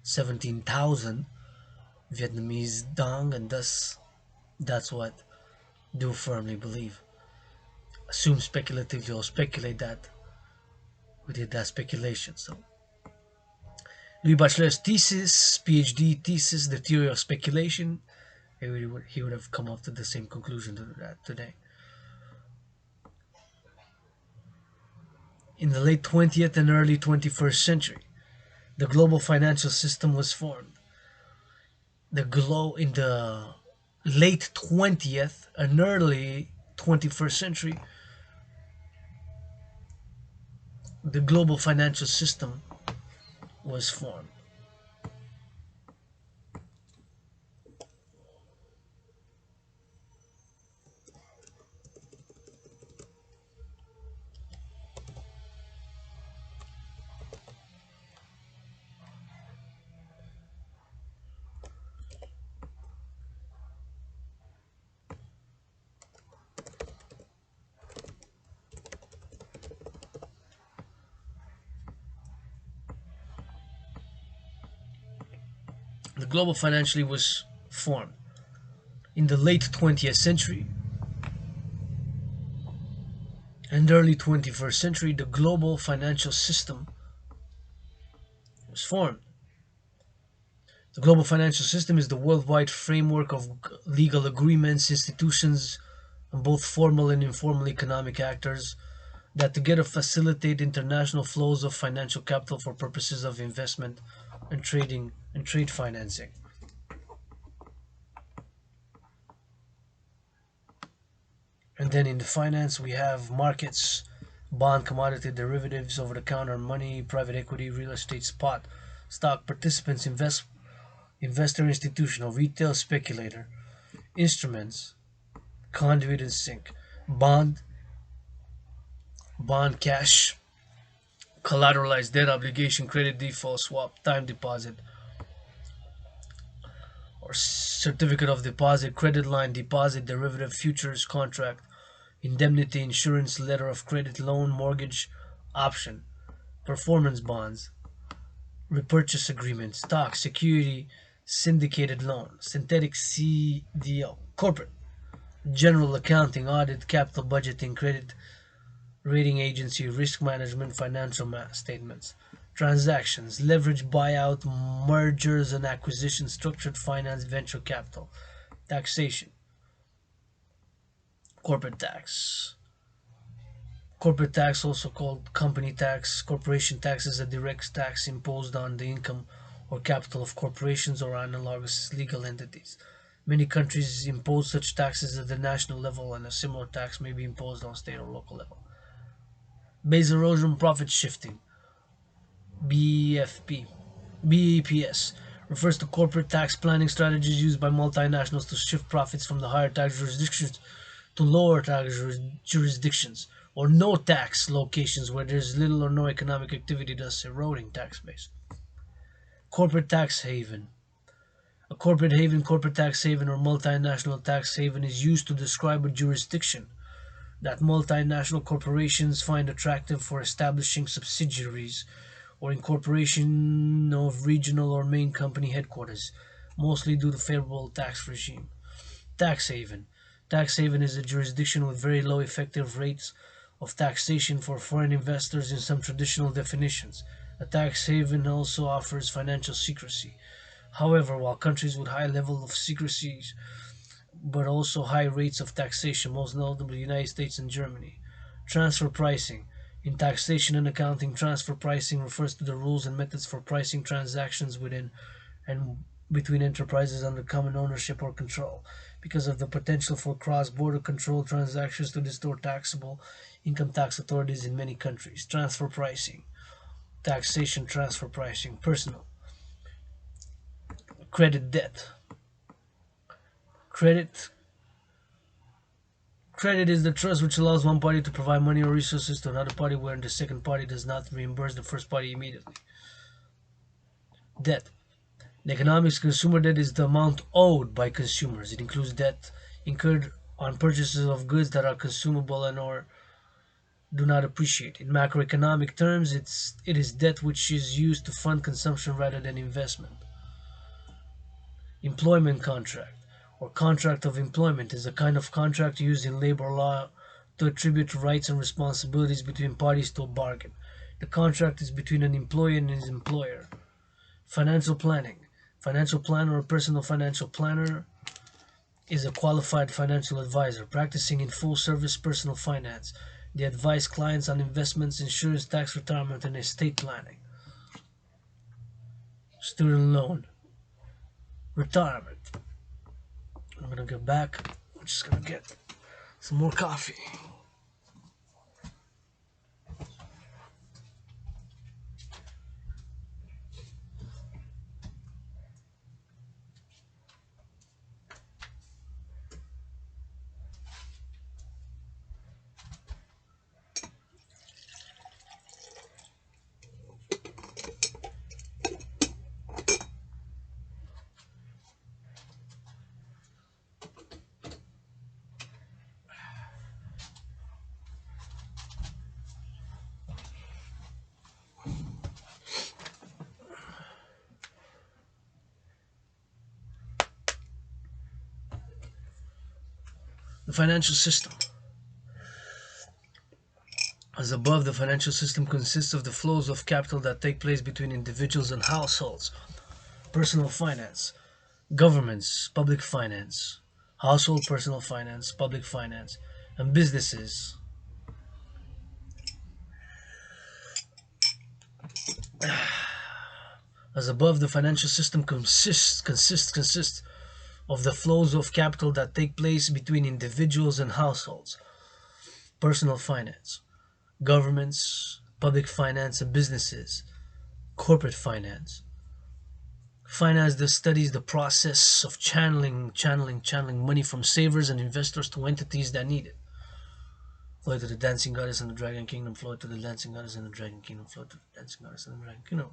Speaker 1: 17,000 Vietnamese dong, and thus that's what do firmly believe. Assume speculatively or speculate that we did that speculation. So Louis Bachelor's thesis, PhD thesis, the theory of speculation, he would have come up to the same conclusion to that today. In the late 20th and early 21st century, the global financial system was formed. In the late 20th and early 21st century, the global financial system was formed. global financially was formed. In the late 20th century and early 21st century, the global financial system was formed. The global financial system is the worldwide framework of legal agreements, institutions, and both formal and informal economic actors that together facilitate international flows of financial capital for purposes of investment and trading and trade financing. And then in the finance, we have markets, bond, commodity, derivatives, over the counter money, private equity, real estate, spot, stock, participants, investor, institutional, retail, speculator, instruments, conduit, and sink, bond, cash, collateralized debt, obligation, credit default, swap, time deposit, or certificate of deposit, credit line, deposit, derivative, futures, contract, indemnity, insurance, letter of credit, loan, mortgage, option, performance bonds, repurchase agreement, stock, security, syndicated loan, synthetic CDO, corporate, general accounting, audit, capital budgeting, credit rating agency, risk management, financial statements, transactions, leverage buyout, mergers and acquisitions, structured finance, venture capital, taxation, corporate tax. Corporate tax, also called company tax. Corporation tax is a direct tax imposed on the income or capital of corporations or analogous legal entities. Many countries impose such taxes at the national level, and a similar tax may be imposed on state or local level. Base erosion, profit shifting, BEFP, BEPS, refers to corporate tax planning strategies used by multinationals to shift profits from the higher tax jurisdictions to lower tax jurisdictions or no tax locations where there is little or no economic activity, thus eroding tax base. Corporate tax haven. A corporate haven, corporate tax haven, or multinational tax haven is used to describe a jurisdiction that multinational corporations find attractive for establishing subsidiaries or incorporation of regional or main company headquarters, mostly due to favorable tax regime. Tax haven. Tax haven is a jurisdiction with very low effective rates of taxation for foreign investors in some traditional definitions. A tax haven also offers financial secrecy. However, while countries with high level of secrecy but also high rates of taxation, most notably the United States and Germany. Transfer pricing. In taxation and accounting, transfer pricing refers to the rules and methods for pricing transactions within and between enterprises under common ownership or control. Because of the potential for cross-border control transactions to distort taxable income tax authorities in many countries. Transfer pricing. Taxation transfer pricing. Personal. Credit debt. Credit Credit is the trust which allows one party to provide money or resources to another party wherein the second party does not reimburse the first party immediately. Debt. In economics, consumer debt is the amount owed by consumers. It includes debt incurred on purchases of goods that are consumable and or do not appreciate. In macroeconomic terms, it is debt which is used to fund consumption rather than investment. Employment contract or contract of employment is a kind of contract used in labor law to attribute rights and responsibilities between parties to a bargain. The contract is between an employee and his employer. Financial planning. Financial planner or personal financial planner is a qualified financial advisor practicing in full service personal finance. They advise clients on investments, insurance, tax, retirement, and estate planning. Student loan. Retirement. I'm gonna get back. I'm just gonna get some more coffee. The financial system. As above, the financial system consists of the flows of capital that take place between individuals and households, personal finance, governments, public finance, household personal finance, public finance, and businesses. As above, the financial system consists of the flows of capital that take place between individuals and households, personal finance, governments, public finance, and businesses, corporate finance. Finance that studies the process of channeling money from savers and investors to entities that need it. Flow to the dancing goddess and the dragon kingdom, flow to the dancing goddess and the dragon kingdom, flow to the dancing goddess and the dragon kingdom.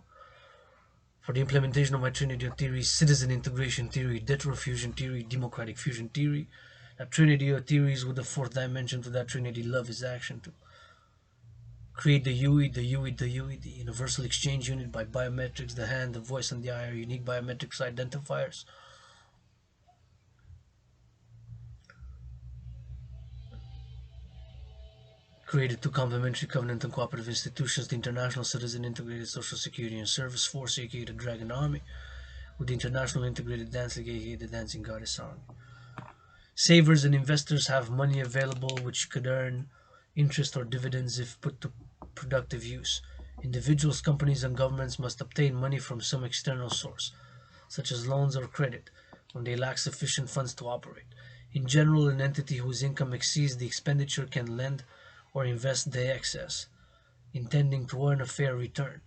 Speaker 1: For the implementation of my Trinity of theories, citizen integration theory, fusion theory, democratic fusion theory, that Trinity of theories with the fourth dimension to that Trinity, love is action to create the the universal exchange unit by biometrics, the hand, the voice, and the eye are unique biometrics identifiers. Created two complementary covenant and cooperative institutions, the International Citizen Integrated Social Security and Service Force, aka the Dragon Army, with the International Integrated Dance League, aka the Dancing Goddess Army. Savers and investors have money available which could earn interest or dividends if put to productive use. Individuals, companies, and governments must obtain money from some external source, such as loans or credit, when they lack sufficient funds to operate. In general, an entity whose income exceeds the expenditure can lend or invest the excess, intending to earn a fair return.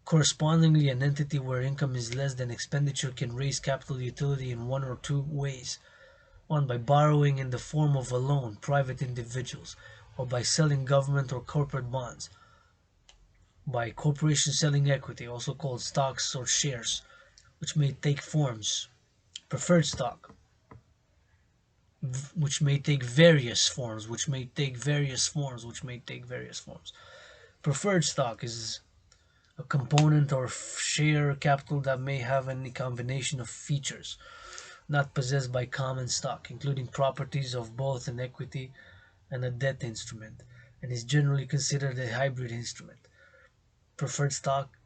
Speaker 1: Correspondingly, an entity where income is less than expenditure can raise capital utility in one or two ways. One, by borrowing in the form of a loan, private individuals, or by selling government or corporate bonds. By corporations selling equity, also called stocks or shares, which may take forms. Preferred stock, which may take various forms, Preferred stock is a component or share capital that may have any combination of features not possessed by common stock, including properties of both an equity and a debt instrument, and is generally considered a hybrid instrument. Preferred stock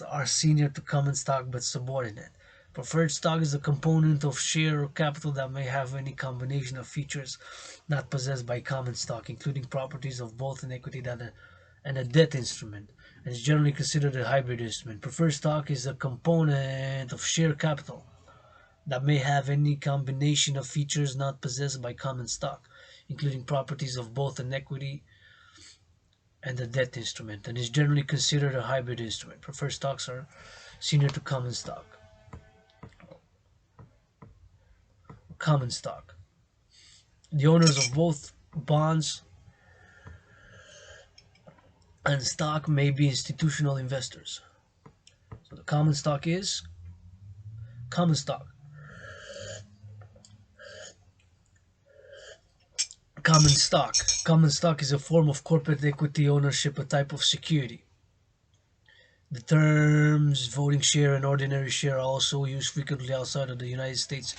Speaker 1: are senior to common stock but subordinate. Preferred stock is a component of share or capital that may have any combination of features not possessed by common stock, including properties of both an equity and a debt instrument, and is generally considered a hybrid instrument. Preferred stock is a component of share capital that may have any combination of features not possessed by common stock, including properties of both an equity and a debt instrument, and is generally considered a hybrid instrument. Preferred stocks are senior to common stock. Common stock. The owners of both bonds and stock may be institutional investors. So the common stock is common stock. Common stock. Common stock is a form of corporate equity ownership, a type of security. The terms voting share and ordinary share are also used frequently outside of the United States.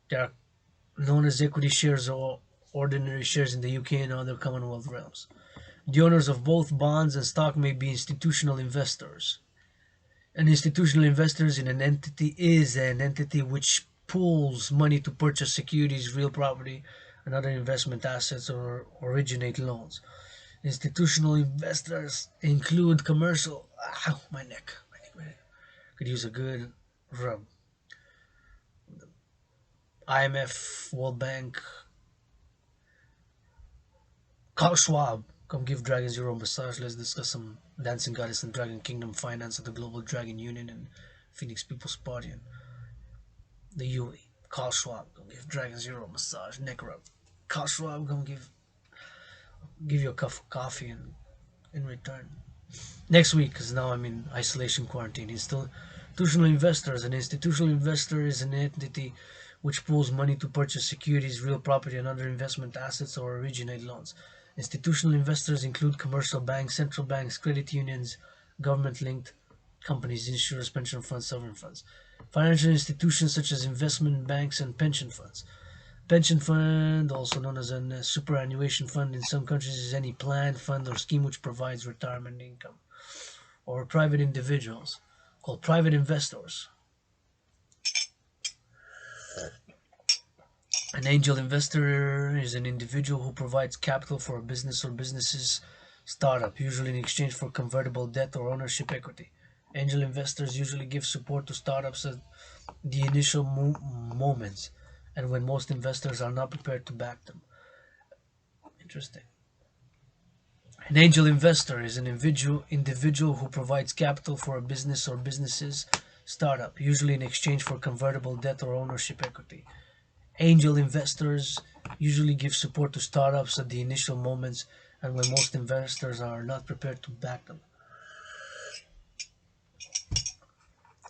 Speaker 1: They are known as equity shares or ordinary shares in the UK and other Commonwealth realms. The owners of both bonds and stock may be institutional investors. An institutional investor in an entity is an entity which pools money to purchase securities, real property, and other investment assets or originate loans. Institutional investors include commercial. My neck. Could use a good rub. IMF, World Bank, Carl Schwab. Come give Dragon Zero a massage. Let's discuss some Dancing Goddess and Dragon Kingdom finance at the Global Dragon Union and Phoenix People's Party and the UE. Carl Schwab. Come give Dragon Zero a massage. Neck rub. Carl Schwab. Come give you a cup of coffee and in return. Next week, because now I'm in isolation quarantine. Institutional investors. An institutional investor is an entity which pools money to purchase securities, real property, and other investment assets or originate loans. Institutional investors include commercial banks, central banks, credit unions, government-linked companies, insurers, pension funds, sovereign funds, financial institutions such as investment banks and pension funds. Pension fund, also known as a superannuation fund in some countries, is any plan, fund, or scheme which provides retirement income. Or private individuals, called private investors. An angel investor is an individual who provides capital for a business or business's startup, usually in exchange for convertible debt or ownership equity. Angel investors usually give support to startups at the initial moments and when most investors are not prepared to back them. Interesting. An angel investor is an individual who provides capital for a business or business's startup, usually in exchange for convertible debt or ownership equity. Angel investors usually give support to startups at the initial moments and when most investors are not prepared to back them.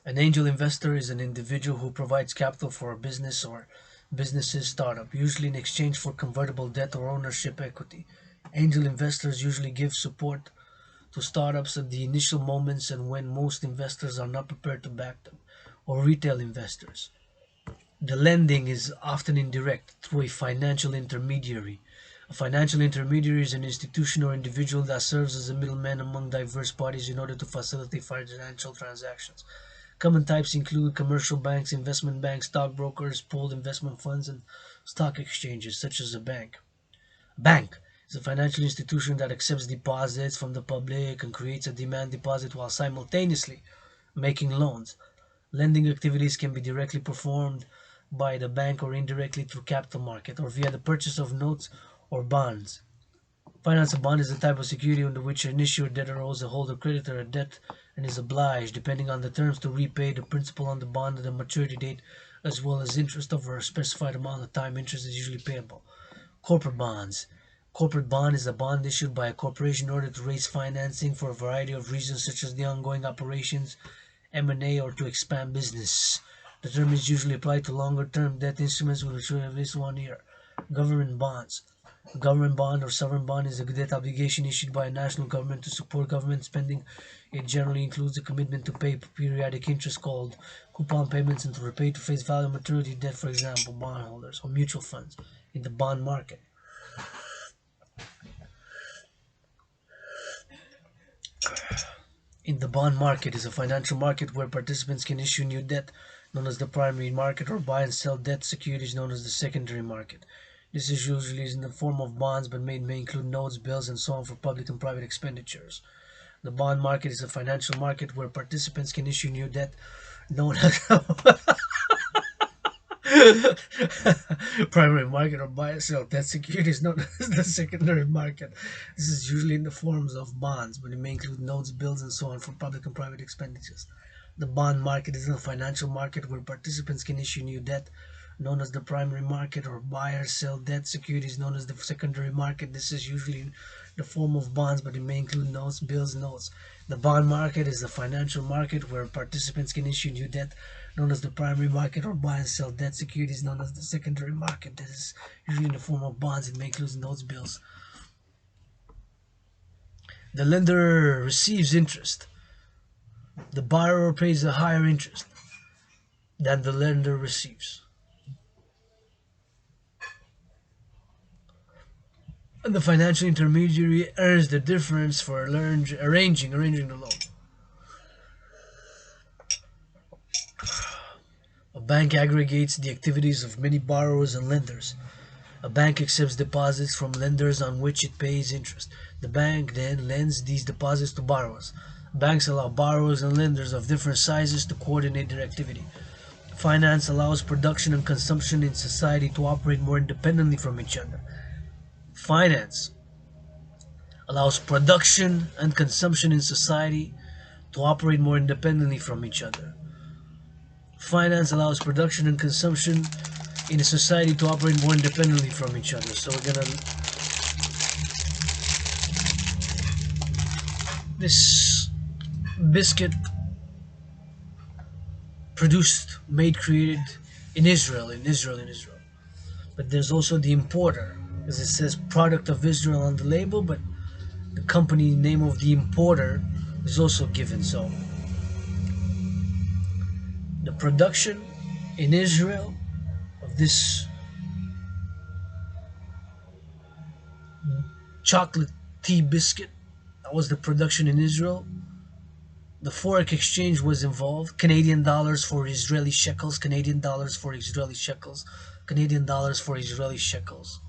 Speaker 1: An angel investor is an individual who provides capital for a business or business's startup, usually in exchange for convertible debt or ownership equity. Angel investors usually give support to startups at the initial moments and when most investors are not prepared to back them. Or retail investors. The lending is often indirect through a financial intermediary. A financial intermediary is an institution or individual that serves as a middleman among diverse parties in order to facilitate financial transactions. Common types include commercial banks, investment banks, stockbrokers, pooled investment funds, and stock exchanges, such as a bank. A bank is a financial institution that accepts deposits from the public and creates a demand deposit while simultaneously making loans. Lending activities can be directly performed by the bank or indirectly through capital market or via the purchase of notes or bonds. Finance a bond is a type of security under which an issuer, debtor, owes a holder, creditor, a debt and is obliged, depending on the terms, to repay the principal on the bond at the maturity date as well as interest over a specified amount of time. Interest is usually payable. Corporate bonds. Corporate bond is a bond issued by a corporation in order to raise financing for a variety of reasons such as the ongoing operations, M&A, or to expand business. The term is usually applied to longer-term debt instruments with a maturity of at least 1 year. Government bonds. A government bond or sovereign bond is a debt obligation issued by a national government to support government spending. It generally includes a commitment to pay periodic interest called coupon payments and to repay to face value maturity debt, for example, bondholders or mutual funds in the bond market. In the bond market is a financial market where participants can issue new debt, known as the primary market, or buy and sell debt securities, known as the secondary market. This is usually in the form of bonds, but may include notes, bills, and so on for public and private expenditures. The bond market is a financial market where participants can issue new debt, known as primary market, or buy and sell debt securities known as the secondary market. This is usually in the forms of bonds, but it may include notes, bills, and so on for public and private expenditures. The bond market is a financial market where participants can issue new debt, known as the primary market, or buy or sell debt securities known as the secondary market. This is usually in the form of bonds, but it may include notes, bills, notes. The bond market is a financial market where participants can issue new debt, known as the primary market, or buy and sell debt securities known as the secondary market. This is usually in the form of bonds. It may include notes, bills. The lender receives interest. The borrower pays a higher interest than the lender receives. And the financial intermediary earns the difference for arranging the loan. A bank aggregates the activities of many borrowers and lenders. A bank accepts deposits from lenders on which it pays interest. The bank then lends these deposits to borrowers. Banks allow borrowers and lenders of different sizes to coordinate their activity. Finance allows production and consumption in society to operate more independently from each other. Finance allows production and consumption in society to operate more independently from each other. Finance allows production and consumption in a society to operate more independently from each other. So we're gonna this biscuit created in Israel. But there's also the importer, as it says product of Israel on the label, but the company name of the importer is also given. So the production in Israel of this chocolate tea biscuit. That was the production in Israel. The forex exchange was involved. Canadian dollars for Israeli shekels. Canadian dollars for Israeli shekels. Canadian dollars for Israeli shekels.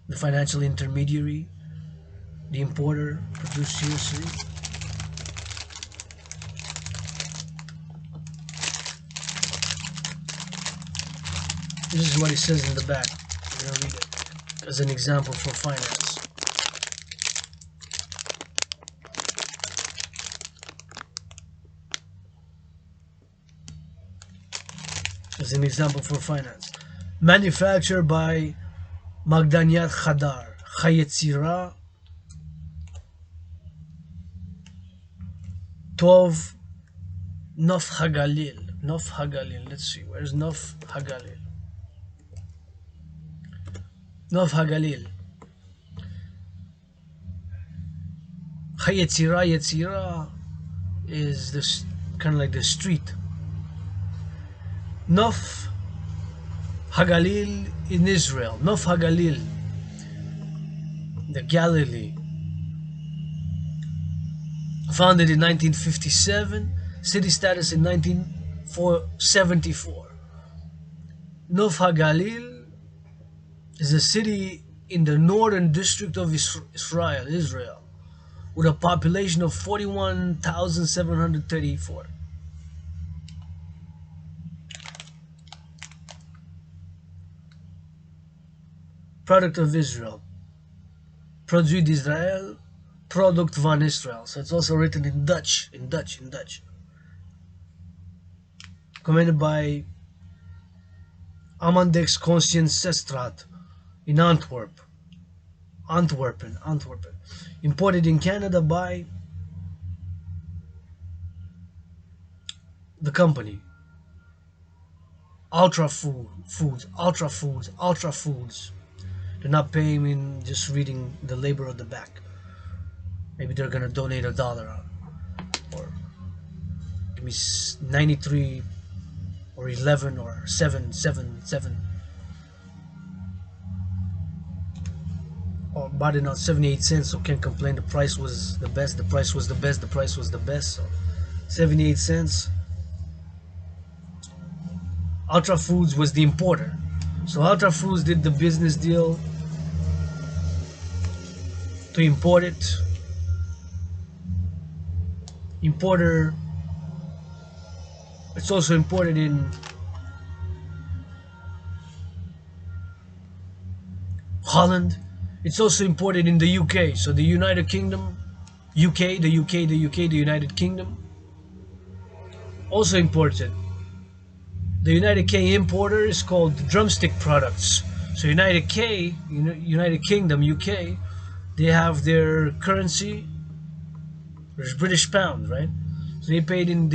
Speaker 1: The financial intermediary, the importer, produced seriously. This is what it says in the back. I'm going to read it as an example for finance. As an example for finance. Manufactured by Magdaniat Khadar, Chayetzira, 12 Nof Hagalil. Nof Hagalil. Let's see. Where's Nof Hagalil? Nof Hagalil. Chayetzira. Yetzira is this kind of like the street. Nof Hagalil in Israel. Nof Hagalil, the Galilee. Founded in 1957, city status in 1974. Nof Hagalil is a city in the northern district of Israel, with a population of 41,734. Product of Israel. Produit d'Israël, product van Israel. So it's also written in Dutch, in Dutch. Commanded by Amandex Consciencestraat in Antwerpen. Imported in Canada by the company Ultra Foods. They're not paying me, just reading the labor of the back. Maybe they're gonna donate $1 or give me 93 or 11 or 7. Or bought it on 78 cents, so can't complain. The price was the best. The price was the best. So 78 cents. Ultra Foods was the importer. So Ultra Foods did the business deal to import it. Importer, it's also imported in Holland. It's also imported in the UK. So the United Kingdom, the United Kingdom also imports it. The United K importer is called Drumstick Products. So United Kingdom, UK, they have their currency. There's British pound, right? So they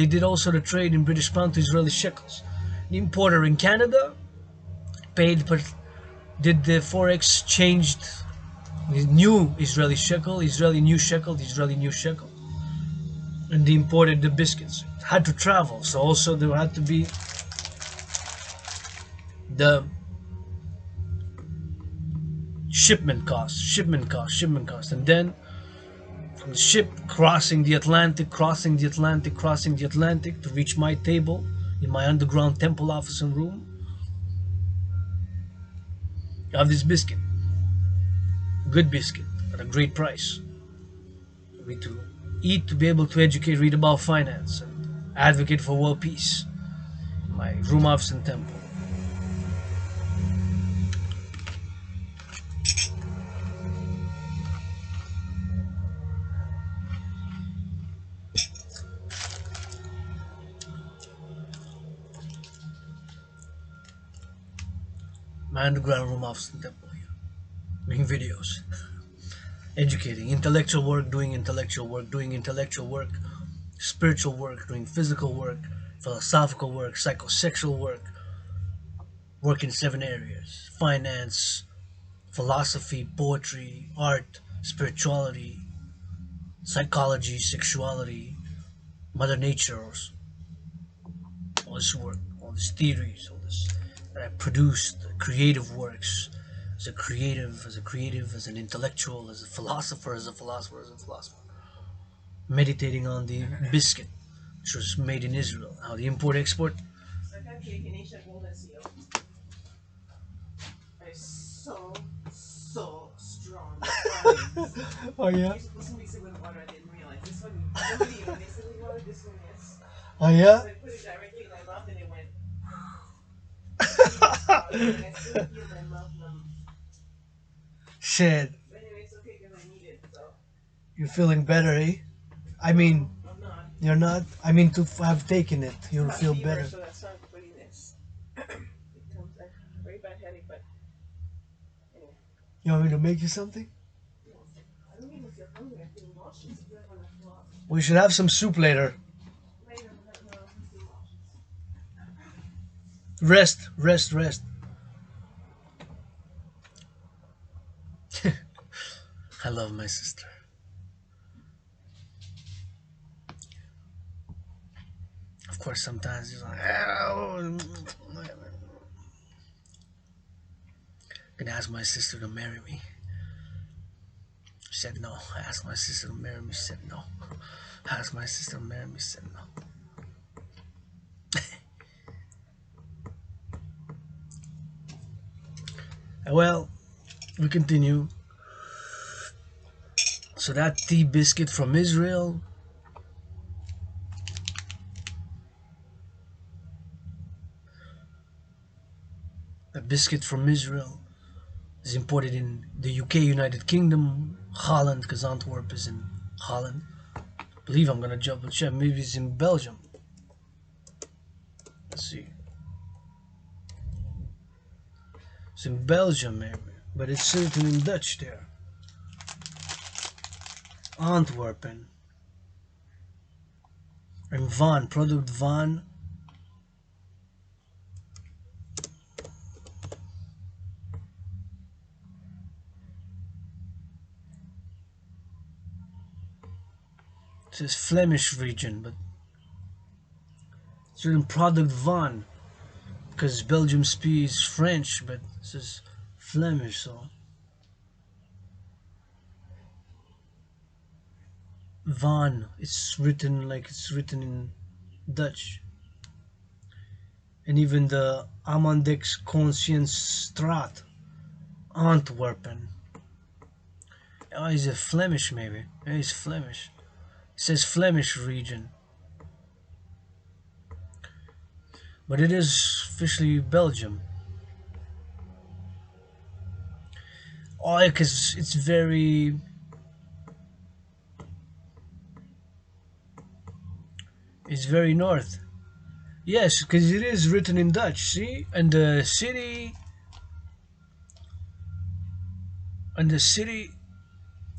Speaker 1: did also the trade in British pound to Israeli shekels. The importer in Canada did the forex, changed the new Israeli new shekel, and they imported the biscuits. It had to travel, so also there had to be the shipment cost, and then from the ship crossing the Atlantic to reach my table in my underground temple office and room. You have this biscuit, good biscuit at a great price for me to eat, to be able to educate, read about finance, and advocate for WorldPeacE in my room, office, and temple. My underground room, office, and temple here, making videos, educating, intellectual work, doing intellectual work, spiritual work, doing physical work, philosophical work, psychosexual work in 7 areas: finance, philosophy, poetry, art, spirituality, psychology, sexuality, Mother Nature, all this work, all these theories, all this that I produced, creative works, as an intellectual, as a philosopher, meditating on the biscuit, which was made in Israel. How the import export. So strong. Oh yeah. Oh yeah. Shit. You're feeling better, eh? I mean, you're not. I mean, to have taken it, you'll feel better. You want me to make you something? We should have some soup later. Rest, rest, rest. I love my sister. Of course, sometimes he's like, I'm gonna ask my sister to marry me. She said no. I asked my sister to marry me. She said no. I asked my sister to marry me. She said no. Well, we continue. So that tea biscuit from Israel, a biscuit from Israel is imported in the UK, United Kingdom, Holland, because Antwerp is in Holland. I believe I'm gonna double check. Maybe it's in Belgium. Let's see. It's in Belgium, maybe, but it's certain in Dutch there. Antwerpen. And Van, product Van. It says Flemish region, but certain product Van, because Belgium speaks French, but it says Flemish, so Van, it's written like it's written in Dutch. And even the Amandex Conscienstraat, Antwerpen. Oh, is it Flemish maybe? Yeah, it's Flemish. It says Flemish region. But it is officially Belgium. Oh, because it's very... It's very north. Yes, because it is written in Dutch, see? And the city... And the city...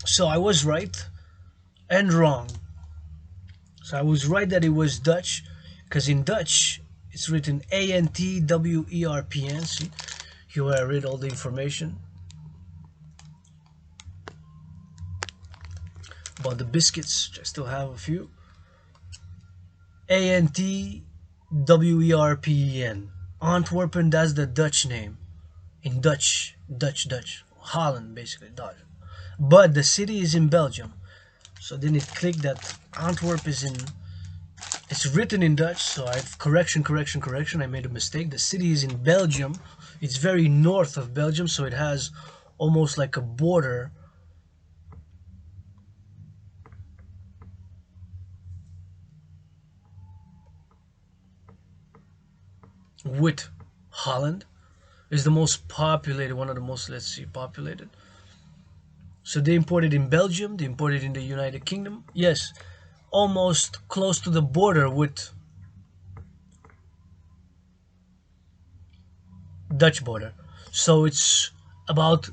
Speaker 1: So I was right and wrong. So I was right that it was Dutch, because in Dutch it's written Antwerpen. See, here I read all the information about the biscuits. I still have a few. Antwerpen. Antwerpen, that's the Dutch name. In Dutch. Holland, basically, Dutch. But the city is in Belgium. So then it clicked that Antwerp is in... It's written in Dutch, so I've correction. I made a mistake. The city is in Belgium. It's very north of Belgium, so it has almost like a border. With Holland. Is the most populated, one of the most, let's see, populated. So they imported in Belgium, they imported in the United Kingdom. Yes, almost close to the border with Dutch border. So it's about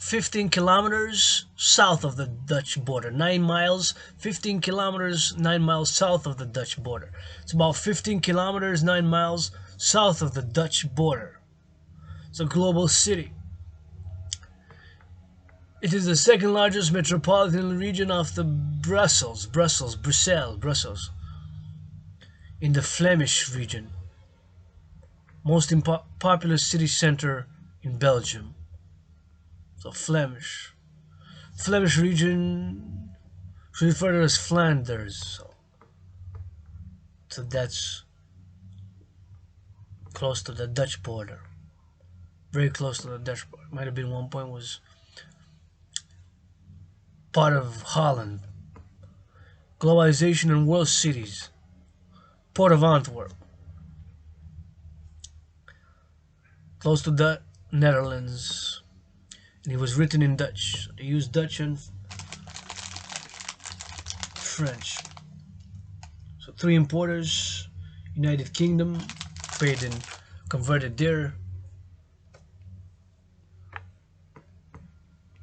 Speaker 1: 15 kilometers south of the Dutch border. 9 miles, 15 kilometers, 9 miles south of the Dutch border. It's about 15 kilometers, 9 miles south of the Dutch border. It's a global city. It is the second largest metropolitan region after Brussels, in the Flemish region. Most popular city center in Belgium. So Flemish region is referred to as Flanders. So that's close to the Dutch border. Very close to the Dutch border. Might have been one point was part of Holland. Globalization and world cities. Port of Antwerp. Close to the Netherlands. And it was written in Dutch. They used Dutch and French. So 3 importers. United Kingdom. Paid and converted their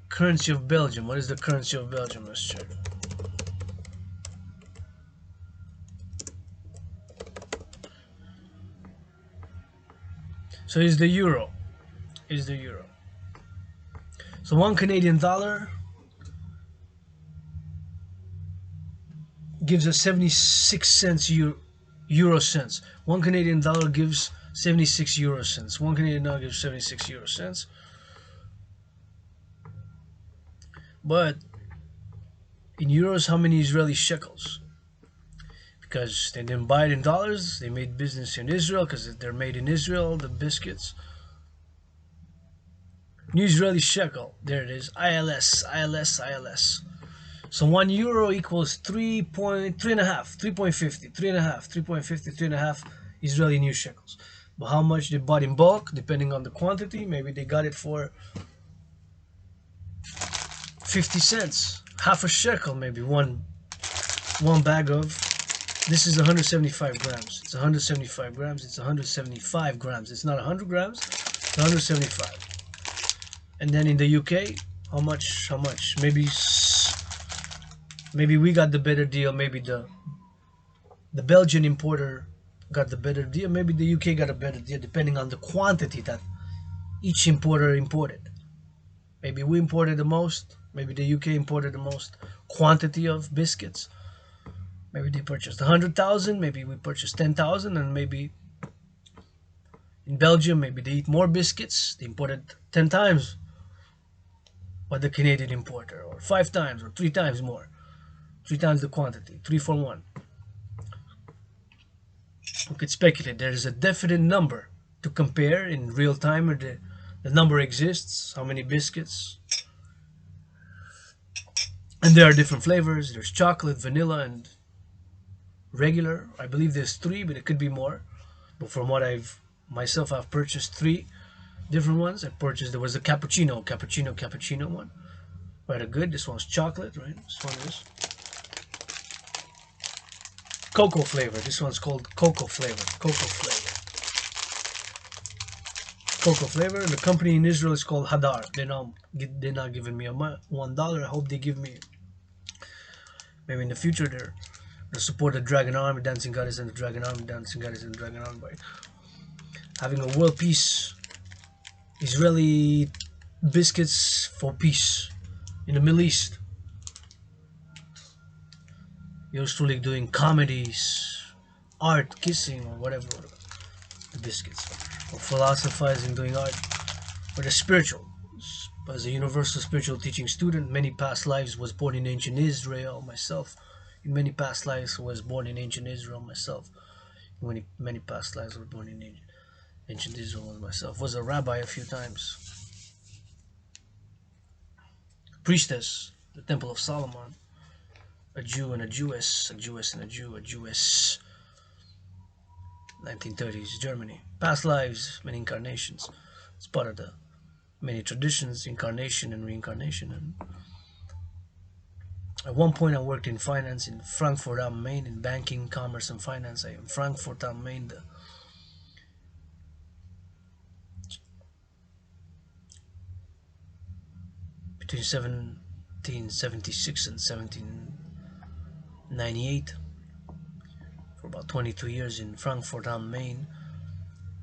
Speaker 1: currency of Belgium. What is the currency of Belgium? Let's check. So is the euro. So 1 Canadian dollar gives us 76 cents euro cents. 1 Canadian dollar gives 76 euro cents. 1 Canadian dollar gives 76 euro cents. But in euros, how many Israeli shekels? Because they didn't buy it in dollars. They made business in Israel because they're made in Israel, the biscuits. New Israeli shekel. There it is. ILS. So 1 euro equals 3.50 Israeli new shekels. But how much they bought in bulk, depending on the quantity, maybe they got it for 50 cents, half a shekel, maybe one bag of. This is 175 grams. It's 175 grams. It's 175 grams. It's not 100 grams. It's 175. And then in the UK, how much? Maybe we got the better deal. Maybe the Belgian importer got the better deal. Maybe the UK got a better deal, depending on the quantity that each importer imported. Maybe we imported the most. Maybe the UK imported the most quantity of biscuits. Maybe they purchased 100,000. Maybe we purchased 10,000. And maybe in Belgium, maybe they eat more biscuits. They imported 10 times what the Canadian importer, or 5 times, or 3 times more. 3 times the quantity. 3 for 1. We could speculate. There is a definite number to compare in real time, or the number exists. How many biscuits? And there are different flavors. There's chocolate, vanilla, and regular. I believe there's 3, but it could be more. But from what I've purchased 3 different ones. There was a cappuccino one. Rather good. This one's chocolate, right? This one is cocoa flavor. This one's called cocoa flavor. The company in Israel is called Hadar. They're not giving me $1. I hope they give me. Maybe in the future they're to support the Dragan Army, dancing goddess, and the Dragan Army, dancing goddess, and the Dragan Army by having a WorldPeacE Israeli biscuits for peace in the Middle East. Yours truly doing comedies, art, kissing, or whatever. The biscuits, or philosophizing, doing art, or the spiritual. As a universal spiritual teaching student, many past lives was born in ancient Israel myself. In many past lives was born in ancient Israel myself. In many past lives was born in ancient Israel myself. Was a rabbi a few times. Priestess, the Temple of Solomon. A Jew and a Jewess, a Jewess and a Jew, a Jewess. 1930s Germany. Past lives, many incarnations. It's part of the many traditions, incarnation and reincarnation. And at one point I worked in finance in Frankfurt am Main, in banking, commerce, and finance. In Frankfurt am Main, between 1776 and 1798, for about 22 years in Frankfurt am Main.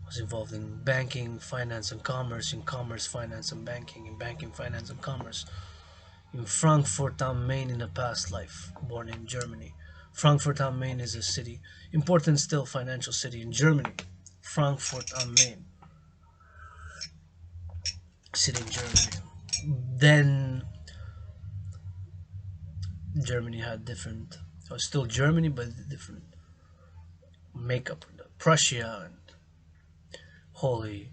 Speaker 1: I was involved in banking, finance, and commerce, in commerce, finance, and banking, in banking, finance, and commerce. In Frankfurt am Main in a past life, born in Germany. Frankfurt am Main is a city, important still financial city in Germany. Frankfurt am Main, city in Germany. Then Germany had different, it was still Germany, but different makeup. Prussia and Holy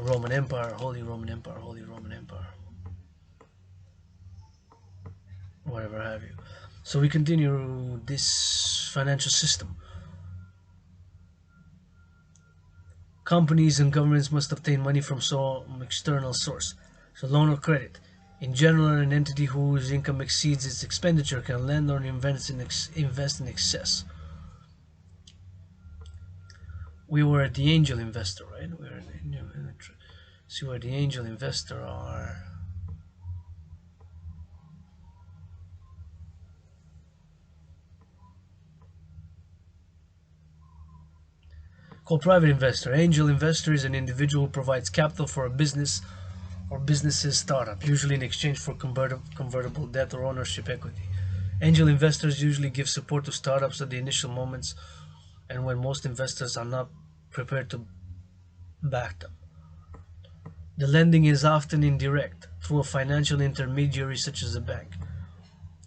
Speaker 1: Roman Empire, Holy Roman Empire, Holy Roman Empire, whatever have you. So we continue this financial system. Companies and governments must obtain money from some external source, so loan or credit. In general, an entity whose income exceeds its expenditure can lend or invest in excess. We were at the angel investor, right? We were see where the angel investor are. Called private investor. Angel investor is an individual who provides capital for a business or business's startup, usually in exchange for convertible debt or ownership equity. Angel investors usually give support to startups at the initial moments and when most investors are not prepared to back them. The lending is often indirect, through a financial intermediary such as a bank.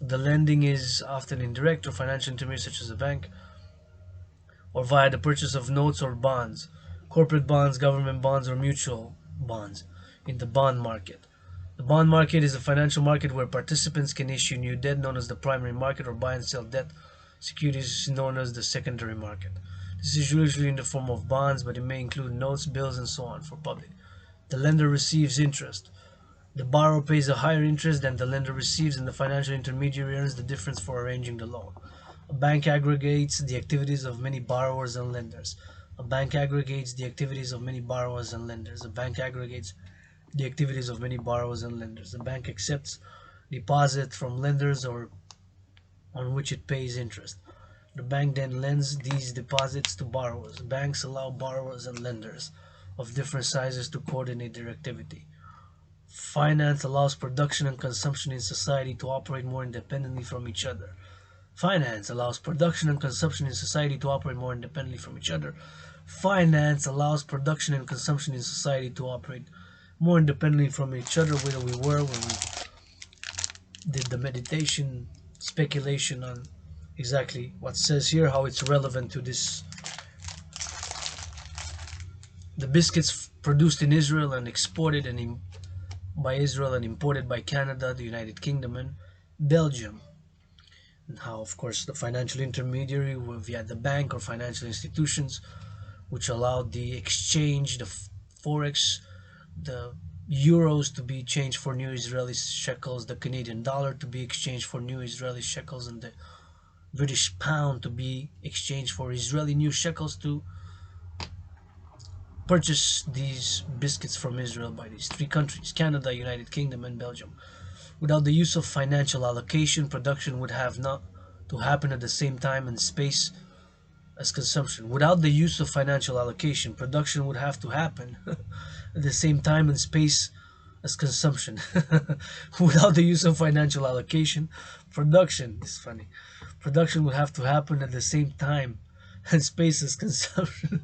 Speaker 1: The lending is often indirect or financial intermediary such as a bank, or via the purchase of notes or bonds, corporate bonds, government bonds, or mutual bonds in the bond market. The bond market is a financial market where participants can issue new debt known as the primary market or buy and sell debt securities known as the secondary market. This is usually in the form of bonds, but it may include notes, bills, and so on for public. The lender receives interest. The borrower pays a higher interest than the lender receives, and the financial intermediary earns the difference for arranging the loan. A bank aggregates the activities of many borrowers and lenders. A bank aggregates the activities of many borrowers and lenders. A bank aggregates the activities of many borrowers and lenders. The bank accepts deposits from lenders or on which it pays interest. The bank then lends these deposits to borrowers. Banks allow borrowers and lenders of different sizes to coordinate their activity. Finance allows production and consumption in society to operate more independently from each other. Finance allows production and consumption in society to operate more independently from each other. Finance allows production and consumption in society to operate more independently from each other, where we were when we did the meditation, speculation on exactly what says here, how it's relevant to this. The biscuits produced in Israel and exported by Israel and imported by Canada, the United Kingdom, and Belgium. And how, of course, the financial intermediary via the bank or financial institutions, which allowed the exchange, the forex, the euros to be changed for new Israeli shekels, the Canadian dollar to be exchanged for new Israeli shekels, and the British pound to be exchanged for Israeli new shekels, to purchase these biscuits from Israel by these three countries, Canada, United Kingdom, and Belgium. Without the use of financial allocation, production would have not to happen at the same time and space as consumption. Without the use of financial allocation, production would have to happen at the same time and space as consumption. Without the use of financial allocation, production is funny. Production would have to happen at the same time and space as consumption.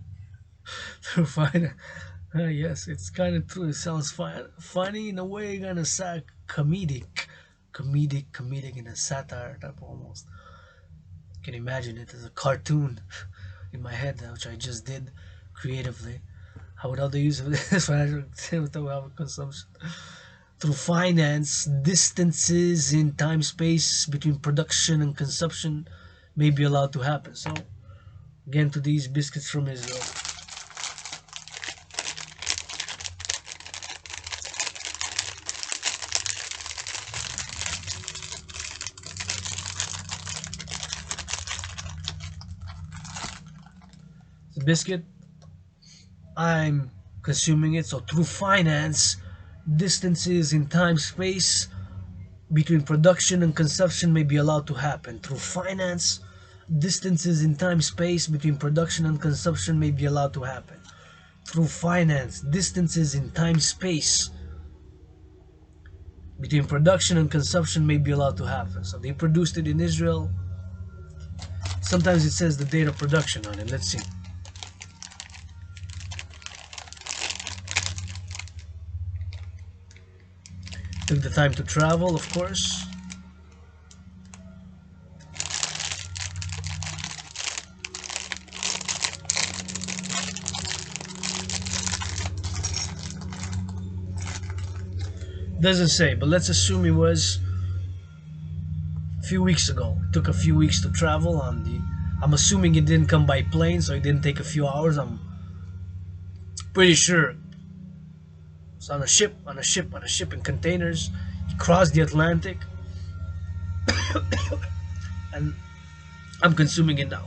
Speaker 1: To find yes, it's kind of true. It sounds funny in a way, kind of sad, comedic in a satire type almost. I can imagine it as a cartoon in my head, which I just did creatively. How without the use of this financial consumption through finance, distances in time space between production and consumption may be allowed to happen. So again, to these biscuits from Israel. The biscuit, I'm consuming it. So through finance, distances in time space between production and consumption may be allowed to happen. Through finance, distances in time space between production and consumption may be allowed to happen. Through finance, distances in time space between production and consumption may be allowed to happen. So they produced it in Israel. Sometimes it says the date of production on it. Let's see. Took the time to travel, of course. Doesn't say, but let's assume it was a few weeks ago. It took a few weeks to travel on the. I'm assuming it didn't come by plane, so it didn't take a few hours. I'm pretty sure it's on a ship, in containers. He crossed the Atlantic, and I'm consuming it now.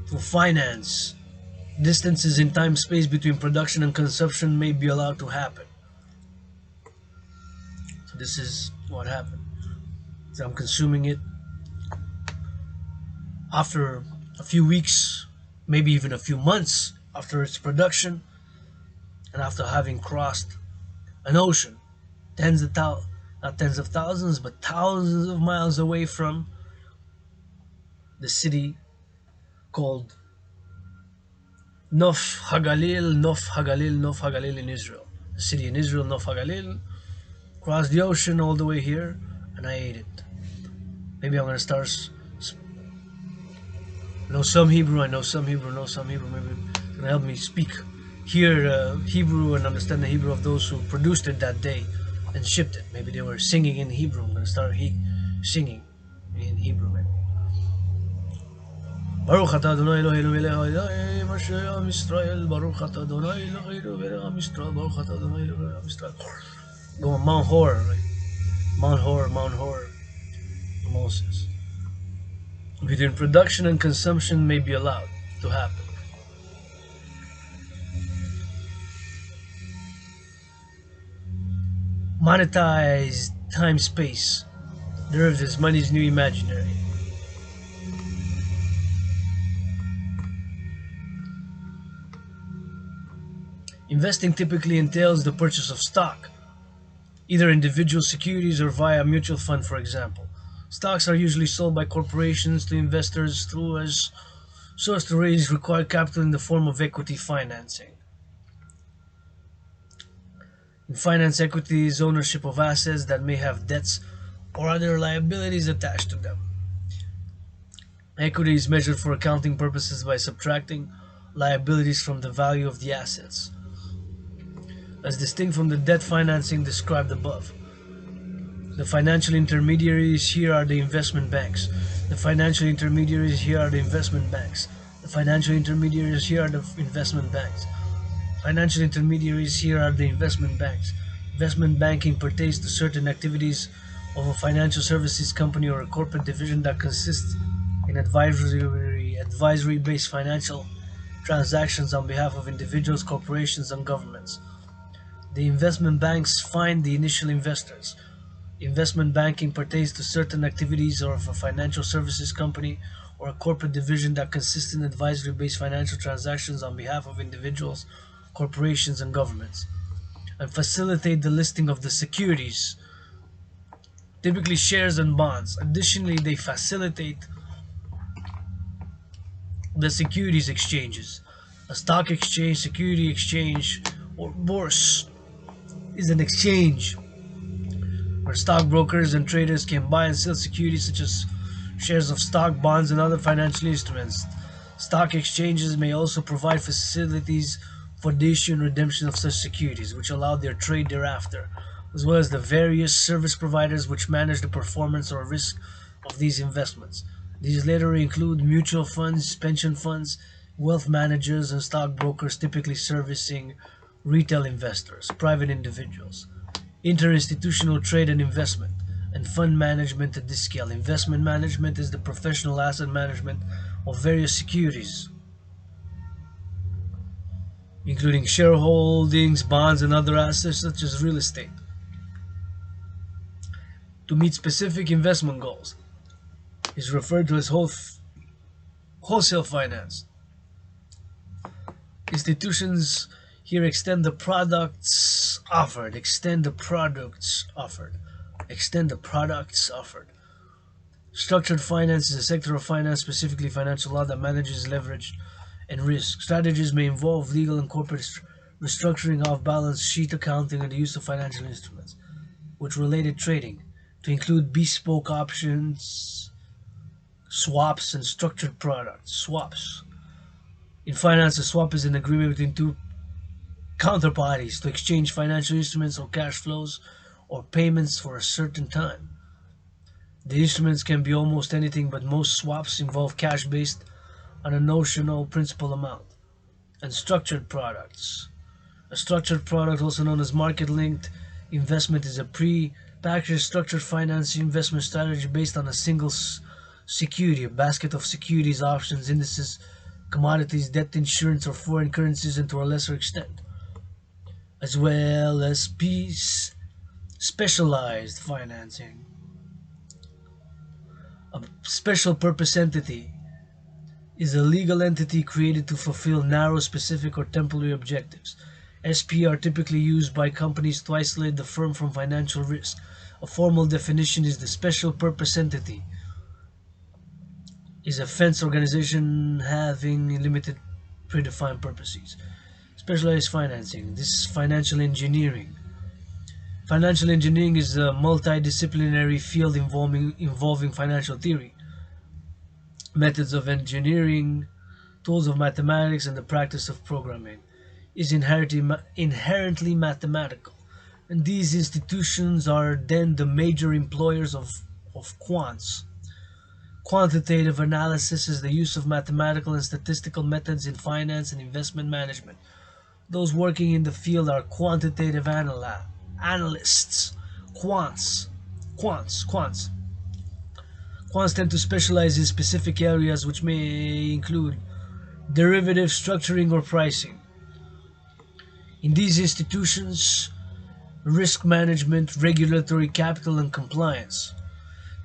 Speaker 1: For finance, distances in time-space between production and consumption may be allowed to happen. So this is what happened. So I'm consuming it after a few weeks, maybe even a few months after its production, and after having crossed an ocean, not tens of thousands, but thousands of miles away from the city called Nof Hagalil in Israel. The city in Israel, Nof Hagalil, crossed the ocean all the way here, and I ate it. Maybe I'm gonna start. Know some Hebrew. I know some Hebrew. Maybe it's gonna help me speak, hear Hebrew, and understand the Hebrew of those who produced it that day and shipped it. Maybe they were singing in Hebrew. I'm gonna start singing in Hebrew. Maybe. Baruch atah Adonai Eloheinu melech haolam asher am Yisrael. Baruch atah Adonai Eloheinu melech am Yisrael. Baruch atah Adonai Eloheinu am Yisrael. Go on Mount Hor, right? Mount Hor, Moses. Between production and consumption may be allowed to happen. Monetized time-space. Derivatives, money's new imaginary. Investing typically entails the purchase of stock, either individual securities or via a mutual fund, for example. Stocks are usually sold by corporations to investors so as to raise required capital in the form of equity financing. In finance, equity is ownership of assets that may have debts or other liabilities attached to them. Equity is measured for accounting purposes by subtracting liabilities from the value of the assets, as distinct from the debt financing described above. The financial intermediaries here are the investment banks. The financial intermediaries here are the investment banks. The financial intermediaries here are the investment banks. Financial intermediaries here are the investment banks. Investment banking pertains to certain activities of a financial services company or a corporate division that consists in advisory-based financial transactions on behalf of individuals, corporations, and governments. The investment banks find the initial investors. Investment banking pertains to certain activities of a financial services company or a corporate division that consists in advisory-based financial transactions on behalf of individuals, corporations, and governments, and facilitate the listing of the securities, typically shares and bonds. Additionally, they facilitate the securities exchanges. A stock exchange, security exchange, or bourse is an exchange where stockbrokers and traders can buy and sell securities such as shares of stock, bonds, and other financial instruments. Stock exchanges may also provide facilities for the issue and redemption of such securities, which allow their trade thereafter, as well as the various service providers which manage the performance or risk of these investments. These latter include mutual funds, pension funds, wealth managers, and stockbrokers, typically servicing retail investors, private individuals. Interinstitutional trade and investment, and fund management at this scale. Investment management is the professional asset management of various securities, including shareholdings, bonds, and other assets such as real estate, to meet specific investment goals. Is referred to as wholesale finance. Institutions Here, extend the products offered. Extend the products offered. Extend the products offered. Structured finance is a sector of finance, specifically financial law, that manages leverage and risk. Strategies may involve legal and corporate restructuring, off-balance sheet accounting, and the use of financial instruments, with related trading, to include bespoke options, swaps, and structured products. Swaps. In finance, a swap is an agreement between two counterparties to exchange financial instruments or cash flows or payments for a certain time. The instruments can be almost anything, but most swaps involve cash based on a notional principal amount. And structured products. A structured product, also known as market-linked investment, is a pre-packaged structured finance investment strategy based on a single security, a basket of securities, options, indices, commodities, debt, insurance, or foreign currencies, and to a lesser extent, as well as specialized financing. A special purpose entity is a legal entity created to fulfill narrow, specific, or temporary objectives. SP are typically used by companies to isolate the firm from financial risk. A formal definition is the special purpose entity is a fenced organization having limited predefined purposes. Specialized financing. This is financial engineering. Financial engineering is a multidisciplinary field involving financial theory, methods of engineering, tools of mathematics, and the practice of programming. Is inherently mathematical, and these institutions are then the major employers of quants. Quantitative analysis is the use of mathematical and statistical methods in finance and investment management. Those working in the field are quantitative analysts, quants. Quants tend to specialize in specific areas, which may include derivative structuring or pricing. In these institutions, risk management, regulatory capital, and compliance.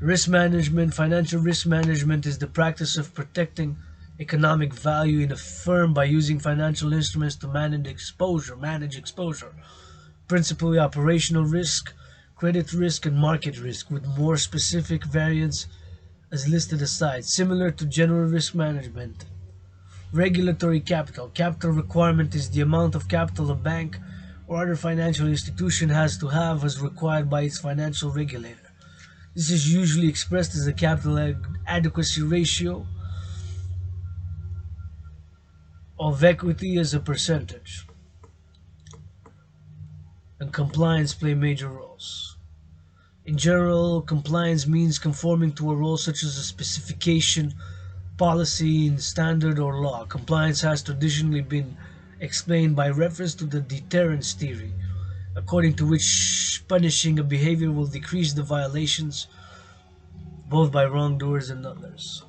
Speaker 1: Risk management, financial risk management, is the practice of protecting economic value in a firm by using financial instruments to manage exposure, principally operational risk, credit risk, and market risk, with more specific variants as listed aside. Similar to general risk management. Regulatory capital. Capital requirement is the amount of capital a bank or other financial institution has to have as required by its financial regulator. This is usually expressed as a capital adequacy ratio of equity as a percentage. And compliance play major roles. In general, compliance means conforming to a role such as a specification, policy, in standard, or law. Compliance has traditionally been explained by reference to the deterrence theory, according to which punishing a behavior will decrease the violations both by wrongdoers and others.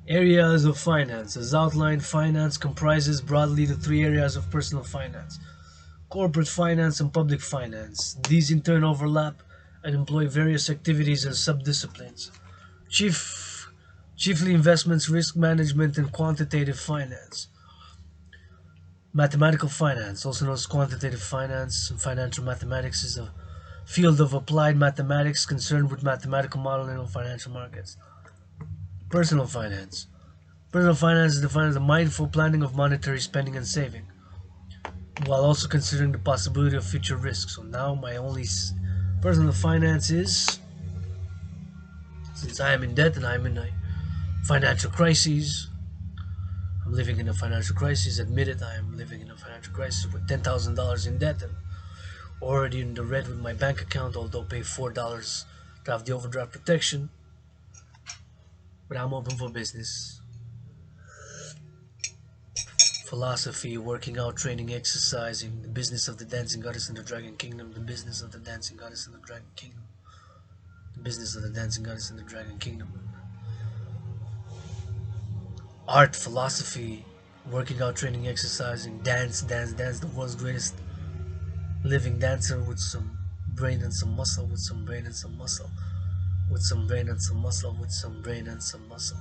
Speaker 1: Areas of finance. As outlined, finance comprises broadly the three areas of personal finance: corporate finance and public finance. These in turn overlap and employ various activities and subdisciplines. Chiefly investments, risk management, and quantitative finance. Mathematical finance, also known as quantitative finance and financial mathematics, is a field of applied mathematics concerned with mathematical modeling of financial markets. Personal finance. Personal finance is defined as the mindful planning of monetary spending and saving, while also considering the possibility of future risks. So now my only personal finance is, since I am in debt and I'm in a financial crisis, I'm living in a financial crisis, admit it, I am living in a financial crisis with $10,000 in debt and already in the red with my bank account, although pay $4 to have the overdraft protection. But I'm open for business. Philosophy, working out, training, exercising, the business of the dancing goddess in the Dragon Kingdom, the business of the dancing goddess in the Dragon Kingdom, the business of the dancing goddess in the Dragon Kingdom. Art, philosophy, working out, training, exercising, dance, the world's greatest living dancer with some brain and some muscle, with some brain and some muscle, with some brain and some muscle, with some brain and some muscle.